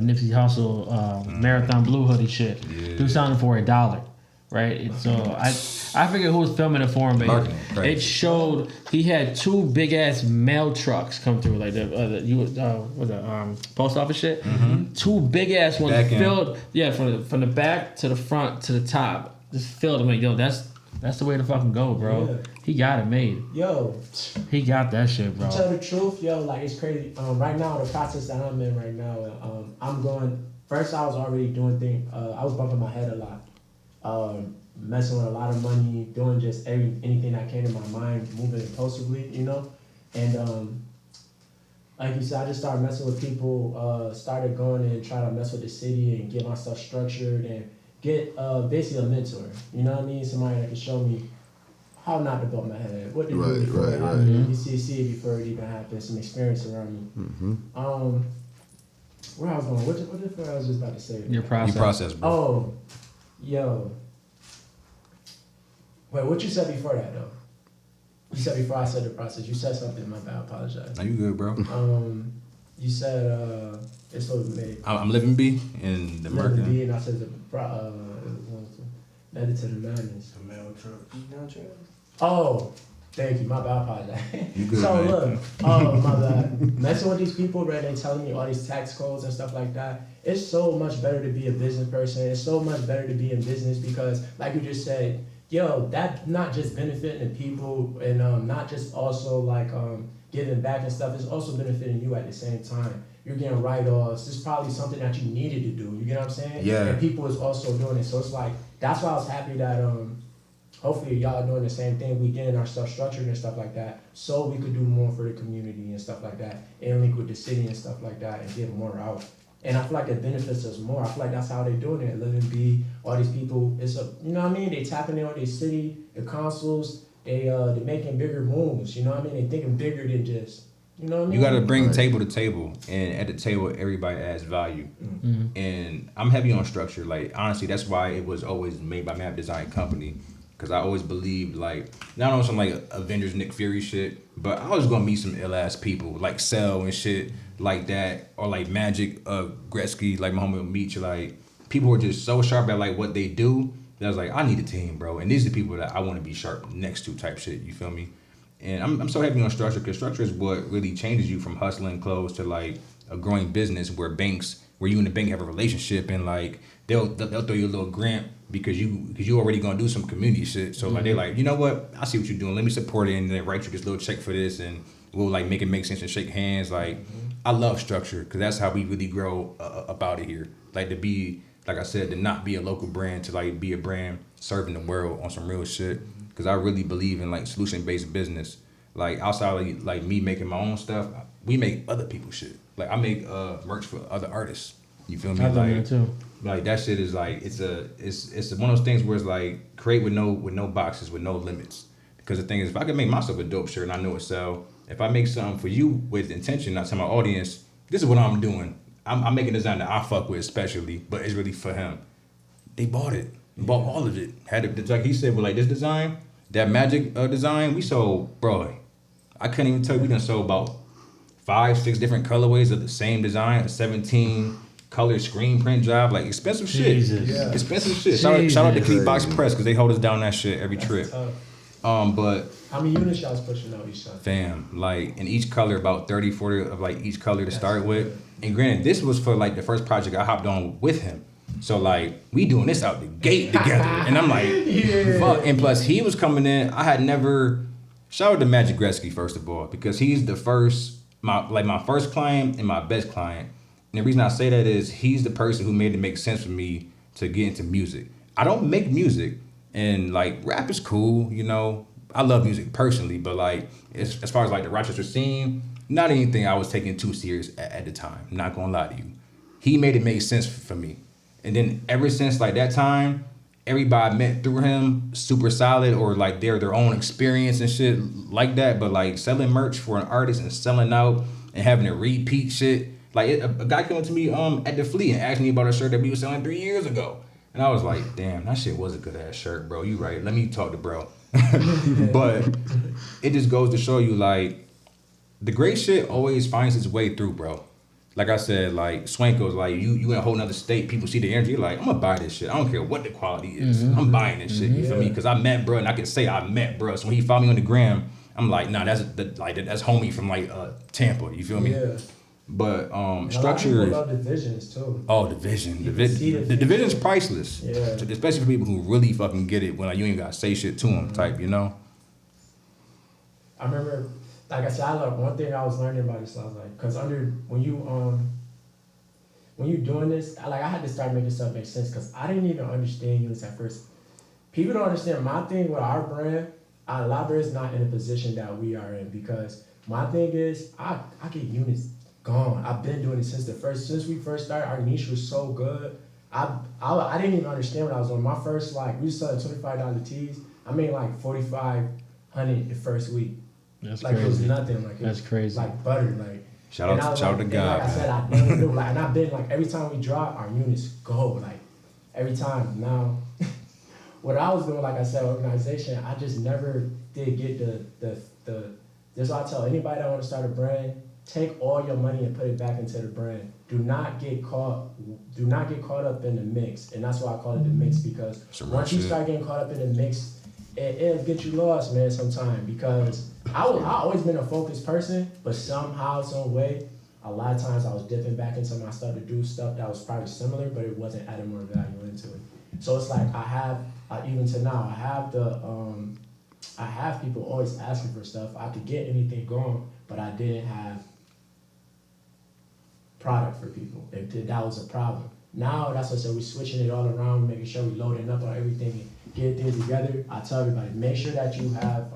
S4: Nipsey Hussle Marathon Blue hoodie shit. Do something for $1, right? And so I figured who was filming it for him, but it showed he had 2 big ass mail trucks come through, like the post office shit. 2 big ass ones filled, from the back to the front to the top, just filled. I'm like, yo, that's the way to fucking go, bro.
S7: Yeah.
S4: He got it made.
S7: Yo,
S4: he got that shit, bro.
S7: To tell the truth, yo, like it's crazy. Right now, the process that I'm in right now, I'm going. First, I was already doing things. I was bumping my head a lot, messing with a lot of money, doing just anything that came to my mind, moving impulsively, you know. And like you said, I just started messing with people. Started going and trying to mess with the city and get my stuff structured and get basically a mentor. You know what I mean? Somebody that can show me how not to bump my head, what to do before it happens. You see it before it even happens, some experience around me. Where I was going, what the I was just about to say?
S4: Your process.
S3: Bro.
S7: Oh, yo. Wait, what you said before that, though? You said before I said the process, you said something, my bad, I apologize.
S3: Are you good, bro?
S7: You said, it's so big.
S3: I'm living B in the
S7: Living
S3: American.
S7: B, and I said method to the madness.
S6: The mail truck.
S7: Oh, thank you. My bad. I apologize.
S3: You good,
S7: So
S3: man.
S7: look, my bad. Messing with these people, right? They telling me all these tax codes and stuff like that. It's so much better to be a business person. It's so much better to be in business because, like you just said, yo, that not just benefiting the people and not just also like giving back and stuff. It's also benefiting you at the same time. You're getting write-offs. This is probably something that you needed to do. You get what I'm saying?
S3: Yeah.
S7: And people is also doing it. So it's like that's why I was happy that hopefully y'all are doing the same thing. We getting our stuff structured and stuff like that, so we could do more for the community and stuff like that, and link with the city and stuff like that, and get more out. And I feel like it benefits us more. I feel like that's how they're doing it. Living B, all these people, you know what I mean? They tapping in with their city, the councils, they're making bigger moves. You know what I mean? They're thinking bigger than just. You know what I mean?
S3: You got to bring table to table, and at the table, everybody adds value.
S4: Mm-hmm.
S3: And I'm heavy on structure. Like, honestly, that's why it was always made by Map Design Company. Because I always believed, like, not on some, like, Avengers Nick Fury shit, but I was going to meet some ill-ass people, like Cell and shit like that, or, like, Magic, Gretzky, like, my homie Meech, like, people were just so sharp at, like, what they do, that I was like, I need a team, bro. And these are the people that I want to be sharp next to type shit, you feel me? And I'm so heavy on structure, because structure is what really changes you from hustling clothes to, like, a growing business where you and the bank have a relationship, and, like, they'll throw you a little grant because you already gonna do some community shit. So like they're like, you know what? I see what you're doing. Let me support it, and they write you this little check for this, and we'll like make it make sense and shake hands. Like I love structure because that's how we really grow about it here. Like to be, like I said, to not be a local brand, to like be a brand serving the world on some real shit. Because I really believe in like solution based business. Like outside of like me making my own stuff, we make other people's shit. Like I make merch for other artists. You feel me?
S4: I've done that too.
S3: Like that shit is like it's one of those things where it's like create with no boxes, with no limits. Because the thing is, if I can make myself a dope shirt and I know it sell, if I make something for you with intention, not to my audience, this is what I'm doing. I'm making a design that I fuck with especially, but it's really for him. They bought it, bought all of it. Had it like he said, well, like this design, that magic design, we sold, bro. I couldn't even tell you, we done sold about 5-6 different colorways of the same design, a 17 color screen print job, like expensive shit.
S7: Yeah.
S3: Expensive shit. Shout out to Cleatbox Press because they hold us down that shit every trip. But
S7: how many units y'all pushing out each time?
S3: Fam, like in each color, about 30-40 of like each color to start with. And granted, this was for like the first project I hopped on with him. So like we doing this out the gate together, and I'm like, fuck. And plus he was coming in. I had never. Shout out to Magic Gretzky first of all because he's the first my first client and my best client. And the reason I say that is he's the person who made it make sense for me to get into music. I don't make music, and like rap is cool, you know. I love music personally, but like as far as like the Rochester scene, not anything I was taking too serious at the time. I'm not gonna lie to you. He made it make sense for me. And then ever since like that time, everybody I met through him, super solid, or like their own experience and shit like that. But like selling merch for an artist and selling out and having to repeat shit. Like a guy came up to me at the Flea and asked me about a shirt that we were selling 3 years ago. And I was like, damn, that shit was a good ass shirt, bro. You right. Let me talk to bro. But it just goes to show you like the great shit always finds its way through, bro. Like I said, like Swankos, like you in a whole nother state, people see the energy, you're like, I'm gonna buy this shit. I don't care what the quality is. I'm buying this shit, you feel me? Because I met bro, and I can say I met bro. So when he found me on the gram, I'm like, nah, that's homie from like Tampa, you feel me? Yeah. But structure.
S7: I love divisions too.
S3: Oh, division. The division's priceless. Yeah. Especially for people who really fucking get it when like you ain't gotta say shit to them type, you know?
S7: I remember, like I said, I love one thing I was learning about this. I was like, cause when you doing this, I had to start making stuff make sense. Cause I didn't even understand units at first. People don't understand my thing with our brand. Our library is not in a position that we are in because my thing is I get units gone. I've been doing it since we first started. Our niche was so good. I didn't even understand what I was doing. My first we was selling $25 tees. I made like $4,500 the first week.
S4: That's
S7: like
S4: crazy.
S7: It was nothing. Like
S4: that's crazy.
S7: Like butter. Like
S3: shout out to God.
S7: Like I said, I never knew. Like, and I've been like every time we drop, our units go. Like every time. Now, what I was doing, like I said, organization. I just never did get the. That's why I tell anybody that want to start a brand. Take all your money and put it back into the brand. Do not get caught up in the mix. And that's why I call it the mix because once you start getting caught up in the mix, it'll get you lost, man, sometime. Because I always been a focused person, but somehow, some way, a lot of times I was dipping back into my stuff to do stuff that was probably similar, but it wasn't adding more value into it. So it's like I have, even to now, I have people always asking for stuff. I could get anything going, but I didn't have product for people. That was a problem. Now, that's what I said, we're switching it all around, making sure we're loading up on everything and getting things together. I tell everybody, make sure that you have,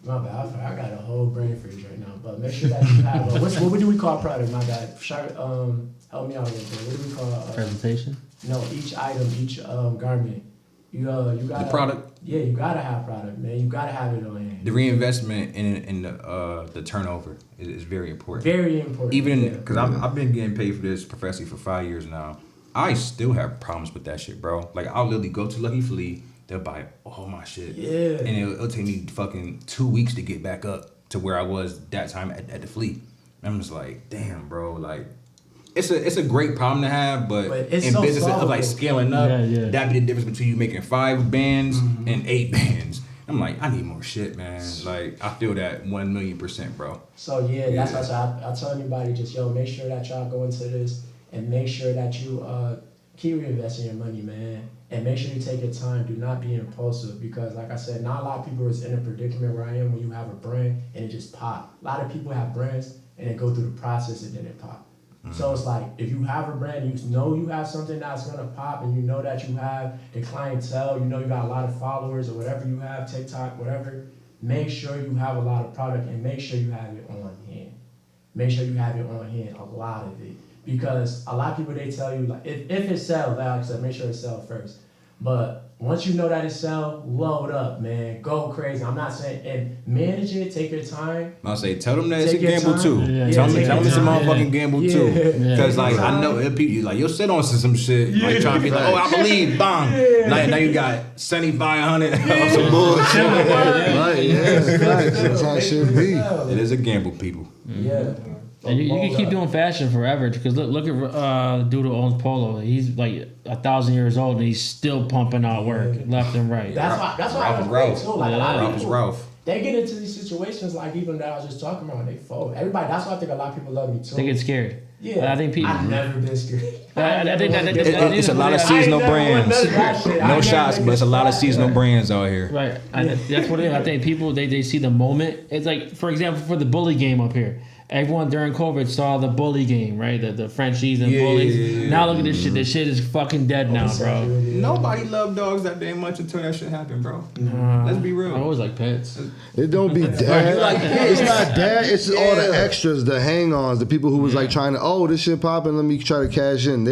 S7: my bad, I got a whole brain freeze right now, but make sure that you have, what do we call product, my bad? Help me out a little bit. What do we call?
S4: Presentation?
S7: No, each item, each garment. You got
S3: the product.
S7: Yeah, you gotta have product, man. You gotta have it on hand.
S3: The reinvestment in the turnover is very important.
S7: Very important.
S3: Even because I've been getting paid for this professionally for 5 years now. I still have problems with that shit, bro. Like I'll literally go to Lucky Flea, they'll buy all my shit, and it'll take me fucking 2 weeks to get back up to where I was that time at the Flea. I'm just like, damn, bro, like. It's a great problem to have, but in
S7: so
S3: business
S7: solvable.
S3: of like scaling up,
S4: Yeah.
S3: that'd be the difference between you making 5 bands and 8 bands. I'm like, I need more shit, man. Like, I feel that 1,000,000%, bro.
S7: So that's why I tell anybody just make sure that y'all go into this and make sure that you keep reinvesting your money, man, and make sure you take your time. Do not be impulsive because, like I said, not a lot of people is in a predicament where I am when you have a brand and it just pop. A lot of people have brands and they go through the process and then it pop. So it's like, if you have a brand, you know you have something that's going to pop and you know that you have the clientele, you know you got a lot of followers or whatever you have, TikTok, whatever, make sure you have a lot of product and make sure you have it on hand. Make sure you have it on hand, a lot of it. Because a lot of people, they tell you, like, if it sells, like I said, make sure it sells first. But once you know that it sells, load up, man. Go crazy. I'm not saying, and manage it, take your time.
S3: I'll say, tell them that it's a
S7: Take your
S3: gamble
S7: time.
S3: too.
S4: Yeah.
S3: Tell them
S7: take
S3: it's a
S7: your time.
S3: motherfucking gamble too.
S7: Yeah.
S3: Because like
S7: Yeah.
S3: I know people like you'll sit on some shit, like trying to be like, oh, I believe, bang. Like now you got 7,500 of some bullshit.
S5: Right, yeah, facts. That's how it should be.
S3: It is a gamble, people.
S7: Yeah.
S4: And you can keep doing fashion forever because look at dude who owns Polo. He's like 1,000 years old and he's still pumping out work left and right.
S7: That's why I was
S3: Ralph.
S7: too. Like a lot of
S3: Ralph is
S7: people,
S3: Ralph.
S7: they get into these situations like even that I was just talking about. They fold. Everybody. That's why I think a lot of people love me too.
S4: They get scared.
S7: Yeah,
S4: I think people.
S7: I've never been scared.
S4: I think that
S3: It's a lot of seasonal brands. No shots, but it's a lot of seasonal brands out here.
S4: Right. That's what it is. I think people they see the moment. It's like, for example, for the bully game up here. Everyone during COVID saw the bully game, right? The Frenchies and bullies.
S3: Yeah.
S4: Now look at this shit. This shit is fucking dead now, bro.
S3: Nobody loved dogs that damn much until that shit happened, bro. Let's be real.
S4: I always like pets.
S5: It don't be dead. It's not dead. It's all the extras, the hang-ons, the people who was like trying to, this shit popping, let me try to cash in.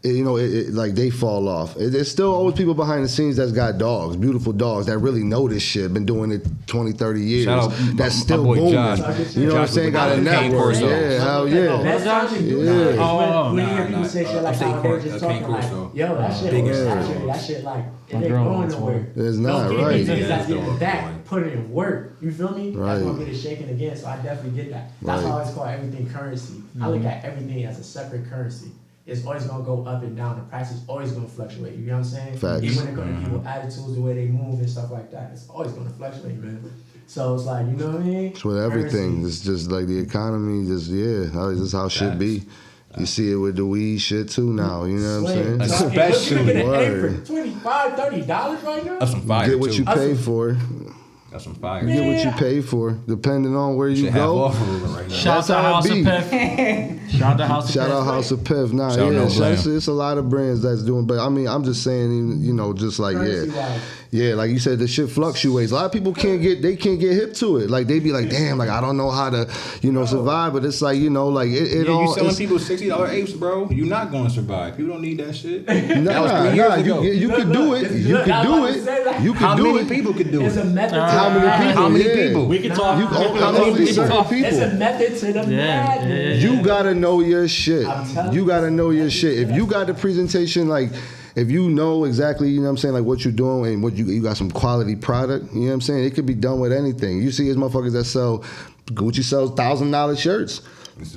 S5: Like they fall off. There's still always people behind the scenes that's got dogs, beautiful dogs that really know this shit, been doing it 20, 30 years.
S3: Shout out
S5: That's
S3: my
S5: still
S3: boy
S5: booming.
S3: Josh.
S5: You know what I'm
S3: Josh
S5: saying? Got a
S3: with the cane
S5: network.
S3: Corso.
S5: Yeah, hell yeah.
S7: Next time you do
S5: Yeah.
S7: that,
S4: Oh,
S7: when you hear people say shit like
S3: Upstate
S7: how they were
S3: Corso,
S7: just
S3: cane
S7: talking like,
S3: Corso.
S7: yo, that shit
S3: Big
S7: oversaturated. That shit like, it
S4: My
S7: ain't
S4: girl
S7: going
S4: wants
S7: nowhere.
S4: one.
S5: It's not
S7: Those
S5: right.
S7: things
S3: Yeah,
S7: that's
S3: that's
S7: getting
S3: the
S7: back,
S3: point.
S7: put it in work. You feel me?
S5: Right.
S7: That's gonna get it shaken again. So I definitely get that. That's why I always call everything currency. I look at everything as a separate currency. It's always gonna go up and down. The price is always gonna fluctuate. You know what I'm saying?
S5: Facts.
S7: Even when it comes to people's attitudes, the way they move and stuff like that, it's always gonna fluctuate, man. So it's like, you know what I mean?
S5: It's with everything.
S7: Currency.
S5: It's just like the economy. This is how it should be. You see it with the weed shit too now. You know what I'm saying?
S3: Especially
S7: you can get an A
S5: word.
S7: for $25, $30 right now.
S3: That's some fire
S5: Get what
S3: too.
S5: you pay for.
S3: That's some fire.
S5: Get what you pay for, depending on where you
S3: Should have
S5: go.
S3: offer right now.
S4: Shout out to
S5: how it
S4: House of
S5: be.
S4: Piff. Shout out to House of
S5: Shout
S4: Piff.
S5: out House of Piff. Nah,
S3: Shout out No Blame.
S5: it's a lot of brands that's doing, but I mean, I'm just saying, just like,
S7: Currency-wise.
S5: yeah, like you said, the shit fluctuates. A lot of people can't get hip to it. Like they be like, damn, like I don't know how to, survive. But it's like, like it
S3: Yeah,
S5: all.
S3: you selling
S5: it's-
S3: people $60 apes, bro. You're not going to survive. People don't need that shit.
S5: Nah,
S3: 3 years ago.
S5: you could do it. You could do it. You
S3: How
S5: could do
S3: many
S5: it.
S3: people could do
S7: It's a
S3: it?
S7: method to
S5: How many
S7: madness.
S5: people?
S3: How many
S5: Yeah.
S3: people?
S4: We can talk.
S5: You
S3: How
S5: only
S3: many
S5: certain
S3: people?
S7: It's a
S5: people.
S7: method to the madness.
S5: You gotta know your shit.
S7: I'm telling
S5: You
S7: you.
S5: gotta know your shit. If you got the presentation, like if you know exactly, like what you're doing and what you got some quality product, you know what I'm saying? It could be done with anything. You see his motherfuckers that sell Gucci sells $1,000 shirts.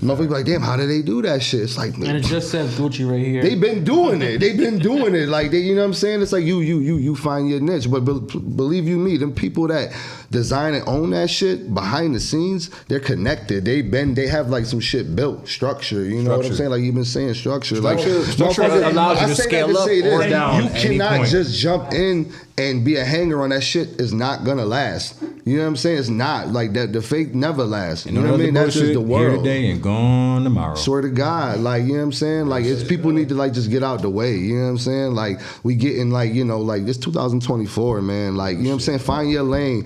S5: Motherfuckers be like, damn, how do they do that shit? It's like,
S4: And it just says Gucci right here.
S5: they've been doing it. They've been doing it. Like you know what I'm saying? It's like you find your niche. But believe you me, them people that design and own that shit behind the scenes, they're connected. They have like some shit built, structure. You know what I'm
S3: Structure.
S5: saying? Like you've been saying structure.
S3: Structure
S5: motherfuckers-
S3: allows you
S5: I
S3: to
S5: say that
S3: scale up
S5: say this.
S3: or down
S5: You
S3: at any
S5: cannot
S3: point.
S5: just jump in and be a hanger on that shit. Is not gonna last. You know what I'm saying? It's not like that. The fake never lasts. You know what I mean? That's just the
S3: Here
S5: world.
S3: today and gone tomorrow.
S5: Swear to God, like, you know what I'm saying? Like, it's people need to, like, just get out the way, you know what I'm saying? Like, we getting, like, like, it's 2024, man. Like, you know what I'm saying? Find your lane,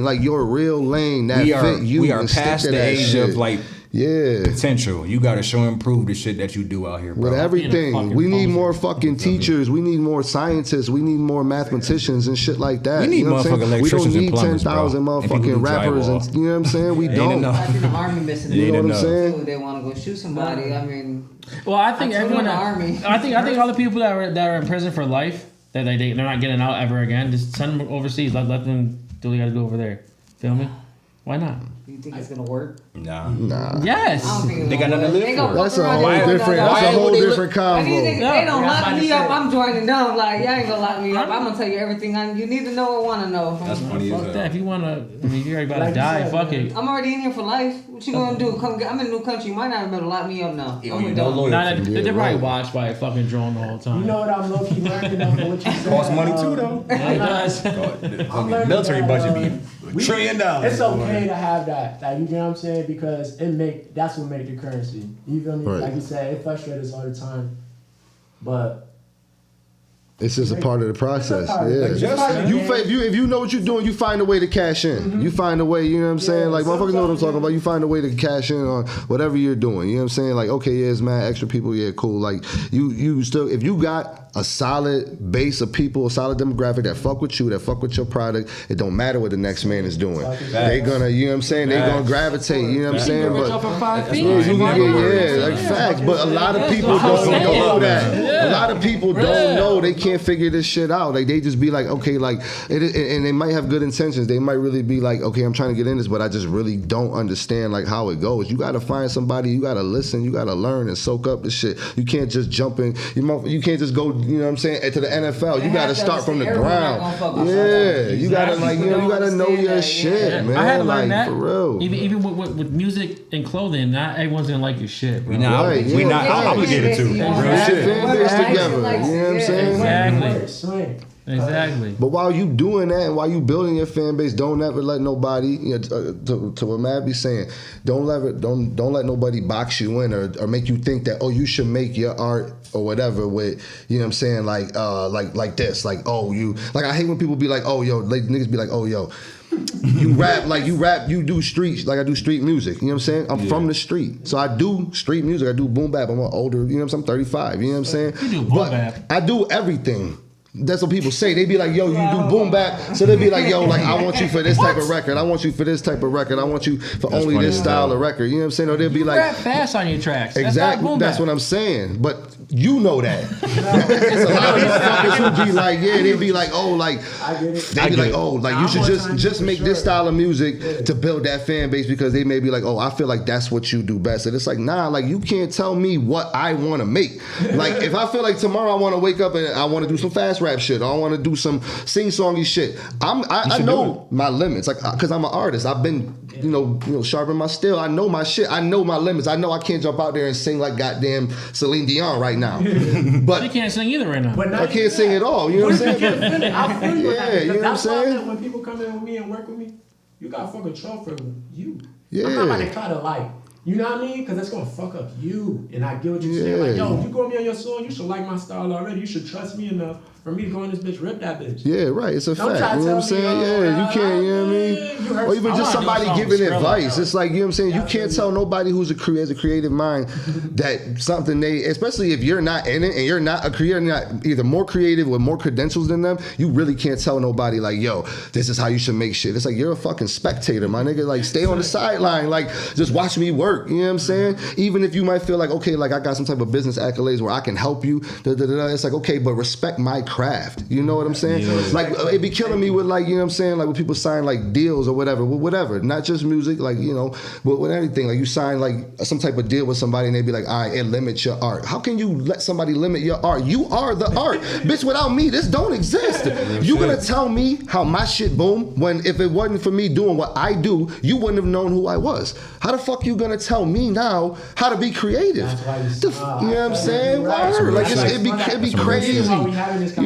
S5: like, your real lane that fit you.
S3: We are
S5: and stick
S3: past
S5: to
S3: the
S5: that
S3: age
S5: shit.
S3: of like potential. You gotta show and prove the shit that you do out here, bro.
S5: With everything. We need more fucking teachers. We need more scientists. We need more mathematicians and shit like that.
S3: We need motherfucking electricians and plumbers, bro.
S5: We don't need 10,000 motherfucking rappers. And, you know what I'm saying? We don't.
S1: I think the army missing.
S5: You know what I'm saying?
S1: They want to go shoot somebody. I mean,
S4: well, I think everyone.
S1: The army.
S4: I think all the people that are in prison for life that they're not getting out ever again. Just send them overseas. Let them do what they got to do over there. Feel me? Why not?
S1: You think it's gonna work?
S3: Nah.
S4: Yes.
S1: I don't think
S3: They got nothing to live for.
S5: That's a whole different convo.
S1: They don't lock me up. I'm joining them. Like, y'all ain't gonna lock me up. I'm gonna tell you everything you need to know or want to know.
S3: That's funny as hell.
S4: Fuck that. If you wanna, you're already about to die. Fuck it.
S1: I'm already in here for life. What you gonna do? I'm in a new country. You might not be able to lock me up now.
S4: They're probably watched by a fucking drone the whole time.
S7: You know what I'm low key learning off of what you said?
S3: Costs money too, though.
S4: Yeah, it does.
S3: Military budget be $1 trillion.
S7: It's okay to have that. Like, you know what I'm saying? Because that's what make the currency. You feel me?
S5: Right.
S7: Like you said, it frustrates us all the time. But
S5: it's just a part of the process.
S7: If
S5: you know what you're doing, you find a way to cash in.
S7: Mm-hmm.
S5: You find a way, you know what I'm saying? Like, motherfuckers know what I'm talking about. You find a way to cash in on whatever you're doing. You know what I'm saying? Like, okay, yeah, it's mad extra people, yeah, cool. Like, you still, if you got a solid base of people, a solid demographic that fuck with you, that fuck with your product, it don't matter what the next man is doing. They gonna, you know what I'm saying? They gonna gravitate, you know what I'm saying? But like facts. But a lot of people don't know that. A lot of people don't know. They can't figure this shit out. Like, they just be like, okay, like, and they might have good intentions. They might really be like, okay, I'm trying to get in this, but I just really don't understand like how it goes. You gotta find somebody. You gotta listen. You gotta learn and soak up the shit. You can't just jump in. You can't just go. You know what I'm saying? To the NFL, you gotta start from the ground. Yeah, you gotta like, you gotta know your shit, man.
S4: I had to learn that.
S5: For real.
S4: Even with music and clothing, not everyone's gonna like your shit, bro.
S3: We not obligated to.
S5: Real shit. Fan base together. You know what I'm saying?
S4: Exactly.
S5: But while you doing that and while you building your fan base, don't ever let nobody, to what Matt be saying, don't let nobody box you in or make you think that, oh, you should make your art or whatever with, you know what I'm saying, like this, like, oh, you, like, I hate when people be like, oh, yo, like, niggas be like, oh, yo, you rap, you do street, like I do street music, you know what I'm saying? I'm from the street. So I do street music, I do boom bap, I'm older, you know what I'm saying, I'm 35, you know what I'm saying?
S4: You do boom bap.
S5: I do everything. That's what people say. They be like, yo, you do boom bap. So they be like, yo, like, I want you for this type of record. I want you for this type of record. I want you for only this style of record. You know what I'm saying? Or they'll be like,
S4: rap fast on your tracks.
S5: Exactly. That's what I'm saying. But you know that. It's a lot of motherfuckers who be like, yeah, they be like, oh, like, they be like, oh, like, you should just make this style of music to build that fan base, because they may be like, oh, I feel like that's what you do best. And it's like, nah, like, you can't tell me what I want to make. Like, if I feel like tomorrow I want to wake up and I want to do some fast rap shit, or I want to do some sing-songy shit, I know my limits, like, because I'm an artist. I've been, you know, sharpening my steel. I know my shit. I know my limits. I know I can't jump out there and sing like goddamn Celine Dion right now. But
S4: you can't sing either right now.
S5: I can't sing at all. You know what I'm saying?
S7: I feel you.
S5: Yeah, you know what I'm saying?
S7: When people come in with me and work with me, you got fucking control for you.
S5: Yeah.
S7: I'm not about to try to like, you know what I mean? Because that's going to fuck up you. And I get what you're saying. Like, yo, if you go me on your song, you should like my style already. You should trust me enough for me to go in this bitch, rip that bitch.
S5: Yeah, right. It's a
S7: Don't
S5: fact. You know what I'm saying? Yeah, you can't, you know what I mean? Or even just somebody giving advice. It's like, you know what I'm saying? You can't tell nobody who's has a creative mind that something especially if you're not in it and you're not a creator, not either more creative with more credentials than them, you really can't tell nobody like, yo, this is how you should make shit. It's like, you're a fucking spectator, my nigga. Like, stay on the sideline. Like, just watch me work. You know what I'm saying? Even if you might feel like, okay, like I got some type of business accolades where I can help you, it's like, okay, but respect my craft. You know what I'm saying? Yeah. Like, it be killing me with, like, you know what I'm saying, like when people sign like deals or whatever, not just music, like, you know, but with anything, like you sign like some type of deal with somebody and they be like, all right, it limits your art. How can you let somebody limit your art? You are the art. Bitch, without me, this don't exist. You gonna tell me how my shit boom when if it wasn't for me doing what I do, you wouldn't have known who I was. How the fuck you gonna tell me now how to be creative? You know what I'm saying? Like, it be crazy.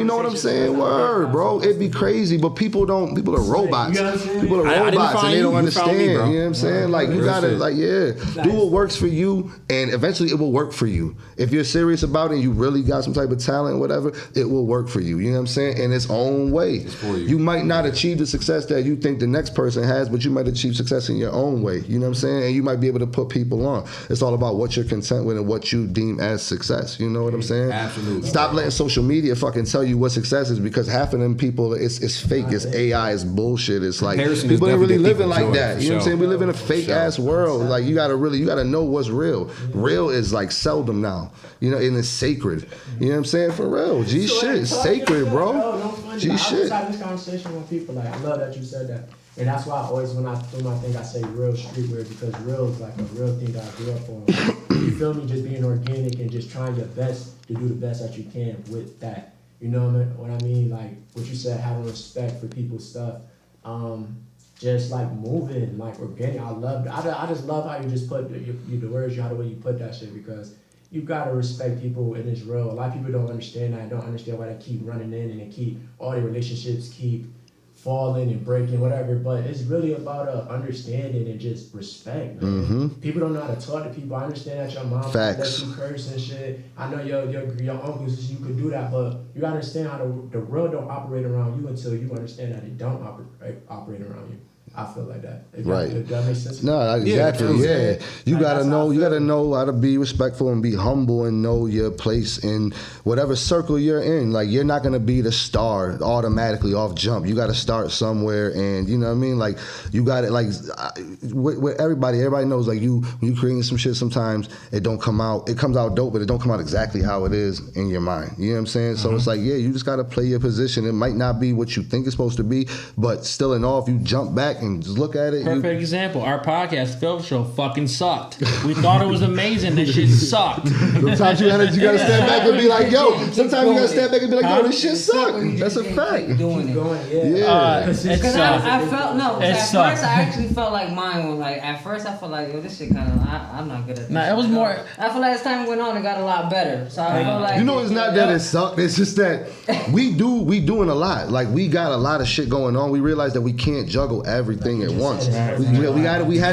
S5: You You know what I'm saying? Word, bro. It'd be crazy, but people are robots. People are robots and they don't understand. You know what I'm saying? Like, you gotta, like, do what works for you, and eventually it will work for you. If you're serious about it and you really got some type of talent, whatever, it will work for you. You know what I'm saying? In its own way. It's for you. You might not achieve the success that you think the next person has, but you might achieve success in your own way. You know what I'm saying? And you might be able to put people on. It's all about what you're content with and what you deem as success. You know what I'm saying?
S3: Absolutely.
S5: Stop letting social media fucking tell you what success is, because half of them people, it's fake, it's AI, it's bullshit. It's like people ain't really living like that. You know what I'm saying? We live in a fake ass world. Like, you gotta know what's real. Real is like seldom now. You know, and it's sacred. You know what I'm saying? For real. G shit. It's sacred, bro. G shit.
S7: I have this conversation with people. Like, I love that you said that. And that's why I always, when I do my thing, I say real streetwear, because real is like a real thing that I grew up on. You feel me? Just being organic and just trying your best to do the best that you can with that. You know what I mean? Like what you said, having respect for people's stuff. Just like moving, like organic. I just love how you just put the words, how the way you put that shit, because you gotta respect people in this real. A lot of people don't understand that. Don't understand why they keep running in and they keep all their relationships keep falling and breaking, whatever. But it's really about understanding and just respect, man.
S5: Mm-hmm.
S7: People don't know how to talk to people. I understand that your mom lets you curse and shit. I know your uncles, you could do that, but you gotta understand how the world don't operate around you until you understand that it don't operate around you. I feel like that. If that makes sense.
S5: No, exactly. Yeah. You gotta know how to be respectful and be humble and know your place in whatever circle you're in. Like, you're not gonna be the star automatically off jump. You gotta start somewhere, and you know what I mean? Like, you gotta, like, with everybody knows, like, when you creating some shit, sometimes it comes out dope, but it don't come out exactly how it is in your mind. You know what I'm saying? So it's like, you just gotta play your position. It might not be what you think it's supposed to be, but still in all, if you jump back and just look at it.
S4: Perfect example. Our podcast, Filth Show, fucking sucked. We thought it was amazing. This shit sucked.
S5: Sometimes you gotta stand back and be like, yo. Sometimes you gotta stand back and be like, yo, this shit sucked. That's a fact.
S1: Doing it.
S5: Because
S1: I felt first I actually felt like mine was like, at first I felt like, yo, this shit kind of, I'm not good at this.
S4: Nah, it was more.
S1: I feel like as time went on, it got a lot better. So I feel like,
S5: you know, it's not that it sucked. It's just that we doing a lot. Like, we got a lot of shit going on. We realized that we can't juggle everything at once. We had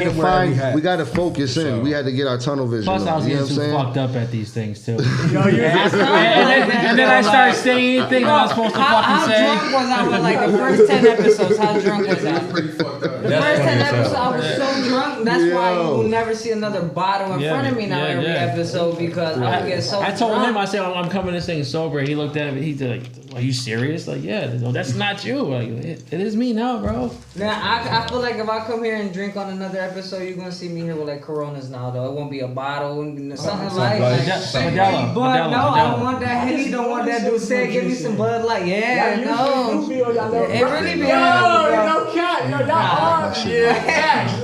S5: to focus in. We had to get our tunnel vision.
S4: Plus, I was
S5: getting
S4: too fucked up at these things too.
S1: and
S4: then I started saying things I was supposed to fucking say.
S1: How drunk was I with like the first 10 episodes? How drunk was I? The first 10 episodes, I was so drunk. That's why you will never see another bottle in front of me now every episode, because I get so drunk.
S4: I told him, I said, I'm coming this thing sober. He looked at me. He's like, are you serious? Like, yeah, no, that's not you. Like, it is me now, bro.
S1: Now, I feel like if I come here and drink on another episode, you're going to see me here with like Coronas now, though. It won't be a bottle, something like that. But no, I don't want that Henny, don't want that dude say, give me some Bud Light. Yeah, no. It really be
S7: no cat. Yo, that hard.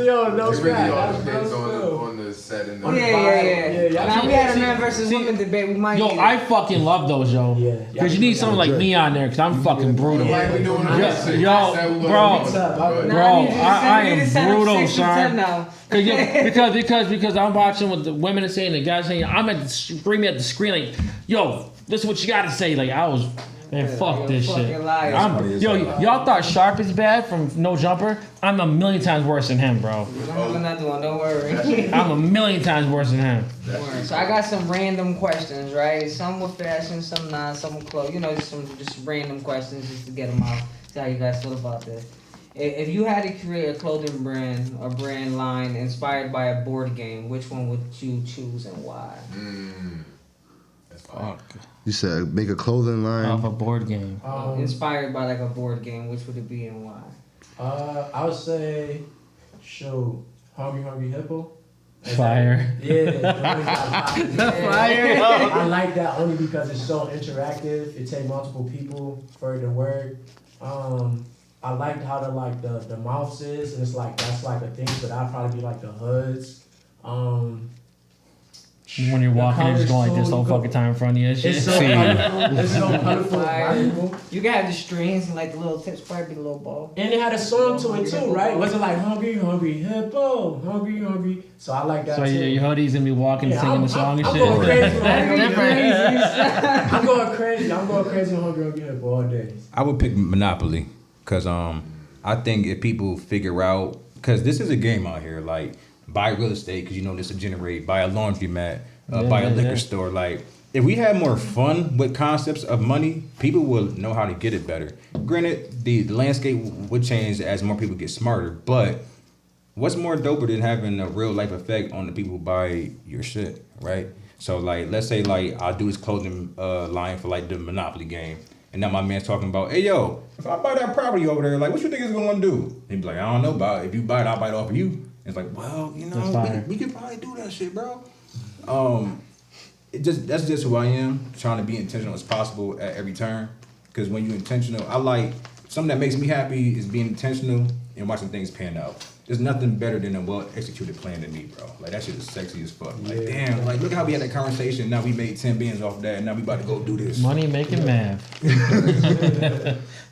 S7: Yo, no
S2: It really all
S7: cat.
S2: depends on the setting.
S1: Yeah. Now we had a man versus women debate. We might.
S4: Yo, I fucking love those, yo. Because you need someone like me on there, because I'm fucking brutal.
S2: Like we doing
S4: Bro, I am brutal, son. Because I'm watching what the women are saying, the guys saying, I'm screaming at the screen like, yo, this is what you gotta say. Like, I was, man, fuck this shit. Y'all thought Sharp is bad from No Jumper? I'm a million times worse than him, bro.
S1: I'm not doing, don't worry.
S4: I'm a million times worse than him.
S1: So I got some random questions, right? Some with fashion, some not, some with clothes. You know, just random questions just to get them out. See how you guys feel about this. If you had to create a clothing brand or brand line inspired by a board game, which one would you choose and why?
S2: That's fine.
S5: You said make a clothing line
S4: off a board game.
S1: Inspired by like a board game, which would it be and why?
S7: I would say, Hungry Hippo.
S4: Fire.
S7: Fire. I like that only because it's so interactive. It takes multiple people for it to work. I liked how the mouths is, and it's like that's like a thing, but I'd probably be like the hoods.
S4: When you're walking, you're just going like this
S7: colors,
S4: whole fucking time in front of you and shit.
S7: It's so colorful. It's so colorful. Valuable.
S1: You can have the strings and like the little tips, probably the little ball.
S7: And it had a song to it too, right? Wasn't like hungry, hungry, hippo, hungry, hungry. So I like that
S4: So
S7: too.
S4: your hoodie's gonna be walking, singing the song and
S7: I'm
S4: shit.
S7: going crazy.
S4: That's
S7: I'm going crazy. I'm going crazy on hungry, hungry, hippo all day.
S3: I would pick Monopoly because I think if people figure out, because this is a game out here, like buy real estate because you know this will generate, buy a laundromat, buy a liquor store. Like if we had more fun with concepts of money, people will know how to get it better. Granted, the landscape would change as more people get smarter, but what's more doper than having a real life effect on the people who buy your shit, right? So like, let's say like I'll do his clothing line for like the Monopoly game. And now my man's talking about, hey yo, if I buy that property over there, like what you think it's gonna do? He'd be like, I don't know about it. If you buy it, I'll buy it off of you. And it's like, well, you know, we could probably do that shit, bro. That's just who I am, trying to be intentional as possible at every turn. Because when you're intentional, I like something that makes me happy is being intentional and watching things pan out. There's nothing better than a well-executed plan to me, bro. Like, that shit is sexy as fuck. Like, damn, like, look how we had that conversation. Now we made 10 bands off that, and now we about to go do this.
S4: Money making math.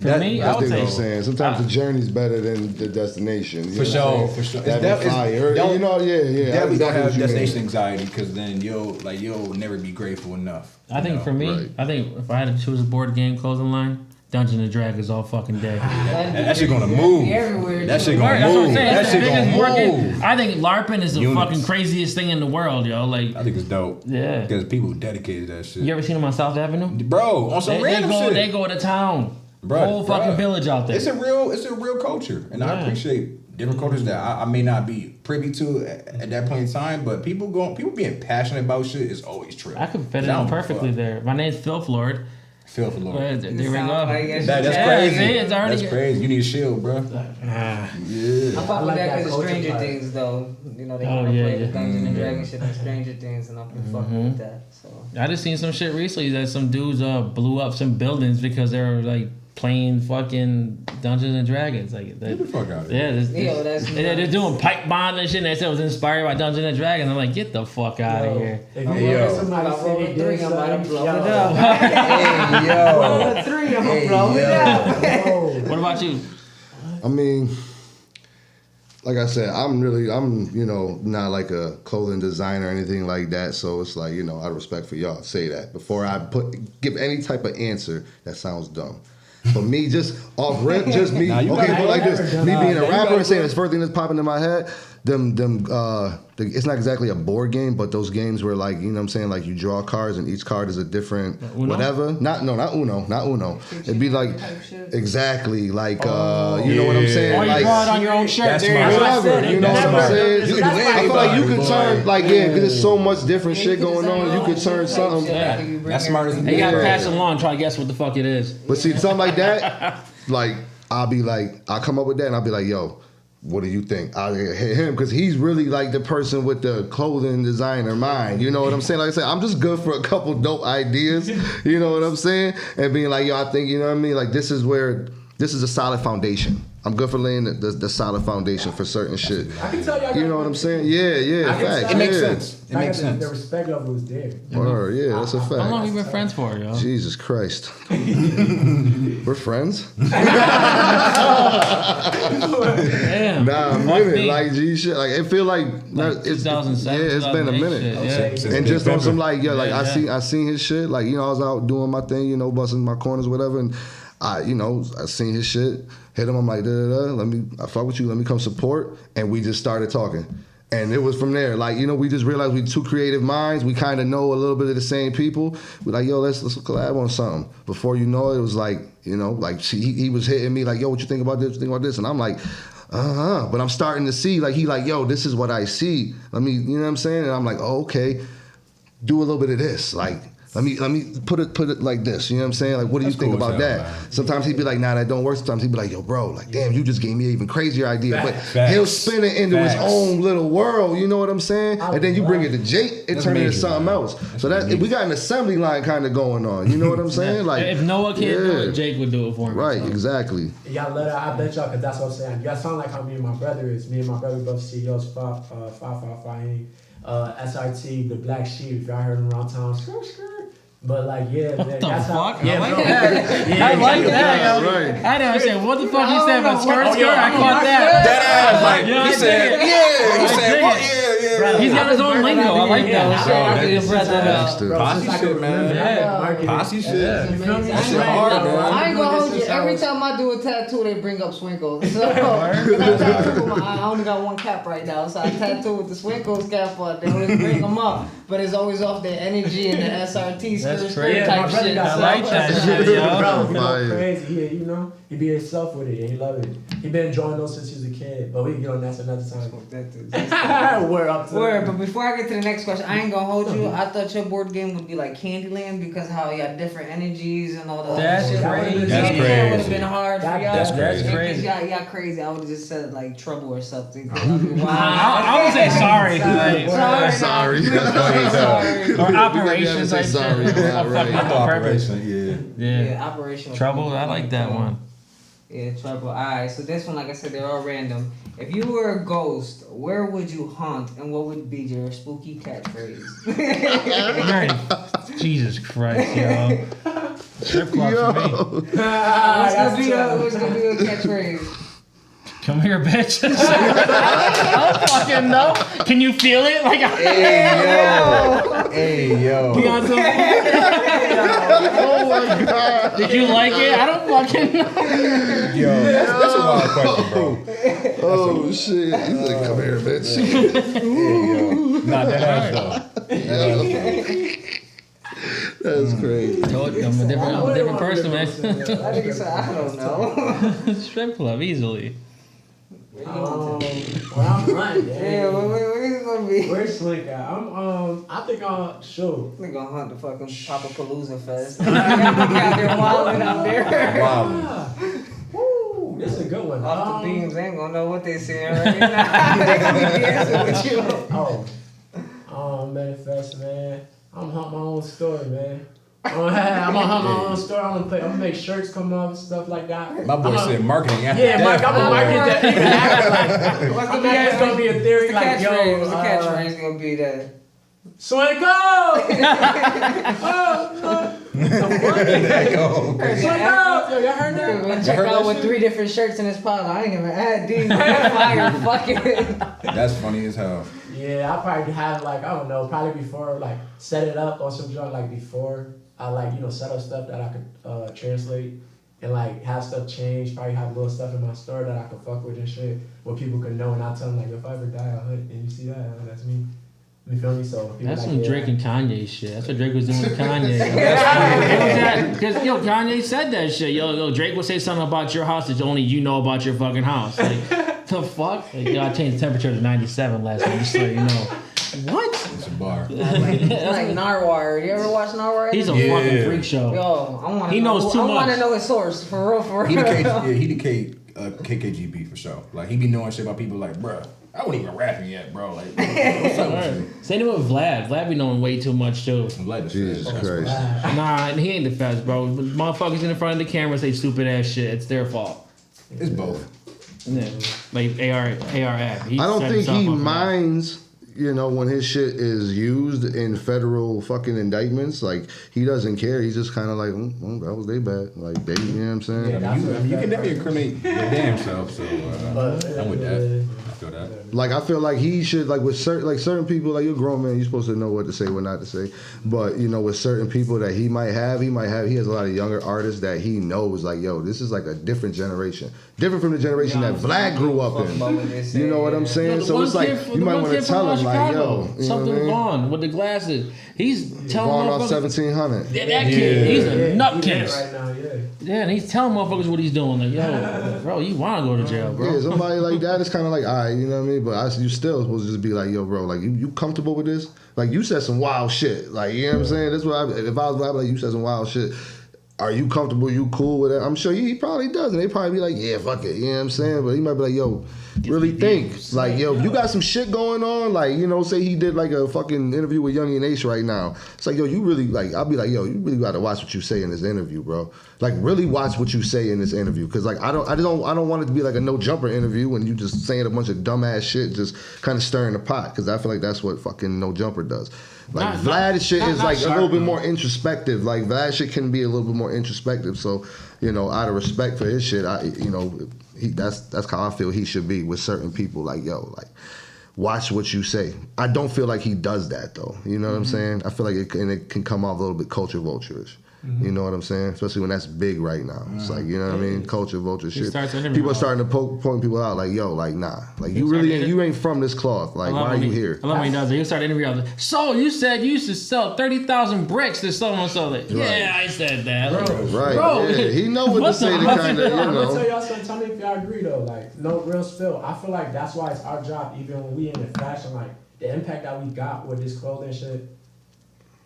S4: For me, I would
S5: what I'm
S4: say.
S5: saying. Sometimes the journey's better than the destination.
S3: For sure.
S5: That fire. You know, yeah.
S3: Definitely don't have destination anxiety, because then you'll never be grateful enough.
S4: I think for me, I think if I had to choose a board game closing line, Dungeons and Dragons all fucking day.
S3: That shit gonna move.
S1: Everywhere.
S3: That shit gonna
S4: That's what I'm
S3: move.
S4: saying.
S3: That shit gonna move.
S4: I think LARPing is the
S3: Units.
S4: fucking craziest thing in the world, yo. Like,
S3: I think it's dope.
S4: Yeah.
S3: Because people dedicated that shit.
S4: You ever seen them on South Avenue?
S3: Bro, on some random shit.
S4: They go to town.
S3: Bruh,
S4: Whole fucking village out there.
S3: It's a real culture, and I appreciate different cultures that I may not be privy to at that point in time. But people being passionate about shit is always true.
S4: I could fit in perfectly there. My name's Phil Lord.
S3: Phil for Lord.
S4: There we go.
S3: That's crazy.
S4: See, it's already
S3: That's crazy. You need a shield, bro.
S1: I fuck with that because of Stranger Things, though. You know, they want to play the Dungeons and Dragons shit on Stranger Things, and I've been fucking with that. So
S4: I just seen some shit recently that some dudes blew up some buildings because they were like playing fucking Dungeons and Dragons. Like,
S3: get the fuck out of here.
S4: They're doing pipe bomb and shit, and they said it was inspired by Dungeons and Dragons. I'm like, get the fuck out of here.
S7: Somebody said they did
S1: I'm about to blow it
S7: something.
S1: up. Hey, yo. Roll a 3, I'm gonna blow it up.
S4: What about you?
S5: I mean, like I said, I'm you know, not like a clothing designer or anything like that. So it's like, you know, out of respect for y'all, say that before I give any type of answer that sounds dumb. For me, just off rip, just me. Okay, but like this, me being a rapper and saying this first thing that's popping in my head. It's not exactly a board game, but those games where, like, you know what I'm saying, like you draw cards and each card is a different whatever. Not Uno. It'd be like exactly like you know what I'm saying.
S4: Or you
S5: like,
S4: draw it on your own shirt.
S5: Whatever, you know what I'm saying. I feel like you could turn because there's so much different shit going on. You could turn something.
S3: That's smart as
S4: You gotta pass it along, try to guess what the fuck it is.
S5: But see, something like that, like I'll come up with that and I'll be like, yo, what do you think? I'll hit him because he's really like the person with the clothing designer mind. You know what I'm saying? Like I said, I'm just good for a couple dope ideas. You know what I'm saying? And being like, yo, I think, you know what I mean? Like this is a solid foundation. I'm good for laying the solid foundation for certain shit.
S7: I can tell you.
S5: You know what I'm saying? Yeah, facts.
S3: It makes sense. It makes sense.
S7: The respect level is there.
S5: Yeah, that's a fact.
S4: How long have we been friends for, yo?
S5: Jesus Christ. We're friends?
S4: Damn.
S5: Nah, a minute. Like, G shit. Like, it feel like it's
S4: 2007.
S5: It's been a minute.
S4: Shit,
S5: And just on some like, I seen his shit. Like, you know, I was out doing my thing, you know, busting my corners, whatever, and I seen his shit, hit him, I'm like, I fuck with you, let me come support. And we just started talking. And it was from there. Like, you know, we just realized we two creative minds. We kind of know a little bit of the same people. We're like, yo, let's collab on something. Before you know it, it was like, you know, like he was hitting me like, yo, what you think about this? What you think about this? And I'm like, But I'm starting to see, like, he like, yo, this is what I see. Let me, you know what I'm saying? And I'm like, oh, okay, do a little bit of this. Like, let me put it like this. You know what I'm saying? Like, what do you think about that? Man. Sometimes he'd be like, nah, that don't work. Sometimes he'd be like, yo, bro, like, damn, you just gave me an even crazier idea. But he'll spin it into his own little world. You know what I'm saying? And then you bring it to Jake, it turns into something else. So that we got an assembly line kind of going on. You know what I'm saying? Like,
S4: if Noah can't do it, Jake would do it for him.
S5: Right, exactly.
S7: Y'all let her, I bet y'all, because that's what I'm saying. Y'all sound like how me and my brother is. Me and my brother both CEOs, 555. SRT, the Black Sheep. If y'all heard him around town, skirt, skirt. But like, yeah,
S4: What
S7: man,
S4: the
S7: that's
S4: fuck?
S7: how. Yeah,
S4: I like
S7: bro.
S4: that.
S7: Yeah,
S4: I like that.
S5: That's
S4: Yo.
S5: right.
S4: I didn't say what the fuck you said, but skirt,
S7: Oh,
S4: skirt.
S7: yo,
S4: I caught that.
S3: That ass, like,
S4: Yeah,
S3: he
S4: I
S3: said,
S4: dig it.
S3: yeah. He
S4: I
S3: said,
S4: dig
S3: what?
S4: it.
S3: Yeah.
S4: He's got his own lingo. I like that.
S3: Bro,
S1: I
S3: that
S1: did
S3: is
S1: breath that up.
S5: Gangster.
S7: Bro,
S3: Posse
S7: it's like
S3: shit,
S7: a
S3: man.
S4: Yeah.
S7: marketing.
S3: Posse shit.
S1: That's
S7: You feel me?
S1: amazing.
S3: That shit
S1: I ain't
S3: hard,
S1: gonna-
S3: bro.
S1: I ain't gonna
S7: I'm
S1: hold
S7: doing
S1: you.
S7: this
S1: Every
S7: since I
S1: time I do a tattoo, they bring up Swankos. So when I tattoo my, I only got one cap right now, so I tattoo with the Swankos cap on. They always bring them up, but it's always off their energy and the SRT skirt
S4: That's
S1: skirt
S4: crazy.
S7: Yeah,
S1: type
S7: my brother
S1: shit.
S7: got
S4: I like that shit, yo.
S7: Bro, he
S5: Fire.
S7: go crazy. He, you know, he be himself with it and he love it. He been drawing those since he was a kid, but we can get on that another time. Word up to
S1: Word, but before I get to the next question, I ain't gonna hold you. I thought your board game would be like Candyland because how you got different energies and all the
S4: That's
S1: other shit.
S4: crazy.
S3: That's
S1: Candyland would have
S3: crazy.
S1: been hard for y'all.
S3: That's crazy.
S1: Because
S4: crazy.
S1: Y'all crazy. I would have just said like trouble or something.
S4: I would say sorry. Like,
S5: Sorry.
S1: Sorry.
S4: or operations.
S5: say
S4: Like,
S5: sorry,
S4: shit.
S5: yeah,
S4: Or
S5: right.
S4: fucking on purpose.
S3: Operation, yeah.
S4: Yeah.
S1: Yeah, operational.
S4: Trouble. I like that one.
S1: Yeah, trouble. Alright, so this one, like I said, they're all random. If you were a ghost, where would you haunt and what would be your spooky catchphrase?
S4: Right. Jesus Christ, yo. Strip club for me.
S1: What's gonna be your catchphrase?
S4: Come here, bitch. I don't fucking know. Can you feel it? Like,
S3: Hey, yo.
S4: we got some-
S5: Oh my God.
S4: Did you like it? I don't fucking know.
S3: Yo, that's a wild question, bro.
S5: Oh shit. He's like, come here, bitch.
S3: Hey, yo. Nah, that ass,
S5: That's crazy.
S4: Told you, I'm a different person, man.
S1: I think it's I don't know.
S4: Strip club, easily.
S7: Well, I'm running.
S1: Yeah, where you gonna be?
S7: Where's Slick at? I think I'll show.
S1: We gonna hunt the fucking Papa Palooza Fest. Out there wilding out there.
S3: Wow.
S7: Woo, this is a good one.
S1: Off the beams, they ain't gonna know what they seeing right now. They gonna be dancing with you.
S7: Manifest, man. I'm gonna hunt my own story, man. I'm gonna hunt my own story. I'm gonna make shirts come up and stuff like that.
S3: My boy said marketing after
S7: Yeah,
S3: death.
S7: I'm gonna market that.
S1: What's
S7: I'm not just gonna be a theory
S1: the
S7: like,
S1: catchphrase?
S7: yo,
S1: What's the catchphrase gonna be that?
S7: Swanko!
S3: Yo, okay.
S7: Swanko! Yo, y'all heard that?
S1: Gonna check out with 3 different shirts in his pile. I ain't even had these. Fire, fuck it.
S3: That's funny as hell.
S7: Yeah, I probably have like, I don't know, probably before like set it up on some joint like before I like, set up stuff that I could translate and like have stuff change, probably have little stuff in my store that I could fuck with and shit where people could know and I tell them like, if I ever die, I'll hunt and you see that, that's me. You feel me? So people
S4: That's
S7: like,
S4: some
S7: yeah.
S4: Drake and Kanye shit. That's what Drake was doing with Kanye. Because Kanye said that shit. Yo, Drake would say something about your house that only you know about your fucking house. Like, the fuck? Like, I changed the temperature to 97 last night, just so you know. What?
S3: It's a bar.
S1: Like Narwhal. You ever watch Narwhal?
S4: He's a
S3: Yeah.
S4: fucking freak show.
S1: Yo, I want to.
S4: He knows too
S1: I want
S4: much.
S1: to know his source for real.
S3: He the KKGB for sure. Like he be knowing shit about people like, bruh, I wasn't even rapping yet, bro. Like, what's up with you?
S4: Same with Vlad. Vlad be knowing way too much too.
S3: I'm glad to
S5: Jesus Christ.
S4: Nah, he ain't the fast, bro. Motherfuckers in front of the camera say stupid ass shit. It's their fault.
S3: It's both.
S4: Yeah. Like AR He
S5: I don't
S4: set
S5: think
S4: himself
S5: he
S4: up for that.
S5: minds, when his shit is used in federal fucking indictments. Like, he doesn't care. He's just kind of like, well, that was they bad. Like, they, you know what I'm saying?
S7: Yeah.
S3: I mean, you can never incriminate your damn self, so I'm with that. I feel that.
S5: Like, I feel like he should, like, with certain people, like, you're a grown man, you're supposed to know what to say, what not to say. But, with certain people that he has a lot of younger artists that he knows, like, yo, this is like a different generation. Different from the generation that Vlad grew up in. You know what I'm saying?
S4: The
S5: So
S4: one
S5: it's like,
S4: kid-
S5: you
S4: the
S5: might
S4: one
S5: want to
S4: kid from
S5: tell him, like,
S4: Chicago,
S5: yo, you know what I
S4: something
S5: mean?
S4: Vaughn with the glasses. He's telling
S5: Vaughn off
S4: motherfuckers.
S5: 1700.
S4: That kid, he's a
S7: He's
S4: nutcase.
S7: right now, yeah.
S4: Yeah, and he's telling motherfuckers what he's doing. Like, yo, bro, you want to go to jail, bro?
S5: Yeah, somebody like that is kind of like, all right, you know what I mean? But you still supposed to just be like, yo, bro, like, you comfortable with this? Like, you said some wild shit. Like, you know what I'm saying? That's what if I was like, you said some wild shit. are you comfortable? You cool with it? I'm sure he probably does. And they probably be like, yeah, fuck it. You know what I'm saying? But he might be like, yo, really think. Like, yo, you got some shit going on. Like, you know, say he did like a fucking interview with Young and Ace right now. It's like, yo, you really, like, I'll be like, yo, you really got to watch what you say in this interview, bro. Like, really watch what you say in this interview. Because, like, I don't want it to be like a no jumper interview when you just saying a bunch of dumbass shit, just kind of stirring the pot. Because I feel like that's what fucking no jumper does. Like Vlad shit is like a little bit more introspective. Like Vlad shit can be a little bit more introspective. So, you know, out of respect for his shit, that's how I feel he should be with certain people. Like, yo, like watch what you say. I don't feel like he does that though. You know what I'm saying? I feel like it can come off a little bit culture vulturish. You know what I'm saying? Especially when that's big right now. It's like, you know what I mean? Culture, vulture shit. People are starting to point people out like, yo, like, nah. Like, you ain't from this cloth. Like, why are you here?
S4: I love when he does it. He'll start interviewing. Like, so, you said you used to sell 30,000 bricks to so-and-so. Like, yeah, I said that.
S5: Bro, yeah. He know what to say to kind of, you know.
S7: I'm going to tell y'all something. Tell me if y'all agree, though. Like, no real spill. I feel like that's why it's our job, even when we in the fashion, like, the impact that we got with this clothing shit.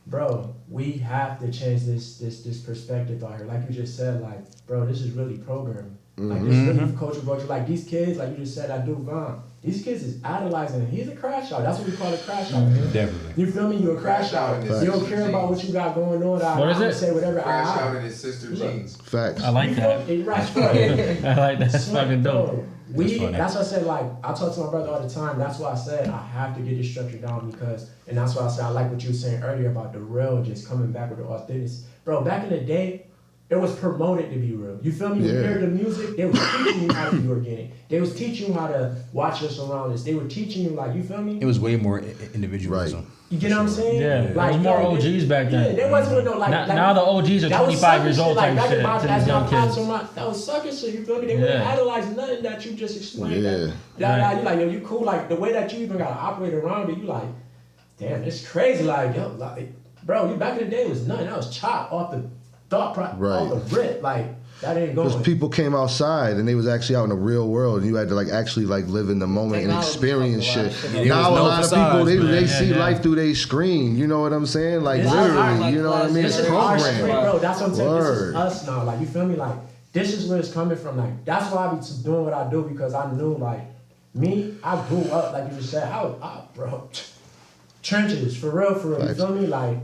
S7: Bro, we have to change this perspective out here. Like you just said, like, bro, this is really programming. Like, this is really culture vulture. Like, these kids, like you just said, I do Pham. These kids is idolizing him. He's a crash out. That's what we call a crash out.
S3: Definitely.
S7: You feel me? You're a crash out. You don't care about what you got going on.
S4: What is it?
S7: Say whatever.
S2: Crash out in his sister jeans.
S5: Facts.
S4: I like that. I like that. It's fucking dope.
S7: That's what I said, like, I talk to my brother all the time. That's why I said I have to get this structure down because, and that's why I said I like what you were saying earlier about the real just coming back with the authenticity. Bro, back in the day, it was promoted to be real. You feel me? You hear the music, they was teaching you how to be organic. They was teaching you how to watch your surroundings. They were teaching you, like, you feel me?
S3: It was way more individualism.
S5: Right.
S7: You get what I'm saying?
S4: Yeah,
S7: like,
S4: there was more OGs back then.
S7: Yeah, there wasn't no, like...
S4: Now the OGs are 25 years old type shit to these young kids.
S7: That was sucker shit, you feel me? They wouldn't idolize nothing that you just explained.
S5: Yeah.
S7: You like, yo, you cool. Like, the way that you even got to operate around it, you like, damn, it's crazy. Like, yo, like, bro, you back in the day, it was nothing. That was chopped off the thought process, off the rip. Like, that ain't going.
S5: Because people came outside and they was actually out in the real world and you had to like actually like live in the moment and experience shit. Now a lot of people they see life through their screen. You know what I'm saying? Like literally, you know what I mean? It's programmed.
S7: Bro, that's what I'm saying. This is us now. Like, you feel me? Like, this is where it's coming from. Like, that's why I be doing what I do because I knew, like, me, I grew up, like you just said, bro, trenches, for real. You feel me? Like,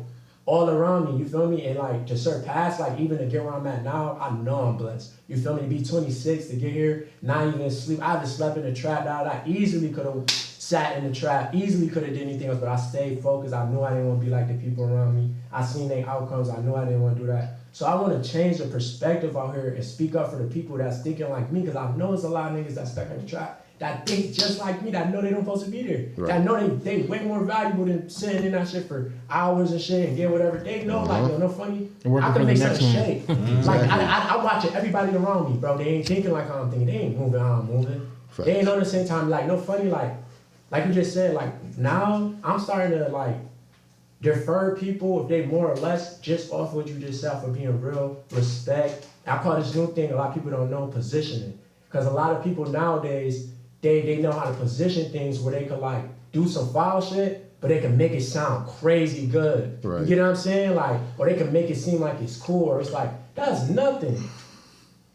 S7: all around me, you feel me? And like to surpass, like even to get where I'm at now, I know I'm blessed. You feel me? To be 26, to get here, not even sleep. I just slept in the trap. I easily could have sat in the trap, easily could have did anything else, but I stayed focused. I knew I didn't want to be like the people around me. I seen their outcomes. I knew I didn't want to do that. So I want to change the perspective out here and speak up for the people that's thinking like me, because I know there's a lot of niggas that's stuck in the trap that think just like me, that know they don't supposed to be there. Right. That know they way more valuable than sitting in that shit for hours and shit and get whatever. They know, like, yo, no funny. I can make something shake. Like, I watch it, everybody around me, bro. They ain't thinking like I'm thinking. They ain't moving how I'm moving. Right. They ain't on the same time, like, no funny, like you just said, like, now I'm starting to, like, defer people if they more or less just off what you just said for being real, respect. I call this new thing, a lot of people don't know, positioning. Because a lot of people nowadays, they know how to position things where they could like do some foul shit, but they can make it sound crazy good. Right. You get what I'm saying? Like, or they can make it seem like it's cool, or it's like, that's nothing.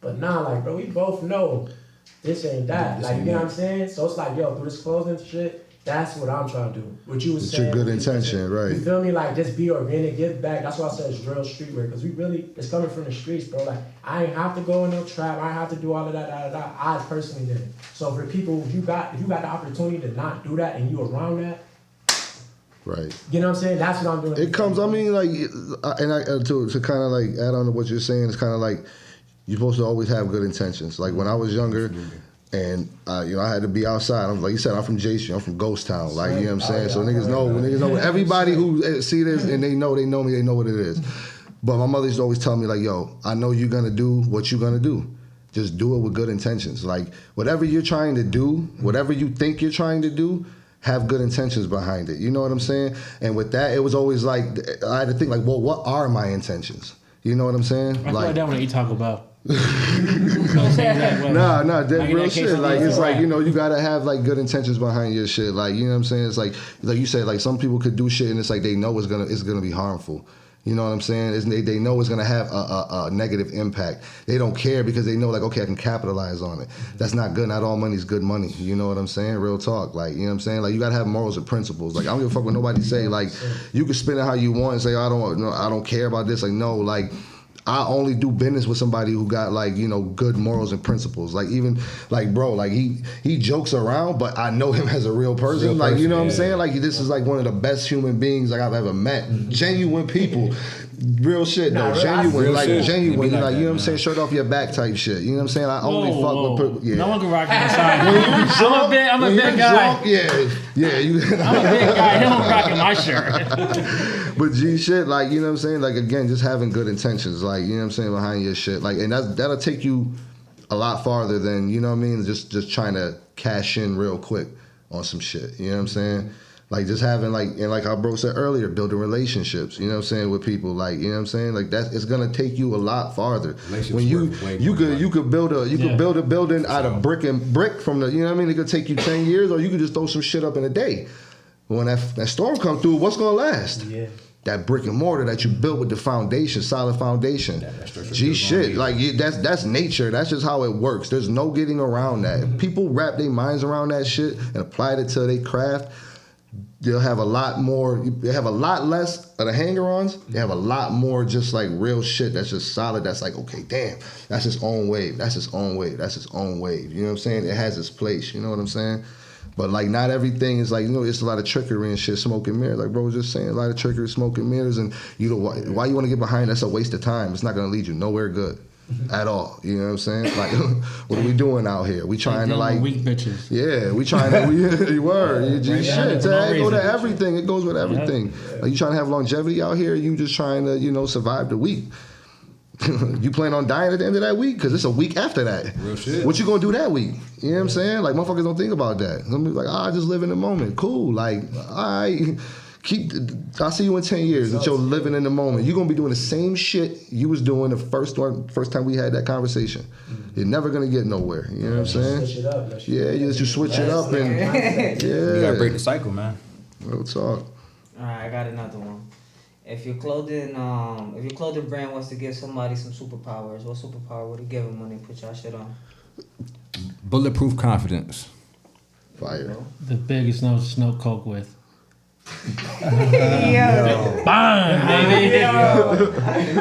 S7: But nah, like, bro, we both know this ain't that. Like, you get what I'm saying? So it's like, yo, through this clothing shit, that's what I'm trying to do. What you was saying. It's your good intention, right? You feel me? Like, just be organic, give back. That's why I said it's real streetwear, because we really, it's coming from the streets, bro. Like, I ain't have to go in no trap. I ain't have to do all of that, I personally did it. So for people, if you got the opportunity to not do that and you around that, right? You know what I'm saying? That's what I'm doing. It comes, I mean, like, and to kind of like add on to what you're saying, it's kind of like you're supposed to always have good intentions. Like when I was younger, and you know, I had to be outside. I'm like you said, I'm from J Street. I'm from Ghost Town. Like, you know what I'm saying? So niggas know everybody who see this and they know me, they know what it is. But my mother used to always tell me, like, yo, I know you're gonna do what you're gonna do. Just do it with good intentions. Like, whatever you're trying to do, whatever you think you're trying to do, have good intentions behind it. You know what I'm saying? And with that, it was always like, I had to think, like, well, what are my intentions? You know what I'm saying?
S4: I feel like that when I eat Taco Bell.
S5: Nah, that real shit. Like, it's like, you know, you gotta have like good intentions behind your shit. Like, you know what I'm saying? It's like you said, like some people could do shit and it's like they know it's gonna be harmful. You know what I'm saying? They know it's going to have a negative impact. They don't care because they know, like, okay, I can capitalize on it. That's not good. Not all money is good money. You know what I'm saying? Real talk. Like, you know what I'm saying? Like, you got to have morals and principles. Like, I don't give a fuck what nobody say. Like, you can spin it how you want and say, I don't care about this. Like, no, like, I only do business with somebody who got, like, you know, good morals and principles. Like, even, like, bro, like, he jokes around, but I know him as a real person. Like, you know what I'm saying? Like, this is, like, one of the best human beings, like, I've ever met. Genuine people. Real shit, though. Genuine. Like, genuine. Like, you know what I'm saying? Shirt off your back type shit. You know what I'm saying? I only fuck with... Yeah.
S4: No one can rock my side. I'm a big guy.
S5: I'm a big
S4: guy. No one rocking my shirt.
S5: But G shit, like, you know what I'm saying? Like, again, just having good intentions, like, you know what I'm saying, behind your shit. Like, and that'll take you a lot farther than, you know what I mean, just trying to cash in real quick on some shit. You know what I'm saying? Like, just having, like, and like how bro said earlier, building relationships, you know what I'm saying, with people. Like, you know what I'm saying? Like, it's gonna take you a lot farther. When you could build a building out of brick from the, you know what I mean? It could take you 10 years, or you could just throw some shit up in a day. When that storm comes through, what's gonna last? Yeah. That brick and mortar that you built with the foundation, solid foundation. G shit, like, that's nature. That's just how it works. There's no getting around that. If people wrap their minds around that shit and apply it to their craft, they'll have a lot more. They have a lot less of the hanger-ons. They have a lot more just like real shit that's just solid. That's like, okay, damn, that's its own wave. That's its own wave. That's its own wave. You know what I'm saying? It has its place. You know what I'm saying? But, like, not everything is, like, you know, it's a lot of trickery and shit, smoke and mirrors. Like, bro was just saying, a lot of trickery, smoke and mirrors. And, you know, why you want to get behind? That's a waste of time. It's not going to lead you nowhere good at all. You know what I'm saying? Like, what are we doing out here? We trying to, like... weak bitches. Yeah, we trying to... You were. Shit, it go to everything. It goes with everything. Like, you trying to have longevity out here? You just trying to, you know, survive the week. You plan on dying at the end of that week? Because it's a week after that.
S3: Real shit.
S5: What you gonna do that week? You know what I'm saying? Like, motherfuckers don't think about that. Some people like, I just live in the moment. Cool. Like, I'll see you in 10 years that you're living in the moment. You're gonna be doing the same shit you was doing the first time we had that conversation. You're never gonna get nowhere. You know what I'm saying?
S7: Switch it up.
S5: You switch it up and
S3: you gotta break the cycle, man.
S5: Real talk.
S1: All right, I got another one. If your clothing brand wants to give somebody some superpowers, what superpower would it give them when they put y'all shit on?
S3: Bulletproof confidence.
S5: Fire.
S4: The biggest snow coke with.
S1: Yeah.
S4: Bang, baby.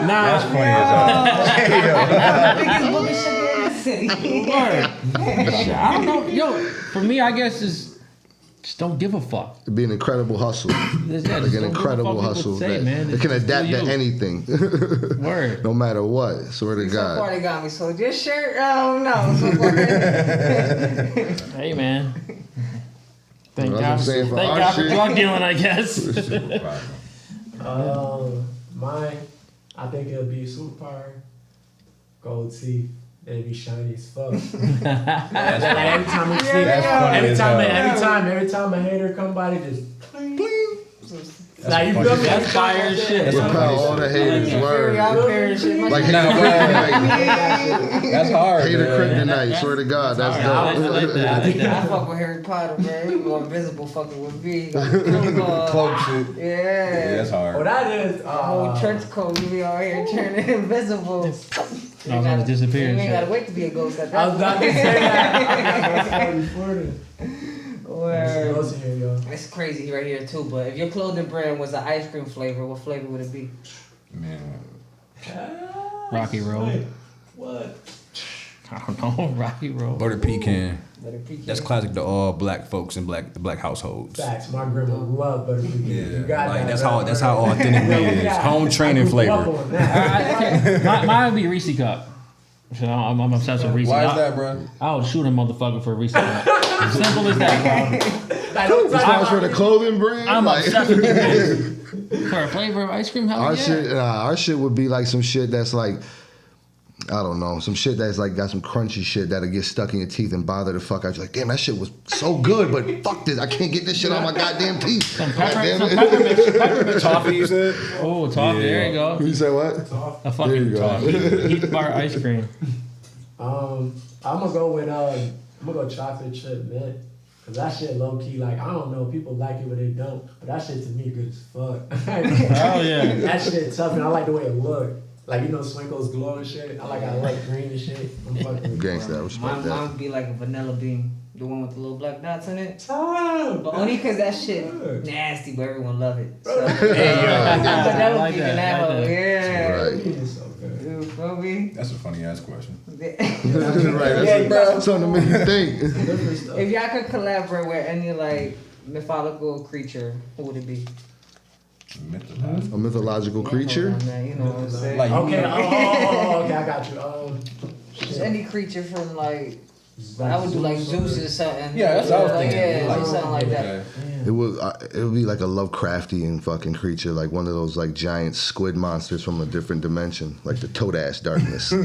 S3: That's funny as
S1: Biggest bullet sugar in the city.
S4: I don't know. Yo, for me, I guess just don't give a fuck.
S5: It'd be an incredible hustle. Like an incredible hustle. It can adapt to anything.
S4: Word.
S5: No matter what. Swear to God.
S1: So far they got me. So this shirt, I don't know. So far.
S4: Hey, man. Thank
S5: Well,
S4: God for drug dealing, I guess.
S7: Mine, I think it'll be superpower. Gold teeth. They'd be shiny as fuck. Every time we see, every time a hater come by, they just bling. Like, you feel me?
S4: That's fire shit.
S5: That's all the haters word. Like,
S3: that's hard.
S5: Hater kryptonite, swear to God, that's dope.
S1: I fuck with Harry Potter, man. He go invisible fucking with me.
S3: Cloak shit.
S1: Yeah,
S3: that's hard.
S7: Oh, that is
S1: whole trench coat. You be out here turning invisible.
S4: I was gonna disappear.
S1: You ain't gotta wait to be a ghost at that.
S7: I was about to say that.
S1: It's crazy right here too. But if your clothing brand was an ice cream flavor, what flavor would it be?
S3: Man,
S4: Rocky Road.
S7: What?
S4: I don't know. Rocky Road.
S3: Butter pecan. That's classic to all black folks in the black households.
S7: Facts. My grandma love butter pecan.
S3: Yeah,
S7: You got
S3: like
S7: that,
S3: that's how authentic it is. Home training flavor.
S4: Mine would be Reese cup. So I'm obsessed with Reese.
S3: Why is that, bro?
S4: I'll shoot a motherfucker for a Reese cup. Simple as that, bro.
S5: As far as for the clothing brand,
S4: I'm obsessed with it. For a flavor of ice cream,
S5: our shit would be like some shit that's like, I don't know, some shit that's like got some crunchy shit that'll get stuck in your teeth and bother the fuck out you. Like, damn, that shit was so good, but fuck this, I can't get this shit on my goddamn teeth.
S4: Some peppermint
S3: Toffee, you said?
S4: Oh, toffee, there you go.
S5: You said what?
S4: A fucking toffee. Heat bar ice cream.
S7: I'm gonna go with chocolate chip mint. Cause that shit low key, like, I don't know, people like it but they don't. But that shit to me good as fuck.
S4: Oh yeah.
S7: That shit tough and I like the way it look. Like, you know, Swankos glow and shit. I like green and shit. I'm fucking with
S5: Gangsta, I respect that.
S1: Mine be like a vanilla bean. The one with the little black dots in it.
S7: Time.
S1: But only because that shit nasty, but everyone love it. So.
S4: Hey, yo.
S1: That would
S4: like
S1: be
S4: that,
S1: vanilla.
S4: like that.
S1: Yeah.
S5: Right.
S7: It's so good.
S1: You feel me?
S3: That's a funny ass question.
S5: Right, that's something to make you think.
S7: Different stuff.
S1: If y'all could collaborate with any like mythological creature, who would it be?
S3: Mythological.
S5: A mythological creature?
S1: Hold on, man, you know what I'm saying?
S3: Like,
S7: Okay, okay, I got you.
S1: Just any creature from like, I would do like Zeus or something.
S3: Yeah, that's what I was
S1: like,
S3: thinking.
S1: yeah,
S3: Like,
S1: something like that.
S5: It would be like a Lovecraftian fucking creature, like one of those like giant squid monsters from a different dimension, like the Toad-ass darkness.
S4: The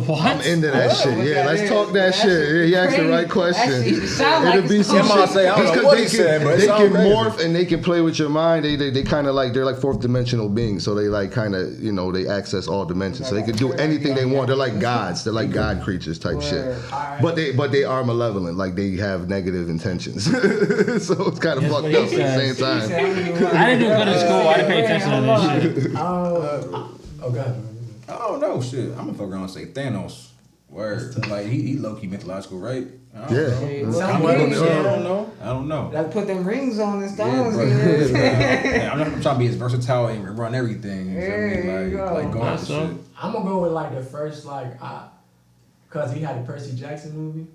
S4: what?
S5: I'm into that shit.
S1: what
S5: Yeah,
S1: that
S5: let's
S1: is.
S5: talk that
S1: That's
S5: shit. Yeah, you asked the right
S1: crazy.
S5: question.
S1: Actually, it sound like
S5: It'll be
S1: it's
S5: some
S1: cool.
S5: shit.
S3: I don't know
S5: Just
S3: what
S5: 'cause
S3: he said, but it
S5: they
S3: sound
S5: can
S3: crazy.
S5: morph and they can play with your mind. They kind of like, they're like fourth dimensional beings. So they like kind of, you know, they access all dimensions. So they can do anything they want. They're like gods. They're like god creatures type shit. But they are malevolent. Like they have negative intentions. So it's kind of
S4: Yes,
S5: fucked
S4: what
S5: up
S4: he
S5: at the
S4: says.
S5: same time.
S4: I didn't do good in school. I didn't pay attention to this shit.
S7: Oh, God.
S3: I don't know, shit. I'm gonna fuck around and say Thanos. Word. Like, he low-key mythological, right? I don't
S5: Yeah.
S3: know. I don't know.
S1: Like put them rings on and
S3: Yeah,
S1: stones.
S3: bro.
S1: Yeah,
S3: I'm trying to be as versatile and run everything. You feel
S1: There
S3: me?
S1: you
S3: Like
S1: go.
S3: going
S4: That's
S3: to shit.
S7: I'm gonna go with like the first cause he had the Percy Jackson movie,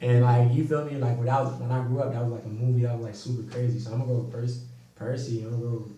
S7: and like you feel me, like when I grew up, that was like a movie that was like super crazy. So I'm gonna go with Percy. I'm gonna go with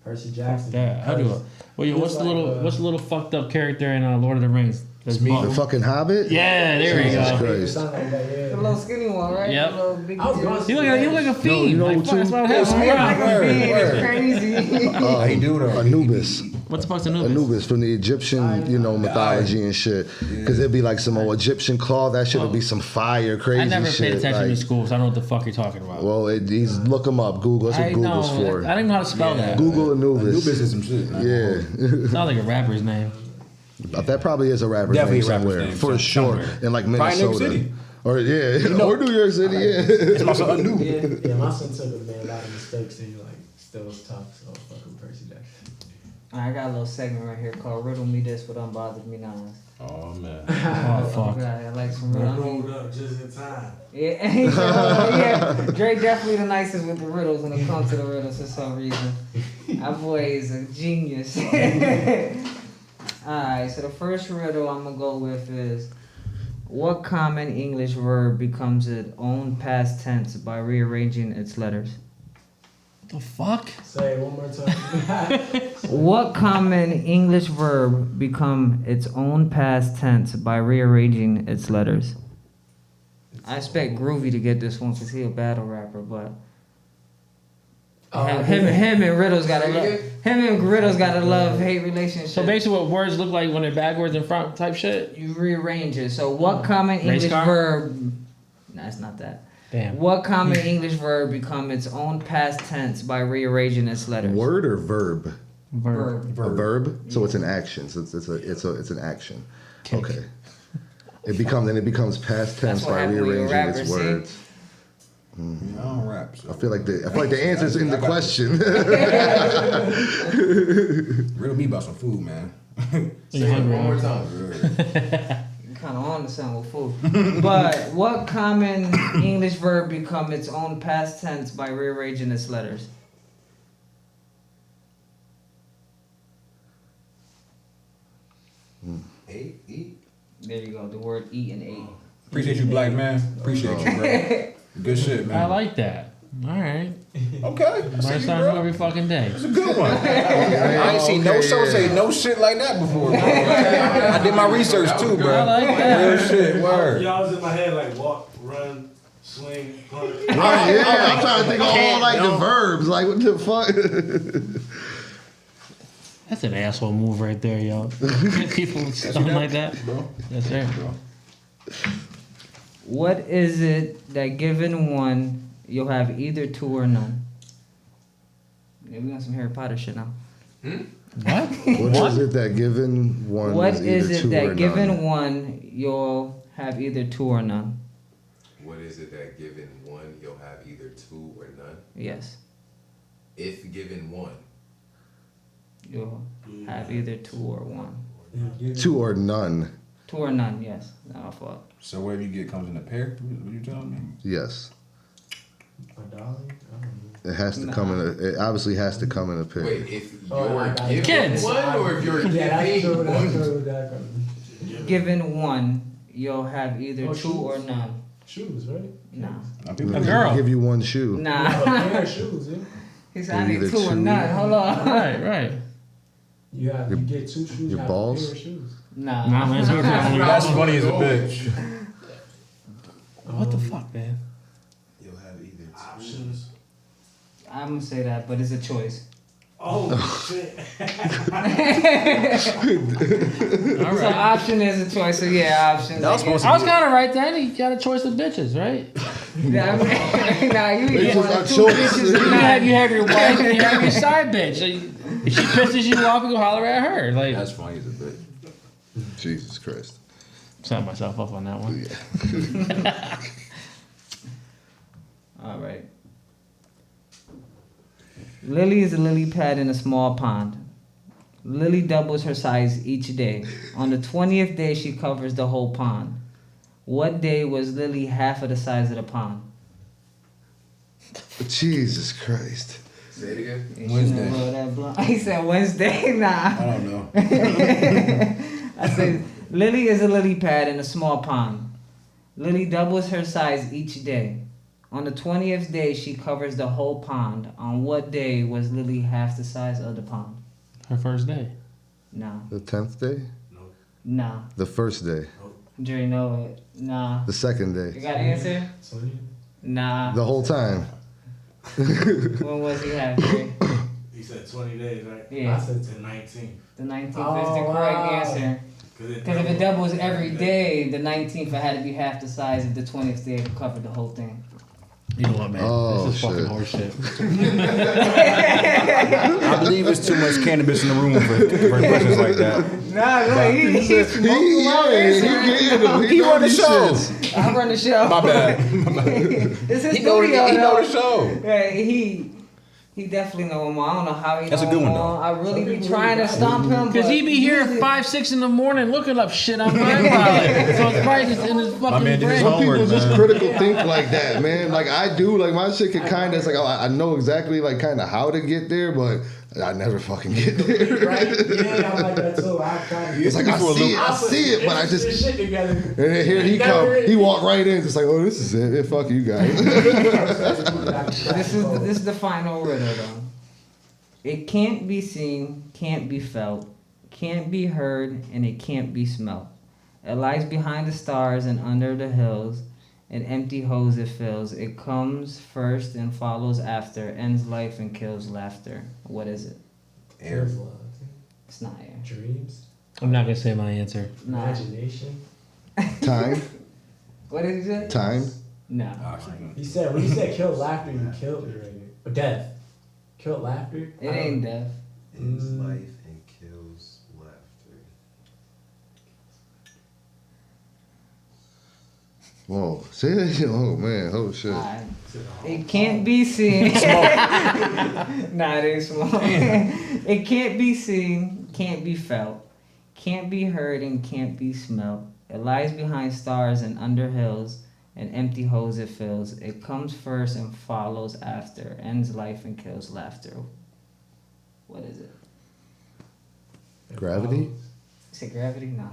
S7: Percy Jackson.
S4: Yeah, I do it. Well, what's the little fucked up character in Lord of the Rings? That's
S3: me.
S5: The fucking Hobbit?
S4: Yeah, there we
S5: Jesus
S4: go.
S5: Christ.
S7: Something like that, yeah.
S1: the little skinny one, right?
S4: Yep.
S1: The little big
S7: I was going
S4: You look like a fiend.
S5: you know
S4: like,
S5: who
S4: fuck, that's
S5: too?
S4: what I have.
S1: like
S4: Right.
S1: a fiend.
S3: word.
S1: It's crazy.
S3: How he do though?
S5: Anubis.
S4: What the fuck's Anubis?
S5: Anubis from the Egyptian, you know, mythology and shit. Because it'd be like some old Egyptian claw. That shit would be some fire, crazy
S4: I never
S5: shit.
S4: paid attention
S5: like,
S4: in school, so I don't know what the fuck you're talking about.
S5: well, he's look him up. Google. That's what
S4: I
S5: Google's
S4: know.
S5: for.
S4: I don't even know how to spell that.
S5: Google Anubis.
S3: Anubis is some shit. Man.
S5: Yeah,
S4: Sounds like a rapper's name.
S5: that probably is a rapper's
S3: Definitely
S5: name
S3: a rapper's
S5: somewhere
S3: name,
S5: for sure.
S3: somewhere.
S5: In like
S3: Probably New York
S5: Minnesota,
S3: City.
S5: or or New York City. Yeah.
S3: It's my son Anu.
S7: Yeah, my son took a lot of mistakes and he like still was tough. So fuck with Percy Jackson.
S1: I got a little segment right here called "Riddle Me This" with Unbothered Naz.
S3: Oh man.
S4: Oh fuck.
S1: I like some
S6: I
S1: riddles.
S6: rolled up just in time.
S1: Yeah, yeah. Dre definitely the nicest with the riddles when it comes to the riddles for some reason. That boy is a genius. Alright, so the first riddle I'm gonna go with is, what common English verb becomes its own past tense by rearranging its letters?
S4: The fuck?
S7: Say it one more time.
S1: What common English verb become its own past tense by rearranging its letters? I expect Groovy to get this one because he's a battle rapper, but him and Riddle's got a love-hate relationship.
S4: So basically, what words look like when they're backwards and front type shit?
S1: You rearrange it. So what common
S4: Race
S1: English
S4: car?
S1: verb? No, it's not that.
S4: Damn.
S1: What common English verb become its own past tense by rearranging its letters?
S5: Word or verb?
S4: Verb.
S5: A verb. So it's an action. So it's an action. Okay. It becomes past tense
S1: what
S5: by
S1: happened when you're a
S5: rearranging
S1: rapper,
S5: its
S1: see?
S5: words.
S3: I don't rap. So.
S5: I feel like the answer's in the question.
S3: Riddle me about some food, man.
S7: Say it one more time.
S1: Kind of on the sound with food. But what common English verb become its own past tense by rearranging its letters?
S3: Eat.
S1: There you go. The word eat and ate.
S3: Appreciate you, black man. Appreciate you, bro. Good shit, man.
S4: I like that. All right.
S3: Okay.
S4: Learn
S3: See you,
S4: something new
S3: bro.
S4: every fucking day.
S3: It's a good one. I ain't seen no show say no shit like that before, bro. I did my research too, bro.
S4: I like that.
S3: Real shit, word.
S6: Y'all was in my head like walk, run, swing, punch.
S5: Right, yeah, I'm trying to think of all like the verbs. Like what the fuck?
S4: That's an asshole move right there, yo. People something like that,
S3: bro.
S4: Yes, sir.
S1: What is it that given one, you'll have either two or none? Yeah, we got some Harry Potter shit now.
S4: What?
S5: What is it that given one
S1: What
S5: is
S1: is
S5: either
S1: it
S5: two or
S1: that given
S5: none?
S1: one, you'll have either two or none?
S2: what is it that given one, you'll have either two or none?
S1: Yes.
S2: If given one.
S1: You'll have either 2 or 1.
S5: 2 or none.
S1: 2 or none, yes. Not my fault.
S3: So whatever you get comes in a pair? What you telling me?
S5: Yes.
S7: $1? I don't know.
S5: It has to come in a. It obviously has to come in a pair.
S2: Wait, if
S7: Oh, I
S2: you're
S7: got it.
S2: given
S4: Kids.
S2: one or if you're
S7: Yeah, that's
S2: giving
S7: true. That's
S2: one?
S7: true. That's true.
S1: Given 1, you'll have either
S7: Oh,
S1: 2 or
S7: shoes.
S1: none.
S7: Shoes, right?
S1: Nah.
S3: People
S4: A girl.
S5: Give you one shoe.
S7: You have a
S1: Nah.
S7: pair of shoes, yeah.
S1: He said, I need
S5: Either
S1: 2 or
S5: two.
S1: none. Hold on.
S4: Right.
S7: You get 2 shoes.
S5: your
S7: You have
S5: balls?
S7: a pair of shoes.
S1: Nah.
S4: Nah, man,
S3: That's funny as a bitch.
S4: What the fuck, man?
S2: You'll have either two.
S6: Options.
S1: I'm gonna say that, but it's a choice.
S6: Oh shit.
S4: All
S1: So
S4: right.
S1: option is a choice. So yeah, options.
S3: That was supposed
S4: I was kind of right then. You got a choice of bitches, right?
S1: Nah, you
S5: It's
S1: either
S5: just
S1: one
S5: a
S1: or 2
S5: choice.
S1: bitches or
S4: You
S1: none.
S4: have your wife and you have your side bitch. So if she pisses you off, you go holler at her. Like,
S3: That's funny as a bitch.
S5: Jesus Christ.
S4: set myself up on that one.
S1: All right. Lily is a lily pad in a small pond. Lily doubles her size each day. On the 20th day, she covers the whole pond. What day was Lily half of the size of the pond?
S5: Jesus Christ.
S2: Say it again.
S1: Yeah, she
S3: Wednesday.
S1: know that blunt. He said Wednesday? Nah.
S3: I don't know.
S1: I said, Lily is a lily pad in a small pond. Lily doubles her size each day. On the 20th day, she covers the whole pond. On what day was Lily half the size of the pond?
S4: Her first day.
S1: Nah.
S5: The 10th day?
S1: Nah.
S5: The first day?
S1: Jerry know it. Nah.
S5: The second
S1: You
S5: day?
S1: got an answer?
S7: 20?
S1: Nah.
S5: The whole time?
S1: When was he half, Jerry?
S6: He said 20 days, right?
S7: I
S1: Yeah.
S7: said
S6: The 19th.
S1: The 19th is the
S7: Oh,
S1: correct
S7: wow.
S1: answer. Because if it doubles every day, the 19th it had to be half the size of the 20th day to cover the whole thing.
S4: You know what, man?
S5: Oh,
S4: this is fucking
S5: shit.
S4: horse shit.
S3: I believe it's too much cannabis in the room for questions like that.
S1: Nah, look, he's
S5: He
S1: smoking my
S3: He
S5: know
S3: run the
S5: these
S3: show.
S5: shits.
S1: I run the show.
S3: My bad.
S1: It's his
S3: He know
S1: studio,
S3: he know
S1: though.
S3: the show.
S1: Yeah, he definitely know him. I don't know how he
S3: That's
S1: know
S3: a good
S1: him.
S3: one, though.
S1: I really
S7: Some
S1: be
S7: people
S1: trying to
S7: really
S1: stomp him.
S4: Because
S1: but
S4: he be here at
S1: usually-
S4: 5, 6 in the morning looking up shit on Mind Pilot. So it's probably just in his fucking
S3: man did his
S4: brain.
S5: Some
S3: homework,
S5: people just
S3: man.
S5: critical think like that, man. Like I do. Like my shit could kind of. It's like I know exactly like kind of how to get there, but I never fucking get there.
S7: Right? Yeah, I'm like that too. I try to
S5: It's like I see it, but I just.
S7: This shit together.
S5: And then here he come. He walk right in, just like, oh, this is it. Yeah, fuck you guys.
S1: This is the final riddle though. It can't be seen, can't be felt, can't be heard, and it can't be smelt. It lies behind the stars and under the hills. An empty hose it fills. It comes first and follows after. Ends life and kills laughter. What is it?
S2: Air.
S1: It's not air.
S7: Dreams,
S4: I'm not going to say my answer.
S1: Nah.
S7: imagination.
S5: Time.
S1: What did he say?
S5: Time.
S1: No.
S7: He said when you said kill laughter, you killed me right here. Or death. Kill laughter.
S1: It ain't death.
S2: Ends life and kills laughter.
S5: Whoa. Say that. Oh man. Oh shit.
S1: Alright. It can't be seen. Nah, it ain't smoke. It can't be seen, can't be felt, can't be heard, and can't be smelt. It lies behind stars and under hills. An empty hose it fills. It comes first and follows after. Ends life and kills laughter. What is it?
S5: Gravity?
S1: Is it gravity? Nah.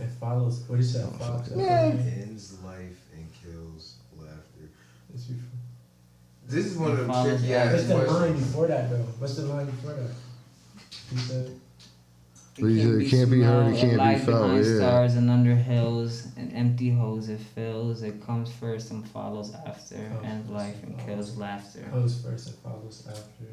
S7: It follows. What is that? Follows.
S2: Ends life and kills laughter. This is one of them tricky
S7: What's
S2: ass
S7: the line
S2: questions.
S7: before that though? What's the line before that? He said.
S5: It can't be heard, it
S1: smelled.
S5: can't be
S1: lies
S5: felt,
S1: behind
S5: yeah.
S1: stars and under hills. An empty hose it fills. It comes first and follows after. Ends life and kills laughter.
S7: Comes first and follows after.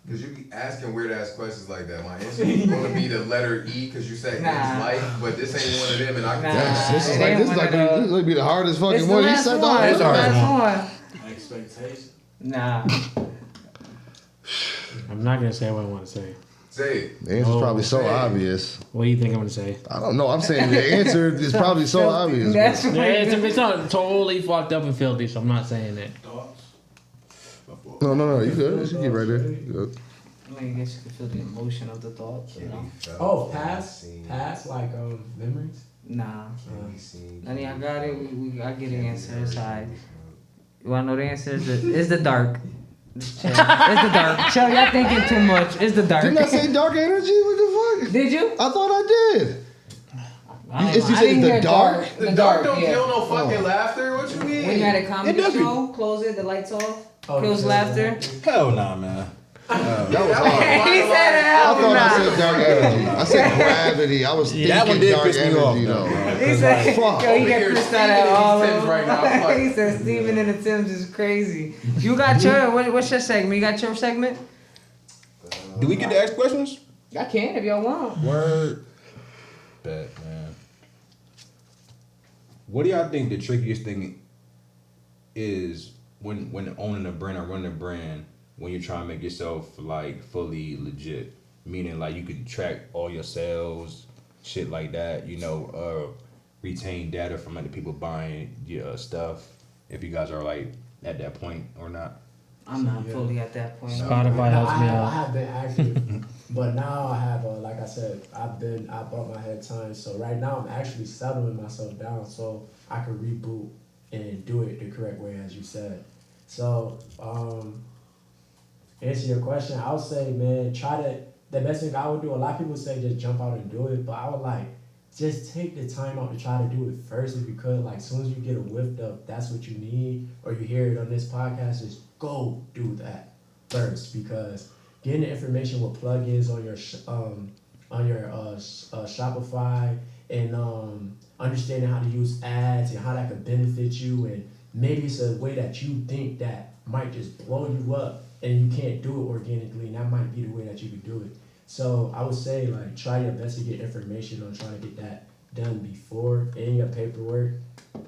S2: Because you be asking weird ass questions like that. My answer is going to be the letter E because you said
S1: Nah.
S2: ends life, but this ain't one of them, and I can
S1: Nah.
S2: tell
S5: Yes,
S2: you.
S5: this is
S1: It
S5: like
S1: ain't
S5: this is
S1: one
S5: like
S1: of those.
S5: this would be the hardest
S1: It's
S5: fucking
S1: the
S5: one. He
S1: last
S5: said the
S1: one.
S5: hardest
S1: It's the
S5: one.
S1: last one.
S6: Expectation.
S1: Nah.
S4: I'm not going to say what I want to say.
S2: Say it.
S5: The answer's probably so obvious.
S4: What do you think I'm gonna say?
S5: I don't know. I'm saying the answer is probably so obvious.
S1: That's
S4: Yeah, it's not totally fucked up and filthy, so I'm not saying that.
S5: No. You good? You should get right there. You good.
S1: I mean, I guess you can feel the emotion of the thoughts, you know?
S7: Oh, past, like memories.
S1: Nah. Honey, I got it. I get the answer. It's alright. You wanna know the answer? It's the dark. It's the dark. Chill, y'all thinking too much. It's the dark.
S5: Didn't I say dark energy? What the fuck?
S1: Did you?
S5: I thought I did. You said
S1: didn't
S5: the
S1: hear
S5: dark?
S2: The dark don't
S1: yeah.
S2: kill no fucking laughter. What you mean?
S1: When you're at a comedy
S3: It doesn't.
S1: show, close it, the lights off,
S7: Oh,
S1: kills
S7: yeah.
S1: laughter.
S3: Hell nah, man.
S5: That was hard.
S1: He said
S5: I
S1: hell
S5: thought I
S1: nah.
S5: said dark energy. I said gravity. I was thinking
S3: that one did
S5: dark
S3: piss me
S5: energy
S3: off,
S5: though.
S1: He said,
S5: fuck.
S1: yo, he
S2: Over
S1: got
S2: here,
S1: pissed out at
S2: Steven
S1: all
S2: in the
S1: of
S2: Timbs
S1: them.
S2: right now. Fuck.
S1: He said Steven in the Timbs is crazy. You got your, what's your segment? You got your segment?
S3: Do we get to ask questions?
S1: I can if y'all want.
S3: Word. Bet, man. What do y'all think the trickiest thing is when owning a brand or running a brand when you're trying to make yourself like fully legit? Meaning like you can track all your sales, shit like that, you know, retain data from other people buying your stuff if you guys are like at that point or not.
S1: I'm not fully at that point.
S4: Spotify helps me
S7: I
S4: out.
S7: have been active, but now I have, like I said, I bought my head time. So right now I'm actually settling myself down so I can reboot and do it the correct way, as you said. So, answer your question, I would say, man, the best thing I would do, a lot of people say just jump out and do it, but I would like, just take the time out to try to do it first if you could. Like, as soon as you get a whiff up, that's what you need, or you hear it on this podcast, just go do that first, because getting the information with plugins on your Shopify and understanding how to use ads and how that could benefit you, and maybe it's a way that you think that might just blow you up and you can't do it organically, and that might be the way that you could do it. So I would say, like, try your best to get information on trying to get that done before in your paperwork,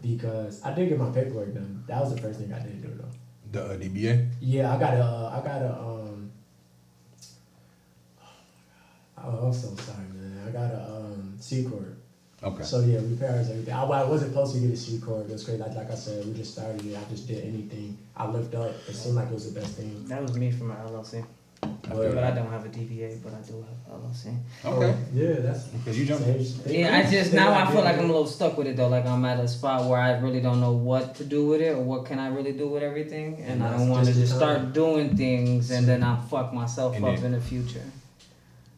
S7: because I did get my paperwork done. That was the first thing I did do though.
S3: The DBA?
S7: Yeah, I got a oh, I'm so sorry, man. I got a C Corp.
S3: Okay.
S7: So yeah, repairs, everything. I wasn't supposed to get a C Corp. It was crazy. Like I said, we just started it. I just did anything. I looked up. It seemed like it was the best thing.
S1: That was me for my LLC. But I don't have a DBA, but I do have LLC.
S3: Okay.
S7: Yeah, that's.
S3: Because you jumped.
S1: Yeah, I just now I feel like I'm a little stuck with it though. Like I'm at a spot where I really don't know what to do with it or what can I really do with everything, and I don't want to just start doing things and then I fuck myself up in the future.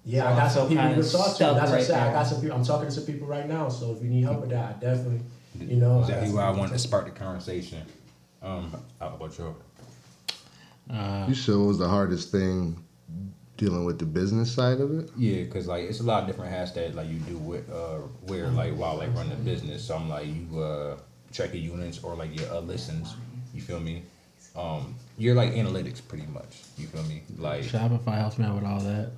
S7: Yeah,
S1: So
S7: I got
S1: I'm
S7: some
S1: so
S7: people
S1: kinda
S7: you can talk to.
S1: stuck
S7: That's what I
S1: right
S7: said. I
S1: there.
S7: got some people. I'm talking to some people right now. So if you need help with that, I definitely, you know.
S3: Exactly why I wanted to spark the conversation. How about you?
S5: You said what was the hardest thing dealing with the business side of it?
S3: Yeah, because like it's a lot of different hats that like you do with wear like while like running a business. So I'm like you track your units or like your listens. You feel me? You're like analytics pretty much. You feel me? Like
S4: Shopify helps me out with all that.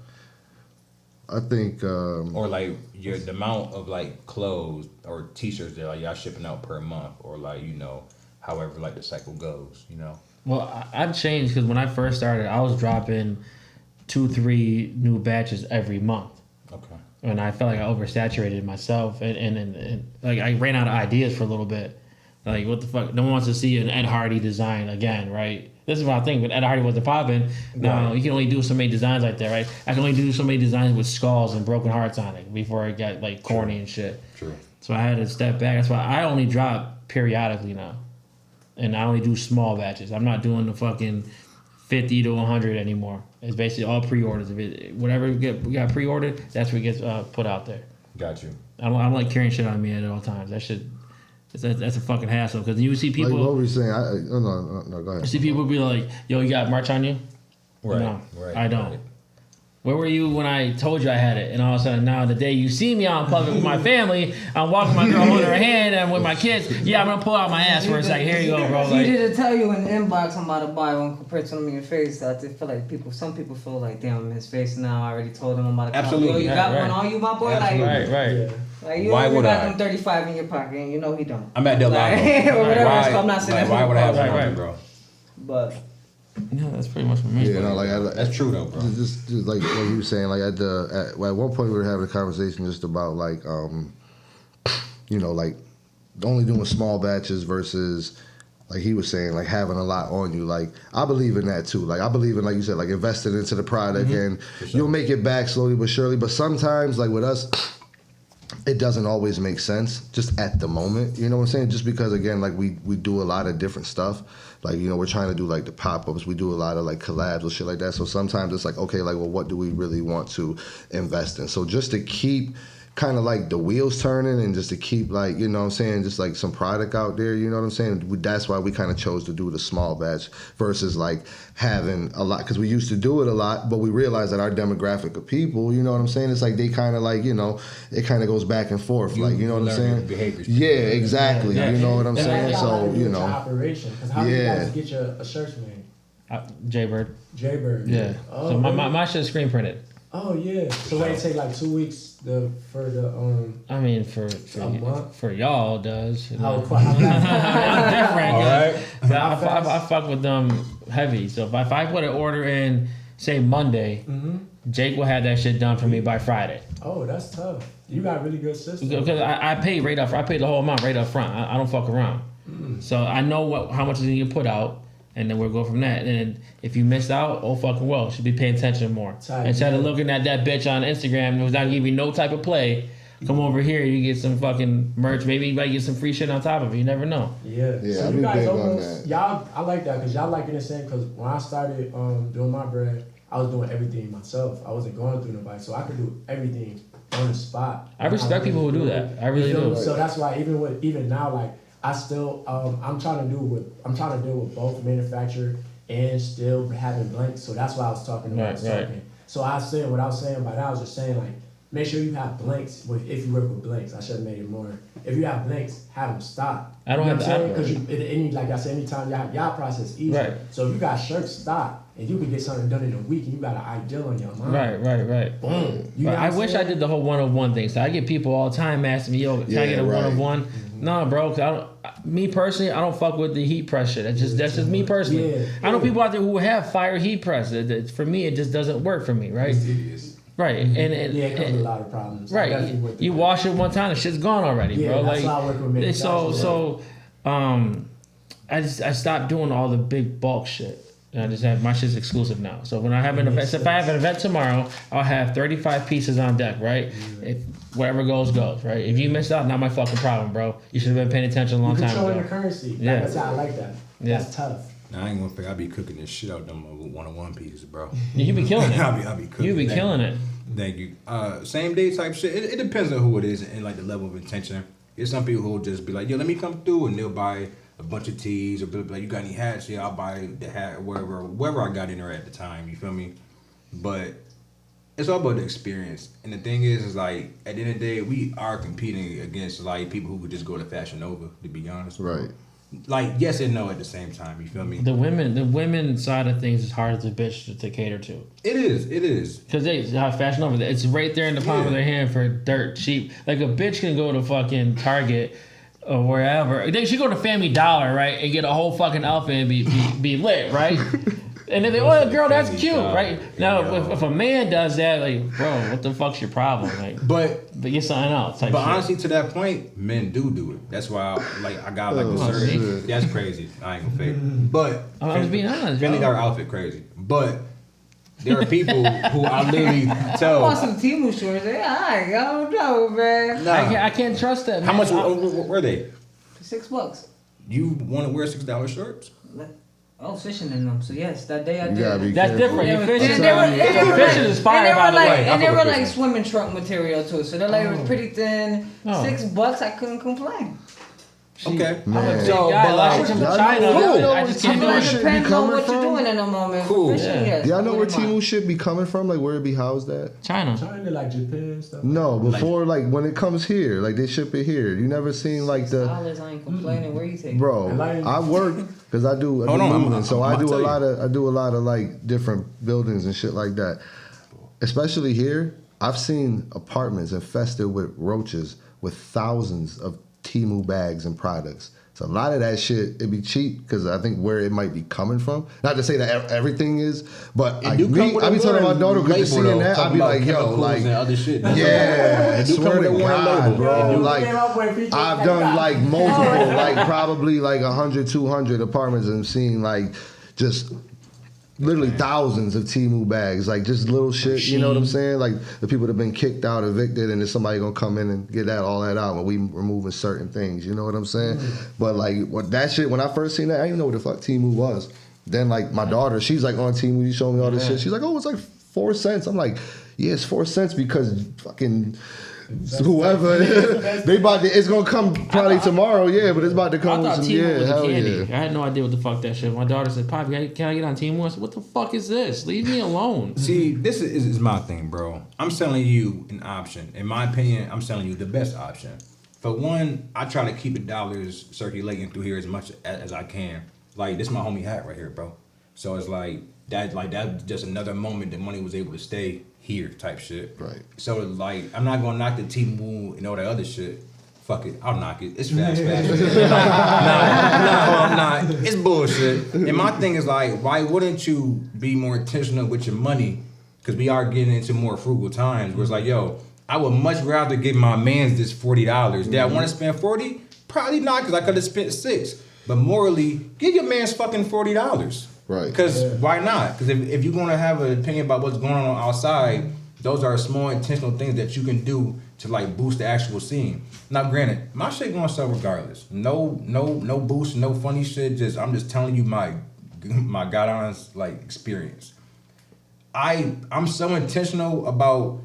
S5: I think
S3: or like the amount of like clothes or t-shirts that like y'all shipping out per month or like you know however like the cycle goes. You know.
S4: Well, I've changed because when I first started, I was dropping 2-3 new batches every month.
S3: Okay.
S4: And I felt like I oversaturated myself, and like I ran out of ideas for a little bit. Like, what the fuck? No one wants to see an Ed Hardy design again, right? This is what I think. When Ed Hardy wasn't popping, now you can only do so many designs like that, right? I can only do so many designs with skulls and broken hearts on it before it got like corny and shit.
S3: True.
S4: So I had to step back. That's why I only drop periodically now, and I only do small batches. I'm not doing the fucking 50 to 100 anymore. It's basically all pre-orders. If it, whatever we got pre-ordered, that's what gets put out there.
S3: Got you.
S4: I don't like carrying shit on me at all times. That shit, that's a fucking hassle. Because you see people.
S5: like what were you saying? No, go ahead.
S4: You see people be like, "Yo, you got merch on you?"
S3: Right.
S4: No,
S3: Right.
S4: I don't.
S3: Right.
S4: Where were you when I told you I had it? And all of a sudden now the day you see me out in public with my family, I'm walking my girl holding her hand and with my kids, yeah, I'm gonna pull out my ass for a second. Here you go, bro.
S1: He
S4: Like,
S1: didn't tell you in the inbox I'm about to buy one compared to him in your face. I just feel like some people feel like, damn, I'm in his face now. I already told him I'm about to come.
S3: Absolutely.
S1: Yo, you got
S4: Right.
S1: one on you, my boy?
S3: Absolutely.
S1: Like,
S4: right.
S7: Yeah.
S1: like you
S3: Why
S1: already
S3: would
S1: got
S3: I?
S1: them 35 in your pocket and you know he don't.
S3: I'm at Delano.
S1: Like, or whatever it's
S3: Why,
S1: called. I'm not saying
S3: like,
S1: that's
S3: why
S1: what
S3: would I have
S1: it's
S3: one
S1: called.
S3: on me, bro?
S1: But
S4: Yeah, that's pretty much for me.
S5: Yeah, no, like
S3: That's true though, bro.
S5: just like what you were saying, like at one point we were having a conversation just about like like only doing small batches versus like he was saying, like having a lot on you. Like I believe in that too. Like I believe in, like you said, like investing into the product and you'll make it back slowly but surely. But sometimes, like with us, it doesn't always make sense just at the moment. You know what I'm saying? Just because again, like we do a lot of different stuff. Like, we're trying to do like the pop-ups. We do a lot of like collabs or shit like that. So sometimes it's like, okay, like, well, what do we really want to invest in? So just to keep kind of like the wheels turning and just to keep like, you know what I'm saying, just like some product out there, you know what I'm saying? That's why we kind of chose to do the small batch versus like having a lot, because we used to do it a lot, but we realized that our demographic of people, you know what I'm saying, it's like they kind of like, it kind of goes back and forth, like, you know what I'm saying? Yeah, exactly. You know what I'm saying? So,
S7: operation, because how do you guys get your shirts made?
S4: Jaybird.
S7: Jaybird.
S4: Yeah.
S7: Oh,
S4: so
S7: really?
S4: my shit's screen printed.
S7: Oh yeah. So it take like 2 weeks for the
S4: I mean for
S7: a month?
S4: for y'all it does.
S7: How
S4: I'm
S7: fast?
S4: different. All right. I fuck with them heavy. So if I put an order in, say Monday, Jake will have that shit done for me by Friday.
S7: Oh, that's tough. You got a really good system.
S4: Because I pay right up. I pay the whole amount right up front. I don't fuck around. So I know how much you put out. And then we'll go from that. And if you missed out, oh fucking well, should be paying attention more. Instead of looking at that bitch on Instagram who's not giving you no type of play, come over here, you get some fucking merch. Maybe you might get some free shit on top of it. You never know.
S7: Yeah. So you guys almost, y'all, I like that because y'all like in the same, because when I started doing my bread, I was doing everything myself. I wasn't going through nobody. So I could do everything on the spot.
S4: I respect people who do that. I really do.
S7: So that's why even now, like, I still I'm trying to deal with both manufacturer and still having blanks. So that's why I was talking about something. So what I was saying by that, I was just saying like, make sure you have blanks if you work with blanks. I should have made it more. If you have blanks, have them stock.
S4: I don't have to,
S7: because like I said, anytime y'all process easy.
S4: Right.
S7: So if you got shirts stock and you can get something done in a week and you got an ideal on your mind.
S4: Right.
S7: Boom.
S4: I wish I did the whole 1 of 1 thing. So I get people all the time asking me, yo, can I get a 1 of 1? Nah, bro, cause me personally, I don't fuck with the heat press shit. That's just me personally. Yeah. I know people out there who have fire heat press. For me, it just doesn't work for me, right? Right, and
S7: it comes with a lot of problems.
S4: Right, you wash it one time, the shit's gone already, bro.
S7: That's why I work with manufacturers.
S4: I stopped doing all the big bulk shit. And I just have my shit's exclusive now. So when I have an event, if I have an event tomorrow, I'll have 35 pieces on deck, right? If whatever goes, right? If you missed out, not my fucking problem, bro. You should have been paying attention a long time ago.
S7: Controlling the currency.
S4: Yeah.
S7: That's how I like that.
S4: Yeah.
S7: That's tough.
S3: Nah, I ain't gonna fake. I be cooking this shit out them 1 of 1 pieces, bro.
S4: You be killing it.
S3: I be cooking.
S4: You be killing it.
S3: Thank you. Same day type shit. It depends on who it is and like the level of intention. There's some people who will just be like, yo, let me come through, and they'll buy a bunch of tees or be like, you got any hats? Yeah, I'll buy the hat wherever I got in there at the time. You feel me? But it's all about the experience. And the thing is like at the end of the day, we are competing against like people who could just go to Fashion Nova. To be honest,
S5: right?
S3: Like yes and no at the same time. You feel me?
S4: The women side of things is hard as a bitch to cater to. It
S3: is.
S4: Because they have Fashion Nova. It's right there in the palm of their hand for dirt cheap. Like a bitch can go to fucking Target or wherever. They should go to Family Dollar, right, and get a whole fucking outfit and be lit, right? And then they, oh, girl, that's cute, right? Now, if a man does that, like, bro, what the fuck's your problem? Like, but get something else. But
S3: honestly, to that point, men do it. That's why, I got like the certain. That's crazy. I ain't gonna fake. But
S4: I'm just being honest.
S3: Family Dollar outfit crazy, but. There are people who I literally tell.
S1: I want some Temu shorts. I don't know, man.
S4: Nah. I can't trust that. Man.
S3: How much were they?
S1: $6.
S3: You want to wear $6 shirts?
S1: I was fishing in them, so yes, that day I did.
S4: That's different. You're fishing.
S1: Fishing
S4: is fire, by the way.
S1: And they were like swimming trunk material too, so they're like it was pretty thin. $6, I couldn't complain.
S3: Okay.
S4: I'm a big guy. From China. I just can't do it.
S1: It depends on what you're doing in a moment.
S3: Cool.
S1: Fishing, yes.
S5: Y'all know where Temu shit be coming from? Like where it be housed at?
S4: China,
S7: like Japan stuff.
S5: No, before like when it comes here, like they ship it here. You never seen like the.
S1: $6, I ain't complaining. Where you take?
S5: Bro, I work because I do moving, so I do a lot of like different buildings and shit like that. Especially here, I've seen apartments infested with roaches with thousands of Temu bags and products. So a lot of that shit, it be cheap because I think where it might be coming from. Not to say that everything is, but I be telling my daughter because you're seeing that, I be like, yo, like,
S3: other shit.
S5: Yeah, I swear to God, bro. Like, I've done like multiple, like probably like 100, 200 apartments and seen like just literally thousands of Temu bags, like just little shit, you know what I'm saying? Like the people that have been kicked out, evicted, and then somebody gonna come in and get all that out when we removing certain things, you know what I'm saying? But like that shit, when I first seen that, I didn't know what the fuck Temu was. Then like my daughter, she's like on Temu, you show me all this shit. She's like, oh, it's like 4 cents. I'm like, yeah, it's 4 cents because fucking whoever they about to, it's gonna come probably tomorrow, but it's about to come.
S4: I thought
S5: with some,
S4: Temu was candy.
S5: Yeah.
S4: I had no idea what the fuck that shit. My daughter said, "Pop, can I get on Temu?" I said, "What the fuck is this? Leave me alone."
S3: See, this is my thing, bro. I'm selling you an option. In my opinion, I'm selling you the best option. For one, I try to keep the dollars circulating through here as much as I can. Like this, is my homie hat right here, bro. So it's like that's just another moment that money was able to stay here type shit.
S5: Right.
S3: So like I'm not gonna knock the Temu and all that other shit. Fuck it, I'll knock it. It's fast. I'm not. It's bullshit. And my thing is like, why wouldn't you be more intentional with your money? Because we are getting into more frugal times where it's like, yo, I would much rather give my mans this $40. Did I want to spend $40? Probably not, because I could have spent $6. But morally, give your mans fucking $40.
S5: Right.
S3: Because why not? Because if you're going to have an opinion about what's going on outside, those are small intentional things that you can do to like boost the actual scene. Now, granted, my shit going to sell regardless. No boost, no funny shit. I'm just telling you my God honest like experience. I'm so intentional about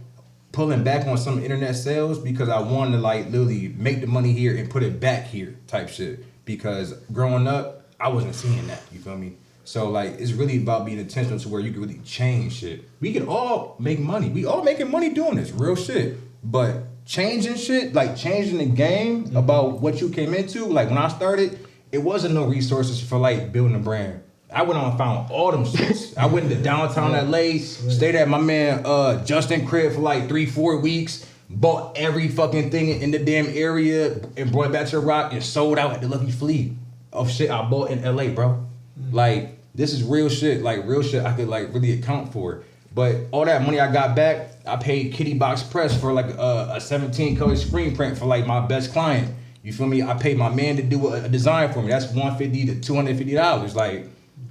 S3: pulling back on some internet sales because I want to like literally make the money here and put it back here type shit. Because growing up, I wasn't seeing that. You feel me? So like it's really about being intentional to where you can really change shit. We can all make money. We all making money doing this, real shit. But changing shit, like changing the game about what you came into, like when I started, it wasn't no resources for like building a brand. I went on and found all them shits. I went to downtown LA, stayed at my man Justin crib for like 3-4 weeks, bought every fucking thing in the damn area and brought it back to Rock and sold out at the Lucky Flea of shit I bought in LA, bro. Like, this is real shit, like real shit I could like really account for. But all that money I got back, I paid Kitty Box Press for like a 17 color screen print for like my best client. You feel me? I paid my man to do a design for me. That's $150 to $250. Like,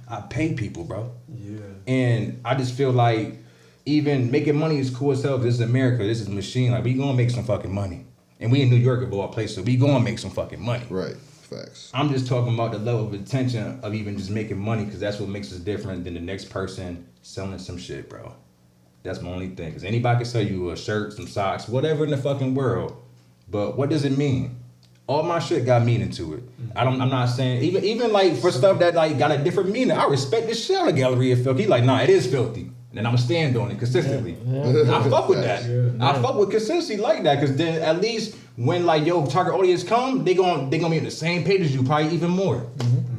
S3: I pay people, bro. Yeah. And I just feel like even making money is cool as hell. This is America. This is a machine. Like, we gonna make some fucking money. And we in New York of all places, so we gonna make some fucking money.
S5: Right. Facts.
S3: I'm just talking about the level of intention of even just making money because that's what makes us different than the next person selling some shit, bro. That's my only thing. Because anybody can sell you a shirt, some socks, whatever in the fucking world. But what does it mean? All my shit got meaning to it. I'm not saying even like for stuff that like got a different meaning. I respect this shit on the Galleria Filth. He like, nah, it is filthy. And I'm gonna stand on it consistently. I fuck with that. I fuck with consistency like that, cause then at least when like your target audience come, they gonna be on the same page as you, probably even more.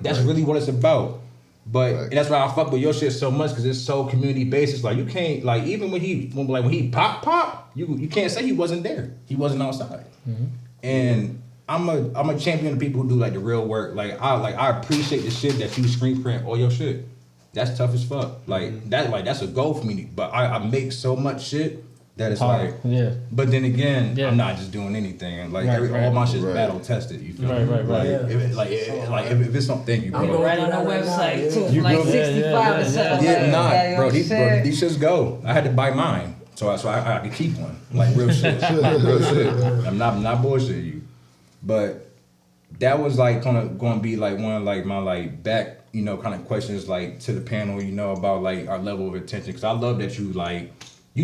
S3: That's really what it's about. But and that's why I fuck with your shit so much, cause it's so community based. It's like you can't like even when he pop, you can't say he wasn't there. He wasn't outside. And I'm a champion of people who do like the real work. I appreciate the shit that you screen print all your shit. That's tough as fuck. That's a goal for me. But I make so much shit that it's
S4: hard.
S3: But then again, I'm not just doing anything. Like all my shit's battle tested. You feel me? If it's something you
S1: go right on the website too,
S3: you
S1: like 65 or something.
S3: Bro, these shits go. I had to buy mine, so I could keep one. Like real shit. Real shit. I'm not bullshitting you, but that was like kind of going to be like one of like my like back. You know, kind of questions like to the panel, you know, about like our level of attention. Cause I love that you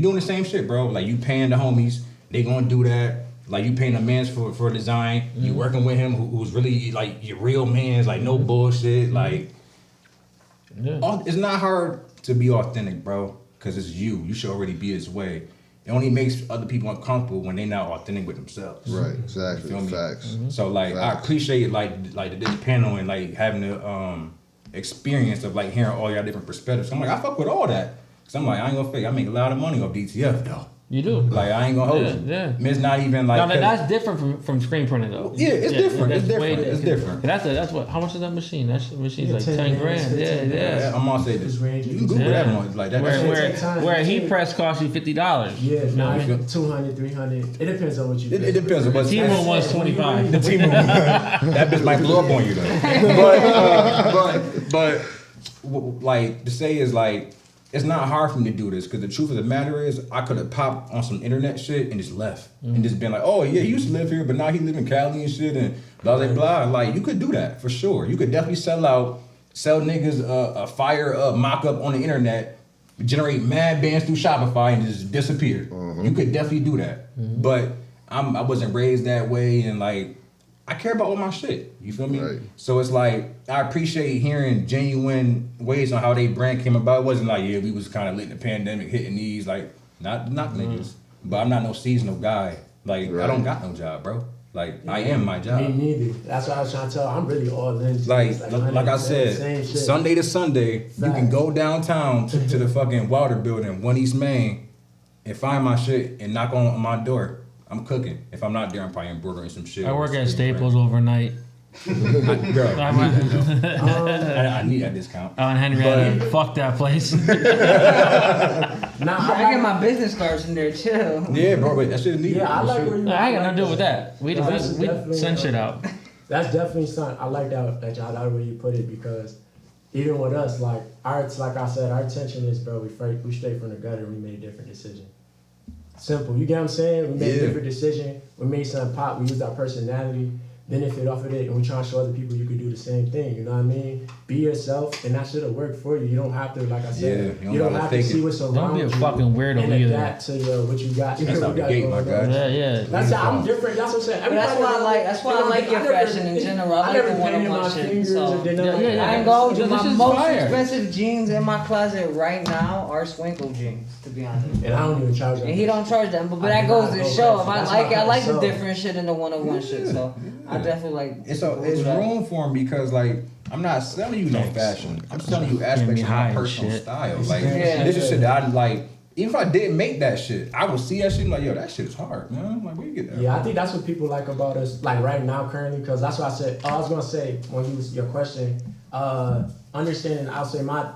S3: doing the same shit, bro. Like you paying the homies, they gonna do that. Like you paying the mans for design. You working with him who's really like your real mans, like no bullshit. Like it's not hard to be authentic, bro. Cause it's you. You should already be this way. It only makes other people uncomfortable when they're not authentic with themselves.
S5: Right, exactly.
S3: You feel me?
S5: Facts.
S3: So like Facts. I appreciate like this panel and like having the experience of like hearing all y'all different perspectives. I'm like, I fuck with all that. Cause I'm like, I ain't gonna fake. I make a lot of money off DTF though.
S4: You do.
S3: Like I ain't gonna hold you.
S4: Yeah.
S3: It's not even like.
S4: No, that's different from screen printing though.
S3: Yeah, it's different.
S4: That's
S3: It's different.
S4: way
S3: It's different.
S4: That's what. How much is that machine? That machine's like
S7: 10
S4: $10
S7: grand,
S4: grand. Yeah.
S3: I'm gonna say this.
S7: It's ranging.
S3: You can Google that one. Like that.
S4: Where a heat press costs you $50.
S7: Yeah,
S3: No,
S7: no,
S3: you
S7: 200, 300. It depends on what you.
S3: It depends on what.
S4: T-Mobile was 25.
S3: The team, that bitch might blow up on you though. But like to say is like it's not hard for me to do this because the truth of the matter is I could have popped on some internet shit and just left and just been like, oh yeah, he used to live here, but now he live in Cali and shit and blah blah blah. Like you could do that for sure. You could definitely sell niggas a fire mock up on the internet, generate mad bands through Shopify and just disappear. You could definitely do that, but I wasn't raised that way and like. I care about all my shit. You feel me? Right. So it's like I appreciate hearing genuine ways on how they brand came about. It wasn't like we was kind of lit in the pandemic, hitting these like not niggas. But I'm not no seasonal guy. Like I don't got no job, bro. Like I am my job.
S7: Me neither. That's what I was trying to tell. I'm really all in.
S3: Like I said, Sunday to Sunday, you can go downtown to the fucking Wilder Building, 1 East Main, and find my shit and knock on my door. I'm cooking. If I'm not there, I'm probably embroidering some shit.
S4: I work at Staples overnight.
S3: I need that discount.
S4: Oh, and Henrietta, fuck that place.
S1: I get my business cards in there too.
S3: Yeah, bro, but that shit is needed.
S7: Yeah, I like where you.
S4: I ain't got nothing to do with that. We send shit out.
S7: That's definitely something. I like that y'all like where you put it because even with us, like I said, our intention is, bro, we straight from the gutter. We made a different decision. Simple. You get what I'm saying? We made a different decision. We made something pop. We used our personality, benefit off of it, and we trying to show other people you can do the same thing. You know what I mean? Be yourself, and that should have worked for you. You don't have to, like I said, you don't have to see what's around you.
S4: Don't be a fucking weirdo
S7: and
S4: either.
S7: adapt to what you got.
S3: That's out the gate, my guy.
S4: Yeah.
S7: That's I'm different. That's what I'm saying.
S1: That's why I like your fashion in general. I like the one-on-one shit. So I ain't gonna hold you. My most expensive jeans in my closet right now are Swankos jeans, to be honest.
S7: And I don't even charge them.
S1: And he don't charge them, but that goes to show. If I like the different shit and the one-on-one shit. So I definitely like.
S3: It's room for him because like I'm not selling you no fashion. I'm selling you aspects of my personal style. Like this is shit that I like. Even if I didn't make that shit, I would see that shit and like, yo, that shit is hard, man. Like, where you get that?
S7: Yeah, I think that's what people like about us, like right now, currently, because that's what I said. I was gonna say when you was your question, understanding. I'll say my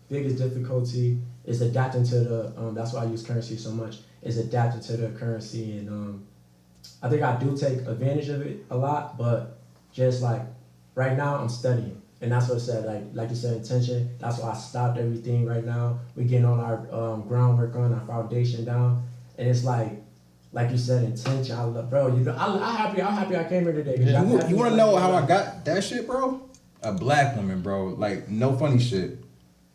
S7: biggest difficulty is adapting to the. That's why I use currency so much. Is adapting to the currency, and I think I do take advantage of it a lot, but just like right now, I'm studying. And that's what I said, like you said, intention. That's why I stopped everything right now. We're getting on our groundwork on our foundation down. And it's like you said, intention. I love, bro, I'm happy I came here today.
S3: You want to know how I got that shit, bro? A black woman, bro. Like, no funny shit.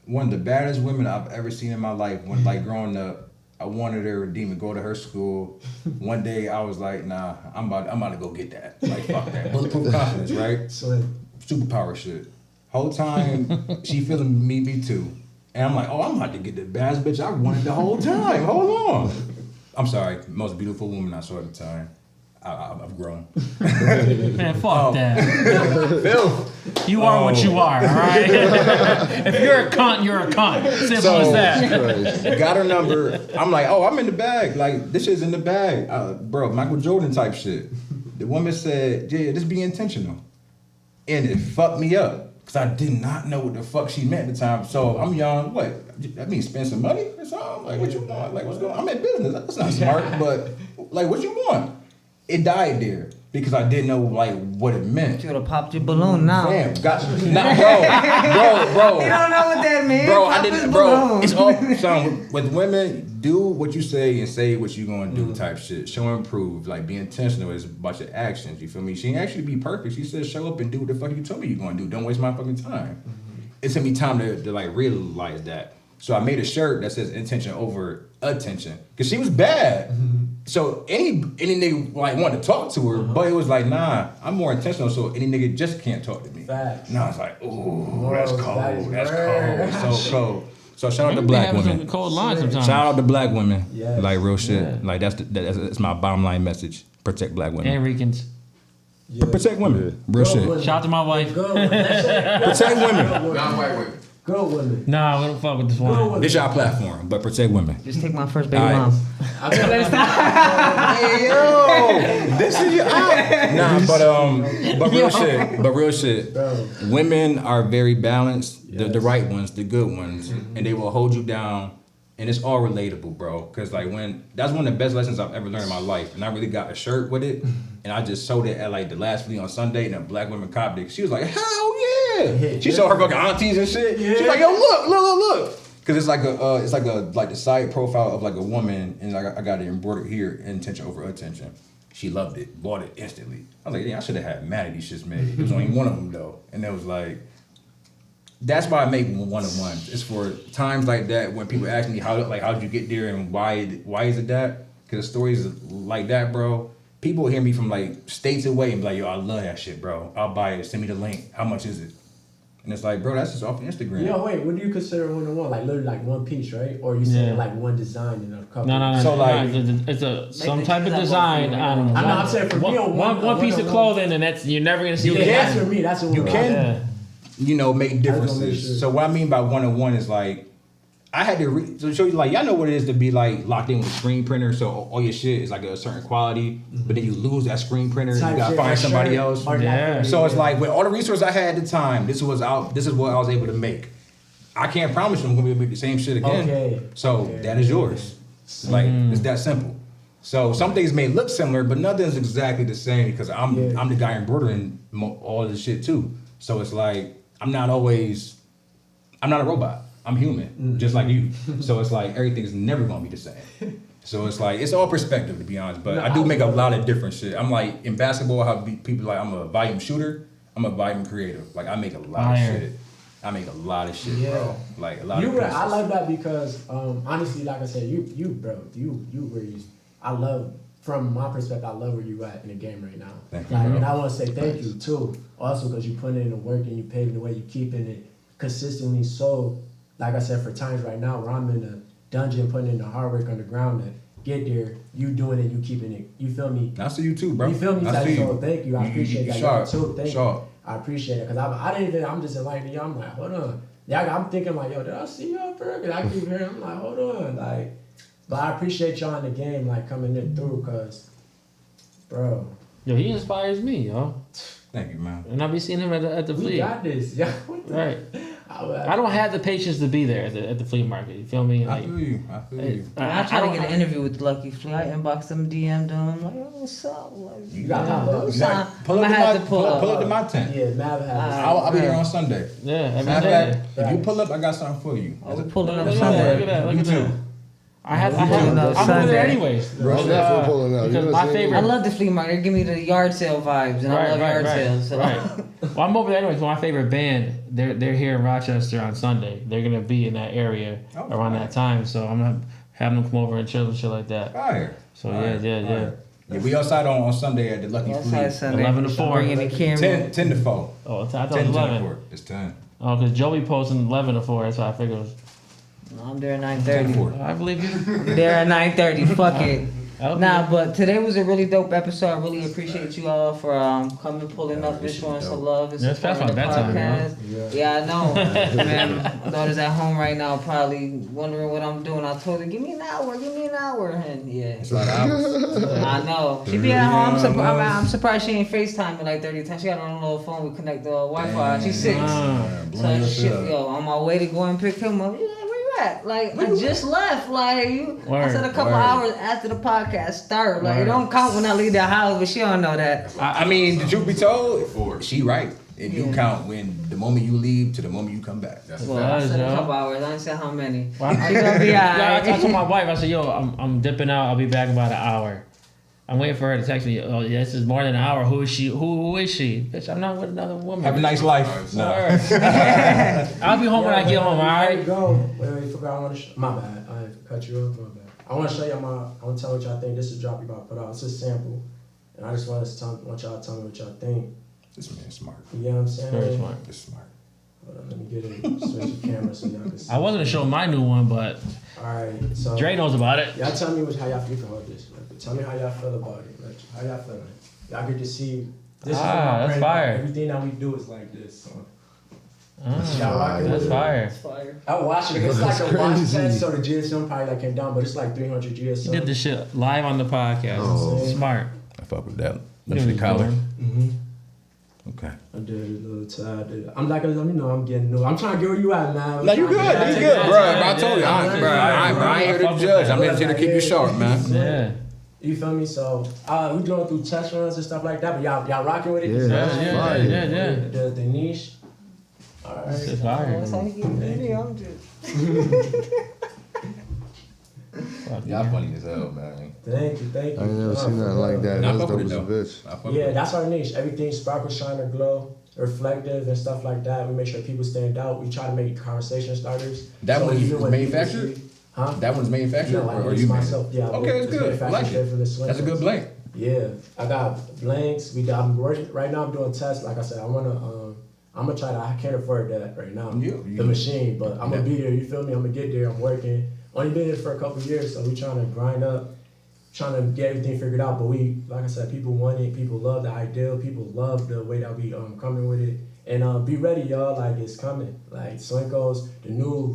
S3: One of the baddest women I've ever seen in my life. When, like, growing up, I wanted to redeem and go to her school. One day, I was like, nah, I'm about to go get that. Like, fuck that. Bulletproof confidence, right? Superpower shit. Whole time she feeling me too, and I'm like, oh, I'm about to get the baddest bitch I wanted the whole time. Hold on. I'm sorry, most beautiful woman I saw at the time. I've grown.
S4: Man, fuck that.
S3: Phil,
S4: you are what you are, all right? If you're a cunt, you're a cunt. Simple as that.
S3: Got her number. I'm like, oh, I'm in the bag. Like, this shit's in the bag. Bro, Michael Jordan type shit. The woman said, yeah, just be intentional. And it fucked me up. Because I did not know what the fuck she meant at the time. So I'm young. What? That means spend some money or something? Like, what you want? Like, what's going on? I'm in business. That's not smart. But, like, what you want? It died there. Because I didn't know, like, what it meant.
S1: You would have popped your balloon now.
S3: Damn. Bro.
S1: You don't know what that means?
S3: Bro, I didn't, bro. It's all, son, with women, do what you say and say what you gonna do type shit. Show and prove. Like, be intentional is about your actions. You feel me? She ain't actually be perfect. She said, show up and do what the fuck you told me you're gonna do. Don't waste my fucking time. It took me time to like, realize that. So I made a shirt that says intention over attention. Because she was bad. So any nigga like wanted to talk to her, but it was like, nah, I'm more intentional, so any nigga just can't talk to me.
S7: Facts.
S3: Now it's like, ooh, that's cold. That's cold. So cold. So shout out to black women.
S4: Cold lines sometimes.
S3: Shout out to black women.
S7: Yes.
S3: Like real shit.
S4: Yeah.
S3: Like that's my bottom line message. Protect black women.
S4: And Ricans.
S3: Protect women. Real shit.
S7: Women.
S4: Shout out to my wife.
S7: Good women.
S3: Protect women.
S2: Non-white women.
S7: Good women.
S4: Nah, we don't fuck with this one.
S3: This y'all platform, but protect women.
S1: Just take my first baby
S3: All right.
S1: mom.
S3: Hey yo, this is your Nah, but real shit.
S7: Bro.
S3: Women are very balanced. The right ones, the good ones, and they will hold you down. And it's all relatable, bro. Cause like that's one of the best lessons I've ever learned in my life. And I really got a shirt with it, and I just sold it at like the last flea on Sunday, and a black woman copped it. She was like, hell yeah! She showed her fucking aunties and shit. She's like, yo, look. Cause it's like the side profile of like a woman, and I got it embroidered here, intention over attention. She loved it, bought it instantly. I was like, yeah, I should have had mad at these shits made. There was only one of them though, and it was like. That's why I make one-on-ones. It's for times like that when people ask me how'd you get there and why is it that? Because stories like that, bro. People hear me from like states away and be like, yo, I love that shit, bro. I'll buy it. Send me the link. How much is it? And it's like, bro, that's just off Instagram.
S7: Yo, wait, what do you consider one-on-one? Like literally like one piece, right? Or you saying like one design in a couple?
S4: No.
S3: So like,
S4: it's some type of design. I don't know.
S7: I know. I'm saying for me,
S4: one piece of clothing, and that's you're never gonna see.
S7: That's for me. That's what
S3: you can. You know, make differences.
S7: Sure.
S3: So what I mean by one-on-one is like, I had to show you like, y'all know what it is to be like locked in with a screen printer. So all your shit is like a certain quality, but then you lose that screen printer. You gotta find somebody else.
S4: Yeah.
S3: So it's like with all the resources I had at the time, this is what I was able to make. I can't promise you I'm gonna be able to make the same shit again.
S7: Okay.
S3: So that is yours. Like it's that simple. So some things may look similar, but nothing's exactly the same because I'm the guy embroidering all this shit too. So it's like. I'm not a robot. I'm human, just like you. So it's like everything's never gonna be the same. So it's like it's all perspective to be honest. But I do make a lot of different shit. I'm like in basketball, how people like I'm a volume shooter. I'm a volume creative. Like I make a lot of shit. I make a lot of shit, bro. Like a lot of.
S7: I love that because honestly, like I said, you really. I love. From my perspective, I love where you at in the game right now.
S3: Thank you,
S7: and I want to say thank you too. Also, because you put in the work and you paving the way, you keeping it consistently. So, like I said, for times right now where I'm in a dungeon, putting in the hard work underground to get there, you doing it, you keeping it. You feel me?
S3: I see you too, bro.
S7: You feel me? So thank you. I appreciate that.
S3: Sharp.
S7: Too. Thank you. I appreciate it because I didn't even. I'm just enlightening y'all. I'm like, hold on. Yeah, I'm thinking like, yo, did I see y'all first? Cause I keep hearing. I'm like, hold on, like. But I appreciate y'all in the game, like coming in through, cause. Bro.
S4: Yo, he inspires me, yo.
S3: Thank you, man.
S4: And I be seeing him at the flea.
S7: We got this, yeah.
S4: Right. I don't have the patience to be there at the flea market. You feel me? Like,
S3: I feel you.
S1: I tried to get an interview with Lucky Flea. I inboxed him, DM'd him. I'm like, oh, what's up? Like,
S3: you got pull up to my tent.
S7: Yeah, Mav has.
S3: I'll be there on Sunday.
S4: Yeah, every day.
S3: If you pull up, I got something for you.
S1: We're pulling up
S4: Look
S1: Sunday.
S4: at that.
S3: You too.
S4: I'm over there anyways. Because my favorite.
S1: I love the flea market. They give me the yard sale vibes, and I love yard sales. So.
S4: Right. Well, I'm over there anyways. My favorite band, they're here in Rochester on Sunday. They're gonna be in that area around that time. So I'm gonna have them come over and chill and shit like that.
S3: Fire.
S4: So yeah.
S3: Yeah, we outside on Sunday at the Lucky Flea.
S4: 11 to 4.
S1: Bringing the camera.
S3: 10 to 4.
S4: Oh, I thought it
S3: 10
S4: was
S3: to
S4: 11.
S3: 4. It's 10.
S4: Oh, because Joey posting 11 to 4. That's why I figured it was.
S1: No, I'm there at 9:30.
S4: I believe you.
S1: There at 9:30. Fuck it.
S4: Okay.
S1: Nah, but today was a really dope episode. I really appreciate you all for coming, pulling up, and showing some love and supporting the podcast. Yeah, I know. Man, my daughter's at home right now, probably wondering what I'm doing. I told her, give me an hour, and yeah.
S3: It's like hours.
S1: I know. She be at home. I'm surprised she ain't FaceTime me like 30 times. She got on a little phone. We connect the Wi-Fi. She's 6. So shit, on my way to go and pick him up. Like I just left. Like I said a couple hours after the podcast started. Like it don't count when I leave the house, but she don't know that.
S3: I mean, the truth be told, she right. It do count when the moment you leave to the moment you come back. That's
S1: I said a couple hours. I didn't say how many.
S4: Well, I told my wife. I said, yo, I'm dipping out. I'll be back in about an hour. I'm waiting for her to text me. Oh, yeah, this is more than an hour. Who is she? Who is she? Bitch, I'm not with another woman.
S3: Have a nice life. No.
S4: I'll be home when I get home, all right?
S7: Go. Wait, forgot. I want to my bad. I cut you off. My bad. I want to show y'all I want to tell what y'all think. This is a drop you about to put out. It's a sample. And I just want y'all to tell me what y'all think.
S3: This man's smart.
S7: You know what I'm saying?
S4: Very smart.
S3: It's smart.
S7: Hold on, let me get it. Switch the camera so y'all can see.
S4: I wasn't to show my new one, but
S7: alright, so
S4: Dre knows about it.
S7: Y'all tell me how y'all feel about this. Tell me how y'all feel about it. Like, how y'all feeling? Y'all get to see this is
S4: that's fire.
S7: Everything that we do is like this. So Y'all rocking
S4: That's
S7: with it?
S4: fire.
S8: It's fire.
S7: I watched it. It's like
S5: That's
S7: a watch
S5: crazy.
S7: test, so the GSM probably like came down, but it's like 300
S4: He
S7: GSM.
S4: did this shit live on the podcast.
S5: Oh.
S4: Smart.
S3: I fuck with that.
S4: You
S3: Lift
S4: know
S3: the collar.
S7: Mm-hmm.
S3: Okay.
S7: I did a little tad. I'm like, let me know I'm getting new. I'm trying to get where you at, man.
S3: No, you good. You good, bro. I told you. I ain't here to judge. I'm just here to keep you sharp, man.
S4: Yeah.
S7: You feel me? So we going through test runs and stuff like that, but y'all rocking with it?
S5: Yeah, that's fire.
S4: Yeah.
S7: The niche. All right.
S4: It's fire.
S1: That's how you get ready. I'm just.
S3: Y'all funny as hell, man.
S7: Thank you.
S5: I ain't never seen nothing like that.
S3: Nah, I
S5: That's
S3: fuck
S5: dope
S3: with
S5: as a
S3: it,
S5: bitch.
S3: I fuck with
S7: Yeah,
S3: it.
S7: that's our niche. Everything sparkle, shine, or glow, reflective and stuff like that. We make sure people stand out. We try to make conversation starters.
S3: That one's
S7: even when people
S3: manufactured?
S7: see- Huh?
S3: That one's manufactured,
S7: No, I
S3: or
S7: made
S3: you
S7: it
S3: made
S7: myself.
S3: it?
S7: Yeah.
S3: Okay, that's
S7: it's
S3: good. I
S7: manufactured
S3: like
S7: there for the
S3: it. That's a good
S7: Swankos.
S3: blank.
S7: Yeah, I got blanks. I'm working right now. I'm doing tests. Like I said, I'm gonna try to. I can't afford that right now. The machine, but I'm gonna be there. You feel me? I'm gonna get there. I'm working. Only been there for a couple years, so we trying to grind up, trying to get everything figured out. But like I said, people want it. People love the ideal. People love the way that we coming with it. And be ready, y'all. Like it's coming. Like Swankos, the new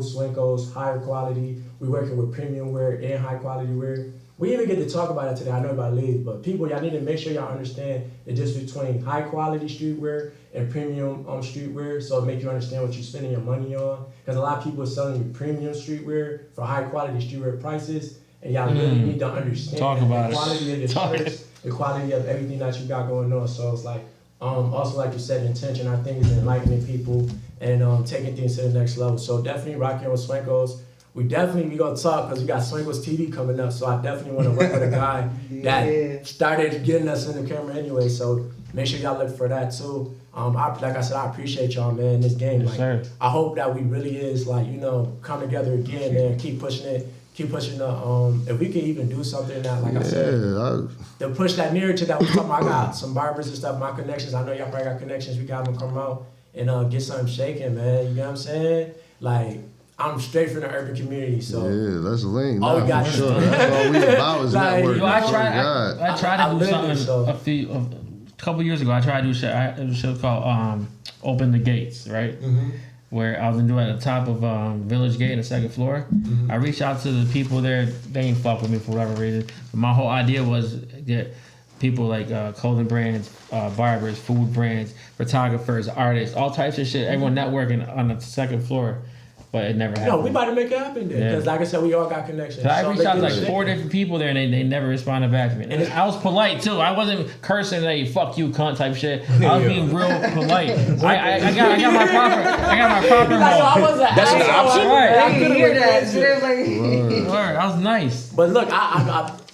S7: Swankos, higher quality. We working with premium wear and high quality wear. We even get to talk about it today. I know about leaves, but people, y'all need to make sure y'all understand the difference between high quality streetwear and premium streetwear, so it make you understand what you're spending your money on. Because a lot of people are selling you premium streetwear for high quality streetwear prices, and y'all really need to understand
S4: Talk about
S7: the quality of the shirts, the quality of everything that you got going on. So it's like, also like you said, intention. I think is enlightening people and taking things to the next level. So definitely rocking with Swankos. We gonna talk because we got Swankos TV coming up. So I definitely want to work with a guy that started getting us in the camera anyway. So make sure y'all look for that too. Like I said, I appreciate y'all, man. In this game,
S4: Yes, sir.
S7: I hope that we really is come together again and keep pushing it. Keep pushing the if we can even do something that, like I said, to push that narrative that we talking about. I got some barbers and stuff, my connections. I know y'all probably got connections. We got them come out and get something shaking, man. You know what I'm saying? Like, I'm straight from the urban community, so
S5: yeah, that's a link.
S7: all we got
S5: for
S7: is
S5: sure. That's all we about is
S7: Like,
S5: networking.
S7: yo,
S4: I
S5: Oh,
S4: tried
S5: God.
S4: to do
S7: live it,
S4: something
S7: so.
S4: a couple years ago. I tried to do shit. It was a show called Open the Gates, right?
S7: Mm-hmm.
S4: Where I was doing at the top of Village Gate, the second floor.
S7: Mm-hmm.
S4: I reached out to the people there. They ain't fuck with me for whatever reason. But my whole idea was get people like clothing brands, barbers, food brands, photographers, artists, all types of shit. Everyone networking on the second floor. But it never happened.
S7: No, we about to make it happen there. Because like I said, we all got connections.
S4: So I reached out to like
S7: let's get it
S4: 4
S7: shaking.
S4: different people there and they never responded back to me. And I was polite too. I wasn't cursing, hey, fuck you, cunt type shit. I was being real polite. I got my proper
S7: Like, yo, I
S4: mode.
S7: wasn't
S3: That's an
S7: asshole.
S3: option?
S7: I
S1: I
S7: could've
S1: didn't hear
S7: went
S1: that.
S7: crazy.
S1: So they're like,
S4: Word, I was nice.
S7: But look,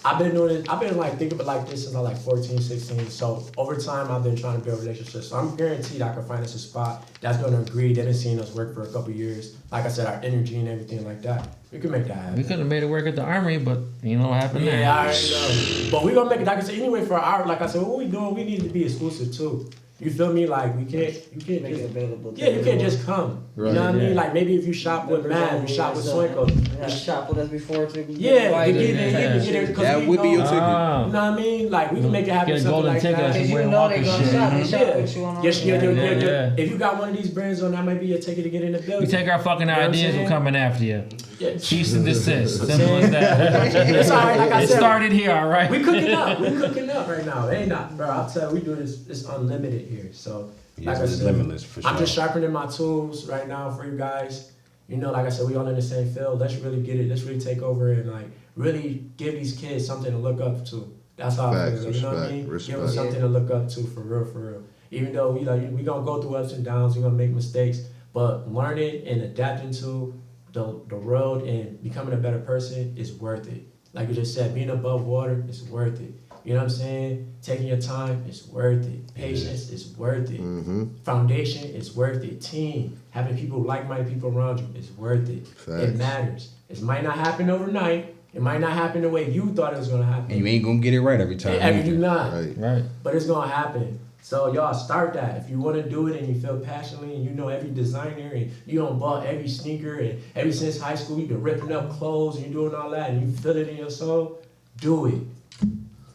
S7: I've been doing this. I've been like thinking about like this since I was like 14, 16. So over time, I've been trying to build relationships. So I'm guaranteed I can find us a spot that's going to agree. They've been seeing us work for a couple years. Like I said, our energy and everything like that. We can make that happen.
S4: We could have made it work at the armory, but you know what happened there.
S7: Yeah, I already know. But we gonna make it. Like I said, anyway, for our, like I said, what we doing? We need to be exclusive too. You feel me? Like you can't
S1: make it
S7: just,
S1: available.
S7: yeah, you can't just come.
S5: Right.
S7: You know what I mean?
S4: Yeah.
S7: Like maybe if you shop with Mav, you shop with Swankos.
S1: Yeah, shop with us before to be
S7: Yeah,
S1: invited.
S7: to get it.
S3: That would be your ticket.
S7: You know what I mean? Like we can make it happen.
S4: Get a
S7: Something
S4: golden
S7: like
S4: ticket.
S7: that.
S1: Because you
S4: Wearing
S1: know
S4: walker
S1: they gonna
S4: shit.
S1: shop. They shop
S7: Yeah.
S1: with you on
S7: Yes,
S4: Yeah.
S7: If you got one of these brands on, that might be your ticket to get in the
S4: We
S7: building.
S4: take our fucking
S7: You know what I'm
S4: ideas, we're
S7: saying?
S4: coming after you.
S7: Yeah.
S4: Cease and desist. Simple as that.
S7: It's all right. Like I
S4: It
S7: said,
S4: started here, all right?
S7: we cooking up. We cooking up right now. It ain't not, bro. I'll tell you, we do this. It's unlimited here. So, like I
S3: It's
S7: said,
S3: limitless for sure.
S7: I'm just sharpening my tools right now for you guys. You know, like I said, we all in the same field. Let's really get it. Let's really take over and like really give these kids something to look up to. That's how I
S5: Facts,
S7: feel. You know what I mean?
S5: respect.
S7: Give them something to look up to for real, for real. Even though we gonna go through ups and downs, we gonna make mistakes, but learning and adapting to the world and becoming a better person is worth it. Like you just said, being above water is worth it. You know what I'm saying? Taking your time is worth it. Patience is worth it.
S5: Mm-hmm.
S7: Foundation is worth it. Team, having people, like-minded people around you is worth it.
S5: Facts.
S7: It matters. It might not happen overnight. It might not happen the way you thought it was gonna happen.
S3: And you ain't gonna get it right every time.
S7: Every do not.
S5: Right.
S4: Right.
S7: But it's gonna happen. So y'all start that. If you wanna do it and you feel passionately and you know every designer and you don't bought every sneaker and ever since high school you've been ripping up clothes and you're doing all that and you feel it in your soul, do it.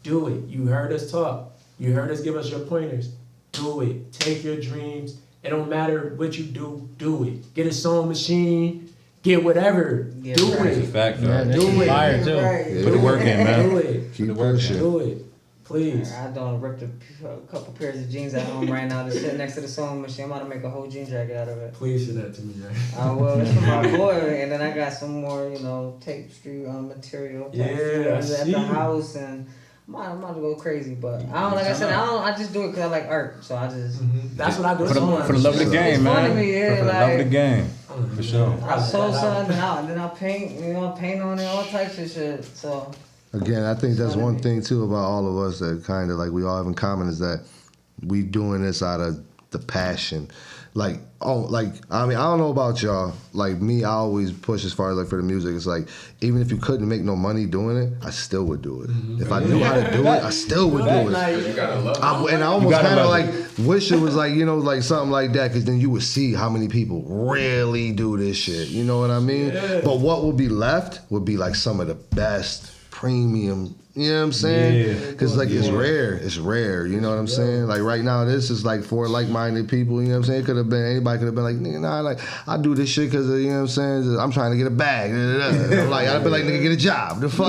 S7: Do it. You heard us talk. You heard us give us your pointers. Do it. Take your dreams It don't matter what you do it. Get a sewing machine, get whatever.
S1: Yeah,
S7: do
S1: right.
S3: It's a
S7: it.
S3: fact,
S4: Yeah,
S3: though.
S4: that's
S7: Do it.
S4: fire too.
S1: Right.
S3: Put the work in, man.
S7: Do it.
S5: Keep
S3: work
S5: pushing.
S7: Do it. Please.
S1: I done ripped a couple pairs of jeans at home right now to sit next to the sewing machine. I'm about to make a whole jean jacket out of it.
S7: Please send that to me, man.
S1: I will. It's for my boy, and then I got some more, tapestry material.
S7: Yeah,
S1: at
S7: see.
S1: the house, and I'm about to go crazy. But I don't, like I said, I just do it because I like art. So I just.
S7: That's what I do.
S3: For the love of the
S1: It's
S3: game,
S1: fun
S3: man.
S1: to me, yeah,
S3: For the love of the
S1: like-
S3: game. For sure.
S1: I sew something, then I'll paint, paint on it, all types of shit. So.
S5: Again, I think that's one thing too about all of us that kind of like we all have in common is that we doing this out of the passion. I don't know about y'all. Like me, I always push as far as like for the music. It's like even if you couldn't make no money doing it, I still would do it. If I knew how to do it, I still would do it.
S2: You gotta love it.
S5: And I almost
S3: gotta
S5: kind of
S3: love
S5: like wish it was like like something like that, because then you would see how many people really do this shit. You know what I mean?
S7: Yeah.
S5: But what would be left would be like some of the best premium. You know what I'm saying?
S3: Yeah.
S5: Because it's rare. It's rare. You know what I'm saying? Like right now, this is like for like-minded people. You know what I'm saying? It could have been anybody. Could have been like, nigga, nah, like I do this shit because you know what I'm saying? I'm trying to get a bag. I'm like I'd be like, nigga, get a job. The fuck.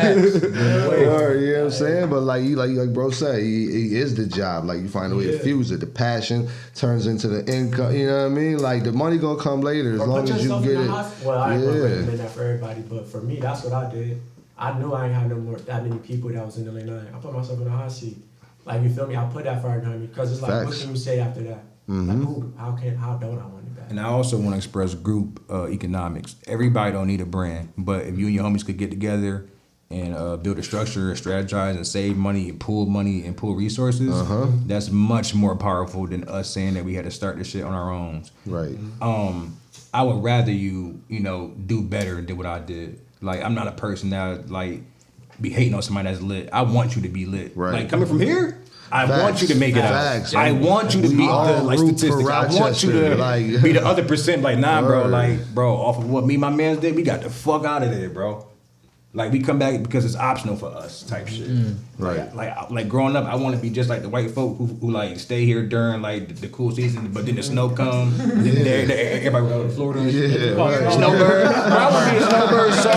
S5: Or, you know what I'm saying? But like bro said, he is the job. Like you find a way to fuse it. The passion turns into the income. You know what I mean? Like the money gonna come later as
S7: Or
S5: long
S7: put
S5: as you
S7: yourself
S5: get
S7: in
S5: it.
S7: the hospital. Well, I ain't gonna
S5: Yeah.
S7: recommend that for everybody, but for me, that's what I did. I knew I ain't had that many people that was in the lane. I put myself in a hot seat. Like, you feel me? I put that fire behind me because it's like, what
S5: Facts.
S7: can you say after that? Like, how don't I want it back?
S3: And I also want to express group economics. Everybody don't need a brand, but if you and your homies could get together and build a structure, strategize, and save money and pool resources, that's much more powerful than us saying that we had to start this shit on our own.
S5: Right.
S3: I would rather you do better than what I did. Like, I'm not a person that like be hating on somebody that's lit. I want you to be lit.
S5: Right.
S3: Like, coming from here, I
S5: Facts.
S3: want you to make it
S5: Facts.
S3: out. I want you to
S5: We
S3: be
S5: all
S3: the like
S5: root for
S3: statistics. I want you to
S5: Rochester, like-
S3: be the other percent. Like, nah, bro.
S5: Word.
S3: Like, bro, off of what me and my man did, we got the fuck out of there, bro. Like, we come back because it's optional for us, type shit.
S5: Right.
S3: Like growing up, I want to be just like the white folk who like stay here during like the cool season, but then the snow come, and then everybody go to Florida. And shit.
S5: right.
S3: Snowbird. Bro, I want to be a snowbird so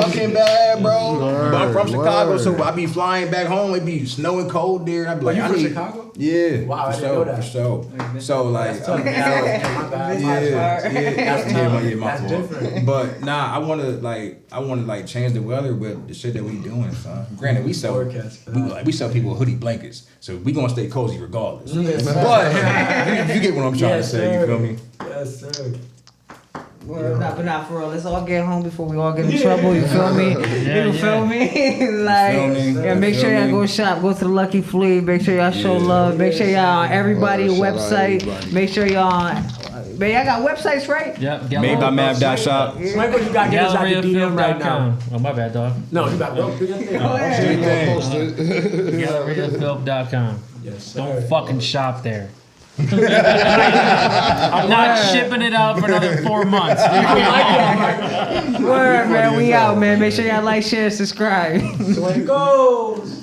S3: fucking bad, bro. But I'm from Chicago, so I be flying back home. It be snowing cold there. I be like,
S7: you
S3: I
S7: from
S3: need,
S7: Chicago?
S3: Yeah.
S7: Wow, I
S3: for
S7: didn't know that.
S3: For sure. So like,
S7: That's tough. Yeah, my bad.
S3: That's my
S7: That's
S3: fault.
S7: different.
S3: But nah, I wanna change the weather with the shit that we doing, son. Granted, we sell
S7: Forecast for that.
S3: we sell people hoodie blankets, so we gonna stay cozy regardless. But you get what I'm trying to say. You feel me?
S7: Yes, sir.
S1: Well, but not for real. Let's all get home before we all get in trouble. You feel me? You feel me? Like,
S3: feel me?
S1: yeah. Make sure y'all go shop. Go to the Lucky Flea. Make sure y'all show love. Make sure y'all on everybody's
S5: Shout out
S1: website.
S5: everybody.
S1: Make sure y'all on. Man, y'all got websites, right?
S4: Yep.
S3: Made by Mav.shop.
S7: Swanko, you got to get us out the DM right now.
S4: GalleriaFilth.com. Oh, my bad, dog.
S7: No, you got to do your thing.
S4: GalleriaFilth.com.
S7: Yes, sir.
S4: Don't fucking shop there. I'm not shipping it out for another 4 months.
S1: Word, man. We out, man. Make sure y'all like, share, subscribe.
S7: Swankos.